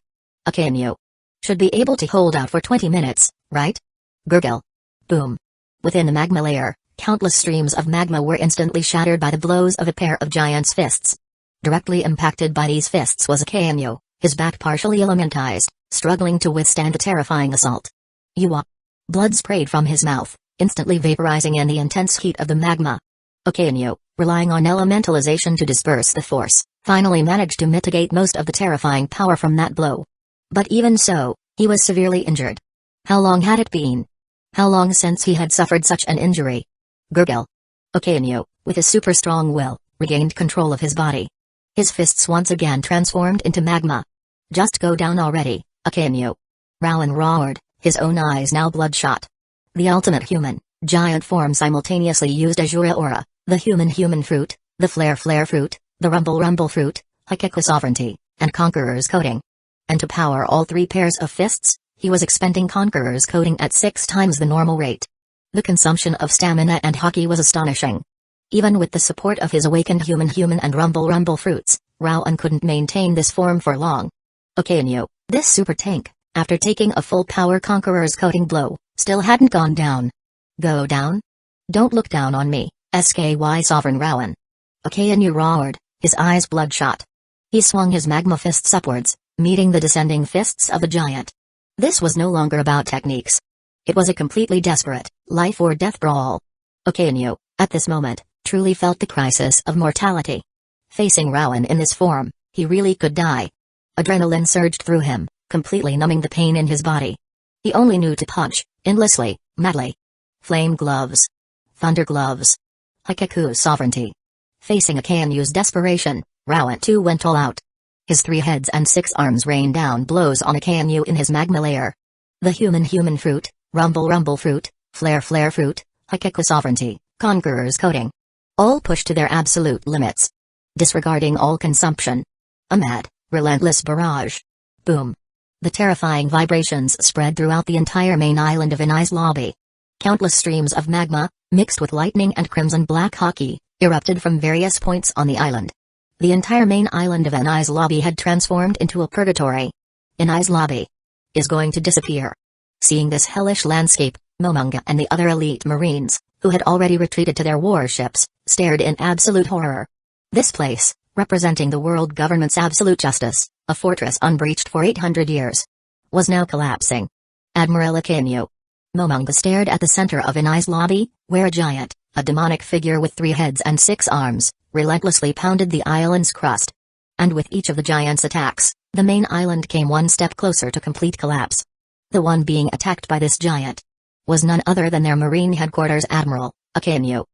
Akainu should be able to hold out for 20 minutes, right? Gurgle. Boom. Within the magma layer, countless streams of magma were instantly shattered by the blows of a pair of giant's fists. Directly impacted by these fists was Akainu, his back partially elementized, struggling to withstand the terrifying assault. Yuwa. Blood sprayed from his mouth, instantly vaporizing in the intense heat of the magma. Akainu, relying on elementalization to disperse the force, finally managed to mitigate most of the terrifying power from that blow. But even so, he was severely injured. How long had it been? How long since he had suffered such an injury? Gurgle. Akainu, with his super strong will, regained control of his body. His fists once again transformed into magma. Just go down already, Akainu. Rowan roared, his own eyes now bloodshot. The ultimate human, giant form simultaneously used Azure Aura, the human fruit, the flare fruit, the rumble fruit, Hakeka sovereignty, and Conqueror's coating. And to power all 3 pairs of fists, he was expending Conqueror's coating at 6 times the normal rate. The consumption of stamina and haki was astonishing. Even with the support of his awakened human and rumble fruits, Rowan couldn't maintain this form for long. Akainu, this super tank, after taking a full power Conqueror's coating blow, still hadn't gone down. Go down? Don't look down on me, Sky Sovereign Rowan. Akainu roared, his eyes bloodshot. He swung his magma fists upwards, meeting the descending fists of the giant. This was no longer about techniques. It was a completely desperate, life-or-death brawl. Akainu, at this moment, truly felt the crisis of mortality. Facing Rowan in this form, he really could die. Adrenaline surged through him, completely numbing the pain in his body. He only knew to punch, endlessly, madly. Flame gloves. Thunder gloves. Hikaku sovereignty. Facing Akanu's desperation, Rowan too went all out. His 3 heads and 6 arms rained down blows on Akanu in his magma lair. The human fruit, rumble fruit, flare fruit, Hikaku sovereignty, conqueror's coating. All pushed to their absolute limits. Disregarding all consumption. A mad, relentless barrage. Boom. The terrifying vibrations spread throughout the entire main island of Inai's lobby. Countless streams of magma, mixed with lightning and crimson black hockey, erupted from various points on the island. The entire main island of Inai's lobby had transformed into a purgatory. Inai's lobby is going to disappear. Seeing this hellish landscape, Momonga and the other elite marines, who had already retreated to their warships, stared in absolute horror. This place, representing the world government's absolute justice, a fortress unbreached for 800 years, was now collapsing. Admiral Akanu. Momonga stared at the center of Inai's lobby, where a giant, a demonic figure with 3 heads and 6 arms, relentlessly pounded the island's crust. And with each of the giant's attacks, the main island came one step closer to complete collapse. The one being attacked by this giant was none other than their marine headquarters admiral, Akanu.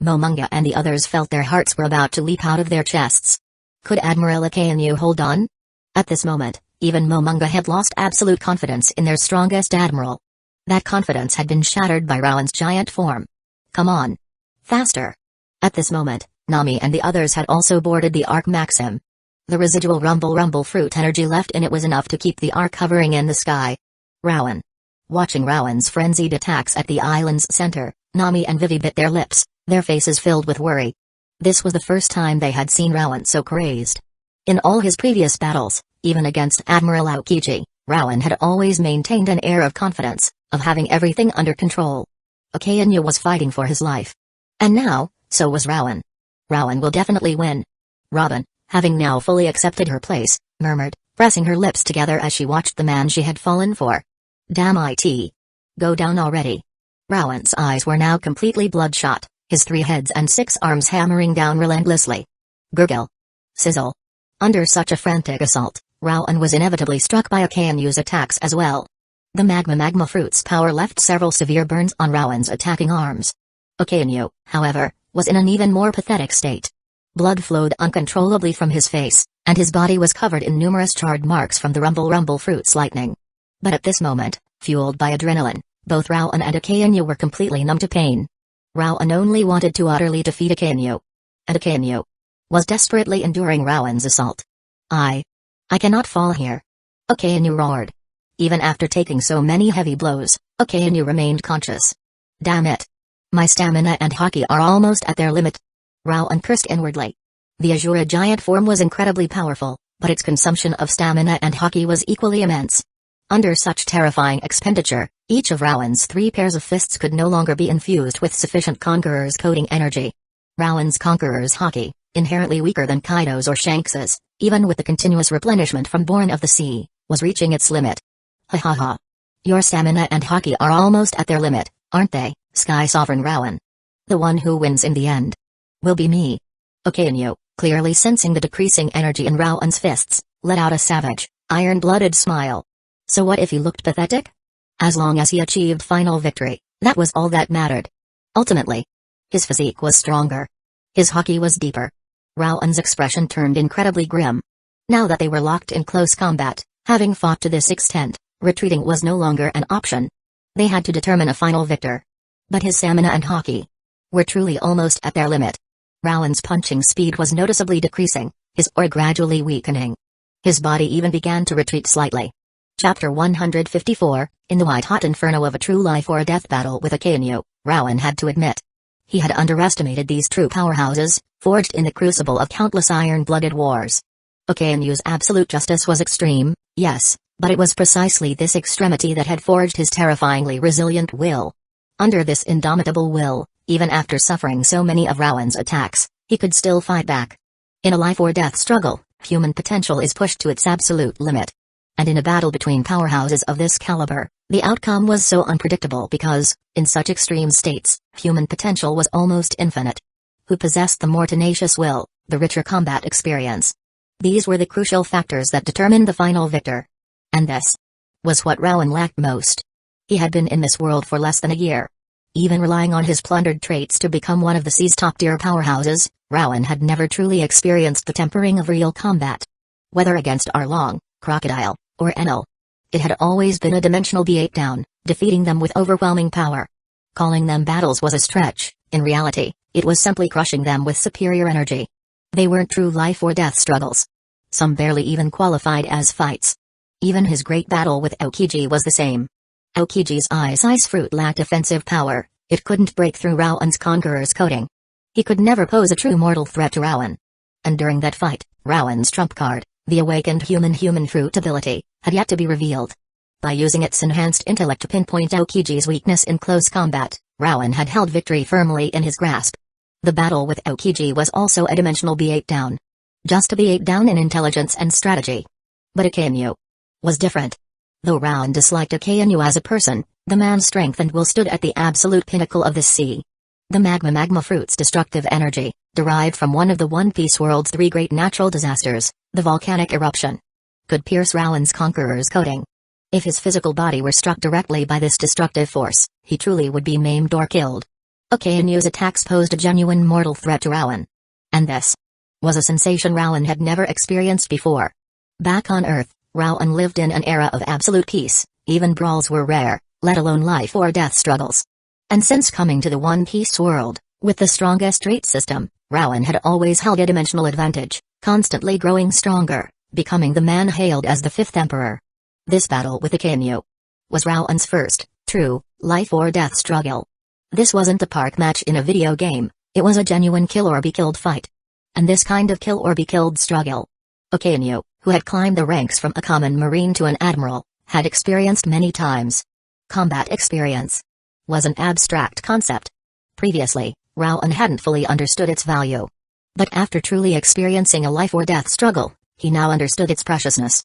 Momonga and the others felt their hearts were about to leap out of their chests. Could Admiral Akanu hold on? At this moment, even Momonga had lost absolute confidence in their strongest admiral. That confidence had been shattered by Rowan's giant form. Come on. Faster. At this moment, Nami and the others had also boarded the Ark Maxim. The residual rumble fruit energy left in it was enough to keep the Ark hovering in the sky. Rowan. Watching Rowan's frenzied attacks at the island's center, Nami and Vivi bit their lips, their faces filled with worry. This was the first time they had seen Rowan so crazed. In all his previous battles, even against Admiral Aokiji, Rowan had always maintained an air of confidence, of having everything under control. Akanu was fighting for his life. And now, so was Rowan. Rowan will definitely win. Robin, having now fully accepted her place, murmured, pressing her lips together as she watched the man she had fallen for. Damn it. Go down already. Rowan's eyes were now completely bloodshot, his 3 heads and 6 arms hammering down relentlessly. Gurgle. Sizzle. Under such a frantic assault, Rowan was inevitably struck by Akanu's attacks as well. The magma fruit's power left several severe burns on Rowan's attacking arms. Akanu, however, was in an even more pathetic state. Blood flowed uncontrollably from his face, and his body was covered in numerous charred marks from the rumble fruit's lightning. But at this moment, fueled by adrenaline, both Rowan and Akanu were completely numb to pain. Rowan only wanted to utterly defeat Akanu. And Akanu was desperately enduring Rowan's assault. I cannot fall here. Akanu roared. Even after taking so many heavy blows, Akanu remained conscious. Damn it. My stamina and haki are almost at their limit. Rowan cursed inwardly. The Azura giant form was incredibly powerful, but its consumption of stamina and haki was equally immense. Under such terrifying expenditure, each of Rowan's 3 pairs of fists could no longer be infused with sufficient Conqueror's coding energy. Rowan's Conqueror's haki, inherently weaker than Kaido's or Shanks's, even with the continuous replenishment from Born of the Sea, was reaching its limit. Ha ha ha. Your stamina and haki are almost at their limit, aren't they, Sky Sovereign Rowan? The one who wins in the end will be me. Akanu, clearly sensing the decreasing energy in Rowan's fists, let out a savage, iron-blooded smile. So what if he looked pathetic? As long as he achieved final victory, that was all that mattered. Ultimately, his physique was stronger. His haki was deeper. Rowan's expression turned incredibly grim. Now that they were locked in close combat, having fought to this extent, retreating was no longer an option. They had to determine a final victor. But his stamina and haki were truly almost at their limit. Rowan's punching speed was noticeably decreasing, his aura gradually weakening. His body even began to retreat slightly. Chapter 154, in the white-hot inferno of a true life-or-death battle with Akanu, Rowan had to admit. He had underestimated these true powerhouses, forged in the crucible of countless iron-blooded wars. Akanu's absolute justice was extreme, yes, but it was precisely this extremity that had forged his terrifyingly resilient will. Under this indomitable will, even after suffering so many of Rowan's attacks, he could still fight back. In a life-or-death struggle, human potential is pushed to its absolute limit. And in a battle between powerhouses of this caliber, the outcome was so unpredictable because, in such extreme states, human potential was almost infinite. Who possessed the more tenacious will, the richer combat experience. These were the crucial factors that determined the final victor. And this was what Rowan lacked most. He had been in this world for less than a year. Even relying on his plundered traits to become one of the sea's top-tier powerhouses, Rowan had never truly experienced the tempering of real combat. Whether against Arlong, Crocodile, or Enel, it had always been a dimensional beatdown, defeating them with overwhelming power. Calling them battles was a stretch. In reality, it was simply crushing them with superior energy. They weren't true life-or-death struggles. Some barely even qualified as fights. Even his great battle with Aokiji was the same. Aokiji's ice fruit lacked offensive power, it couldn't break through Rowan's conqueror's coating. He could never pose a true mortal threat to Rowan. And during that fight, Rowan's trump card, the awakened human fruit ability, had yet to be revealed. By using its enhanced intellect to pinpoint Aokiji's weakness in close combat, Rowan had held victory firmly in his grasp. The battle with Aokiji was also a dimensional beatdown. Just a beatdown in intelligence and strategy. But Akainu was different. Though Rowan disliked Akainu as a person, the man's strength and will stood at the absolute pinnacle of the sea. The magma fruit's destructive energy, derived from one of the One Piece world's 3 great natural disasters, the volcanic eruption, could pierce Rowan's conqueror's coating. If his physical body were struck directly by this destructive force, he truly would be maimed or killed. Akainu's attacks posed a genuine mortal threat to Rowan. And this was a sensation Rowan had never experienced before. Back on Earth, Rowan lived in an era of absolute peace, even brawls were rare, let alone life-or-death struggles. And since coming to the One Piece world, with the strongest trait system, Rowan had always held a dimensional advantage, constantly growing stronger, becoming the man hailed as the 5th Emperor. This battle with Akainu was Rowan's first, true, life-or-death struggle. This wasn't a park match in a video game, it was a genuine kill-or-be-killed fight. And this kind of kill-or-be-killed struggle, Akainu, who had climbed the ranks from a common marine to an admiral, had experienced many times. Combat experience was an abstract concept. Previously, Rowan hadn't fully understood its value. But after truly experiencing a life-or-death struggle, he now understood its preciousness.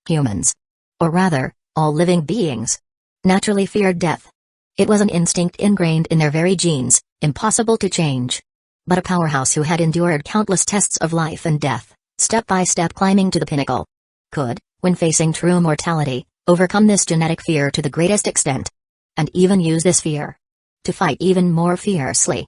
Humans, or rather, all living beings, naturally feared death. It was an instinct ingrained in their very genes, impossible to change. But a powerhouse who had endured countless tests of life and death, step by step climbing to the pinnacle, could, when facing true mortality, overcome this genetic fear to the greatest extent. And even use this fear to fight even more fiercely.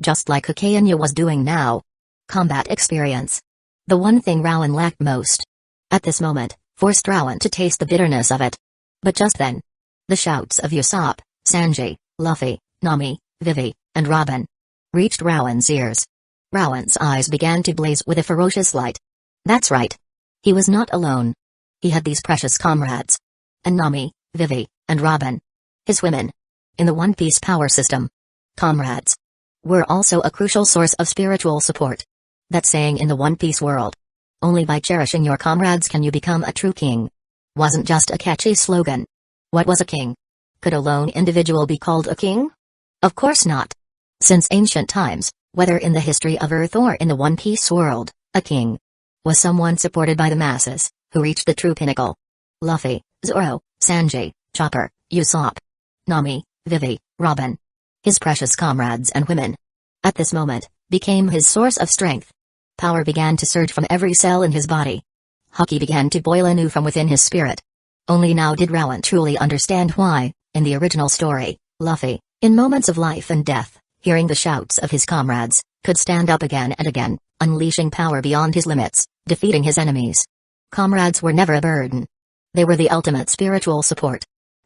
Just like Akainu was doing now. Combat experience. The one thing Rowan lacked most. At this moment, forced Rowan to taste the bitterness of it. But just then, the shouts of Usopp, Sanji, Luffy, Nami, Vivi, and Robin reached Rowan's ears. Rowan's eyes began to blaze with a ferocious light. That's right. He was not alone. He had these precious comrades. And Nami, Vivi, and Robin, his women, in the One Piece power system. Comrades were also a crucial source of spiritual support. That saying in the One Piece world, only by cherishing your comrades can you become a true king, wasn't just a catchy slogan. What was a king? Could a lone individual be called a king? Of course not. Since ancient times, whether in the history of Earth or in the One Piece world, a king was someone supported by the masses, who reached the true pinnacle. Luffy, Zoro, Sanji, Chopper, Usopp, Nami, Vivi, Robin, his precious comrades and women, at this moment, became his source of strength. Power began to surge from every cell in his body. Haki began to boil anew from within his spirit. Only now did Rowan truly understand why, in the original story, Luffy, in moments of life and death, hearing the shouts of his comrades, could stand up again and again, unleashing power beyond his limits, defeating his enemies. Comrades were never a burden. They were the ultimate spiritual support.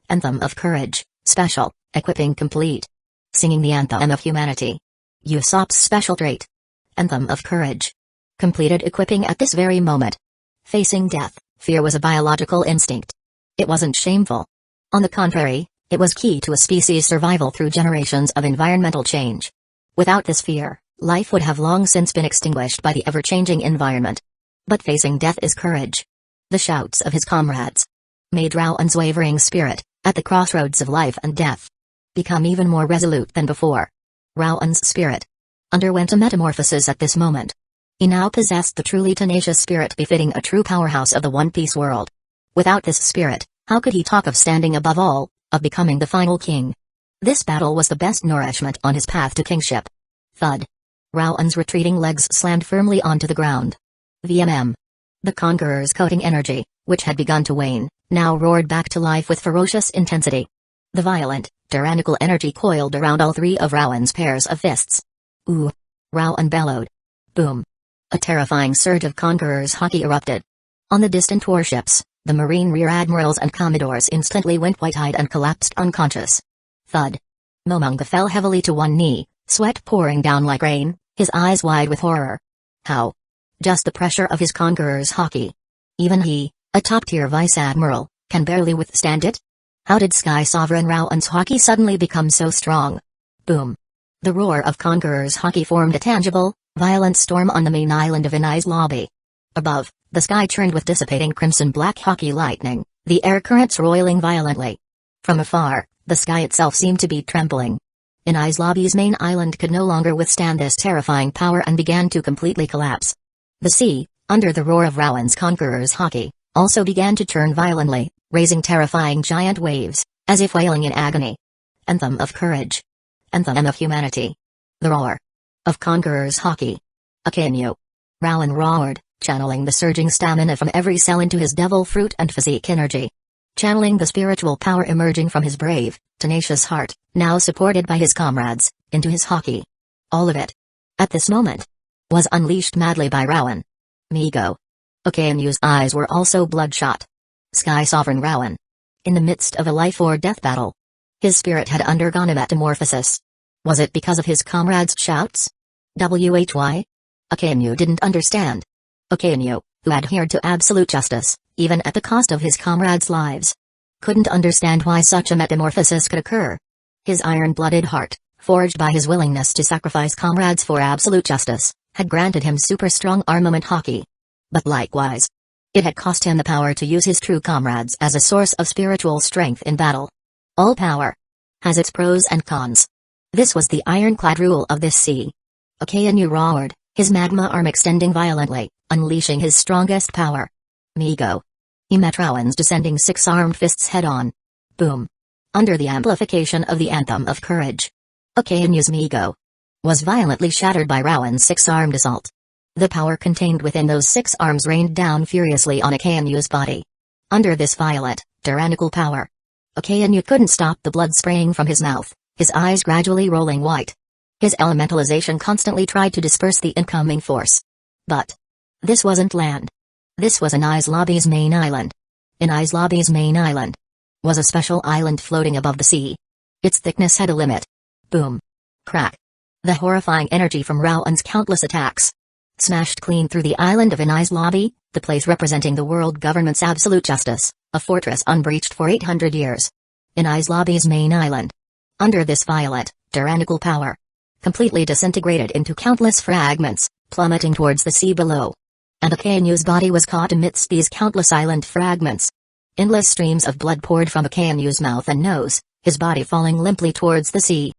Anthem of courage, special, equipping complete. Singing the anthem of humanity. Usopp's special trait. Anthem of courage. Completed equipping at this very moment. Facing death, fear was a biological instinct. It wasn't shameful. On the contrary, it was key to a species' survival through generations of environmental change. Without this fear, life would have long since been extinguished by the ever-changing environment. But facing death is courage. The shouts of his comrades made Rowan's wavering spirit, at the crossroads of life and death, become even more resolute than before. Rowan's spirit underwent a metamorphosis at this moment. He now possessed the truly tenacious spirit befitting a true powerhouse of the One Piece world. Without this spirit, how could he talk of standing above all, of becoming the final king? This battle was the best nourishment on his path to kingship. Thud. Rowan's retreating legs slammed firmly onto the ground. VMM. The Conqueror's coating energy, which had begun to wane, now roared back to life with ferocious intensity. The violent, tyrannical energy coiled around all three of Rowan's pairs of fists. Ooh! Rowan bellowed. Boom! A terrifying surge of Conqueror's hockey erupted. On the distant warships, the Marine Rear Admirals and Commodores instantly went white-eyed and collapsed unconscious. Thud! Momonga fell heavily to one knee, sweat pouring down like rain, his eyes wide with horror. How? Just the pressure of his Conqueror's hockey. Even he, a top-tier Vice Admiral, can barely withstand it? How did Sky Sovereign Rowan's hockey suddenly become so strong? Boom! The roar of Conqueror's hockey formed a tangible, violent storm on the main island of Inai's lobby. Above, the sky churned with dissipating crimson-black hockey lightning, the air currents roiling violently. From afar, the sky itself seemed to be trembling. Inai's lobby's main island could no longer withstand this terrifying power and began to completely collapse. The sea, under the roar of Rowan's Conqueror's hockey, also began to churn violently, raising terrifying giant waves, as if wailing in agony. Anthem of courage. Anthem of humanity. The roar of Conqueror's hockey. Akainu. Rowan roared, channeling the surging stamina from every cell into his devil fruit and physique energy. Channeling the spiritual power emerging from his brave, tenacious heart, now supported by his comrades, into his hockey. All of it, at this moment, was unleashed madly by Rowan. Migo. Okainu's eyes were also bloodshot. Sky Sovereign Rowan. In the midst of a life-or-death battle. His spirit had undergone a metamorphosis. Was it because of his comrades' shouts? Why? Okainu didn't understand. Okainu, who adhered to absolute justice, even at the cost of his comrades' lives, couldn't understand why such a metamorphosis could occur. His iron-blooded heart, forged by his willingness to sacrifice comrades for absolute justice, had granted him super-strong armament hockey. But likewise, it had cost him the power to use his true comrades as a source of spiritual strength in battle. All power has its pros and cons. This was the ironclad rule of this sea. Okainu roared, his magma arm extending violently, unleashing his strongest power. Migo. He met Rowan's descending six-armed fists head-on. Boom. Under the amplification of the anthem of courage, Okainu's Migo was violently shattered by Rowan's six-armed assault. The power contained within those six arms rained down furiously on Okainu's body. Under this violent, tyrannical power, Okainu couldn't stop the blood spraying from his mouth, his eyes gradually rolling white. His elementalization constantly tried to disperse the incoming force. But this wasn't land. This was Inai's lobby's main island. Inai's lobby's main island was a special island floating above the sea. Its thickness had a limit. Boom. Crack. The horrifying energy from Rowan's countless attacks smashed clean through the island of Inai's lobby, the place representing the world government's absolute justice, a fortress unbreached for 800 years. Inai's lobby's main island, under this violent, tyrannical power, completely disintegrated into countless fragments, plummeting towards the sea below. And Okainu's body was caught amidst these countless island fragments. Endless streams of blood poured from Okainu's mouth and nose, his body falling limply towards the sea.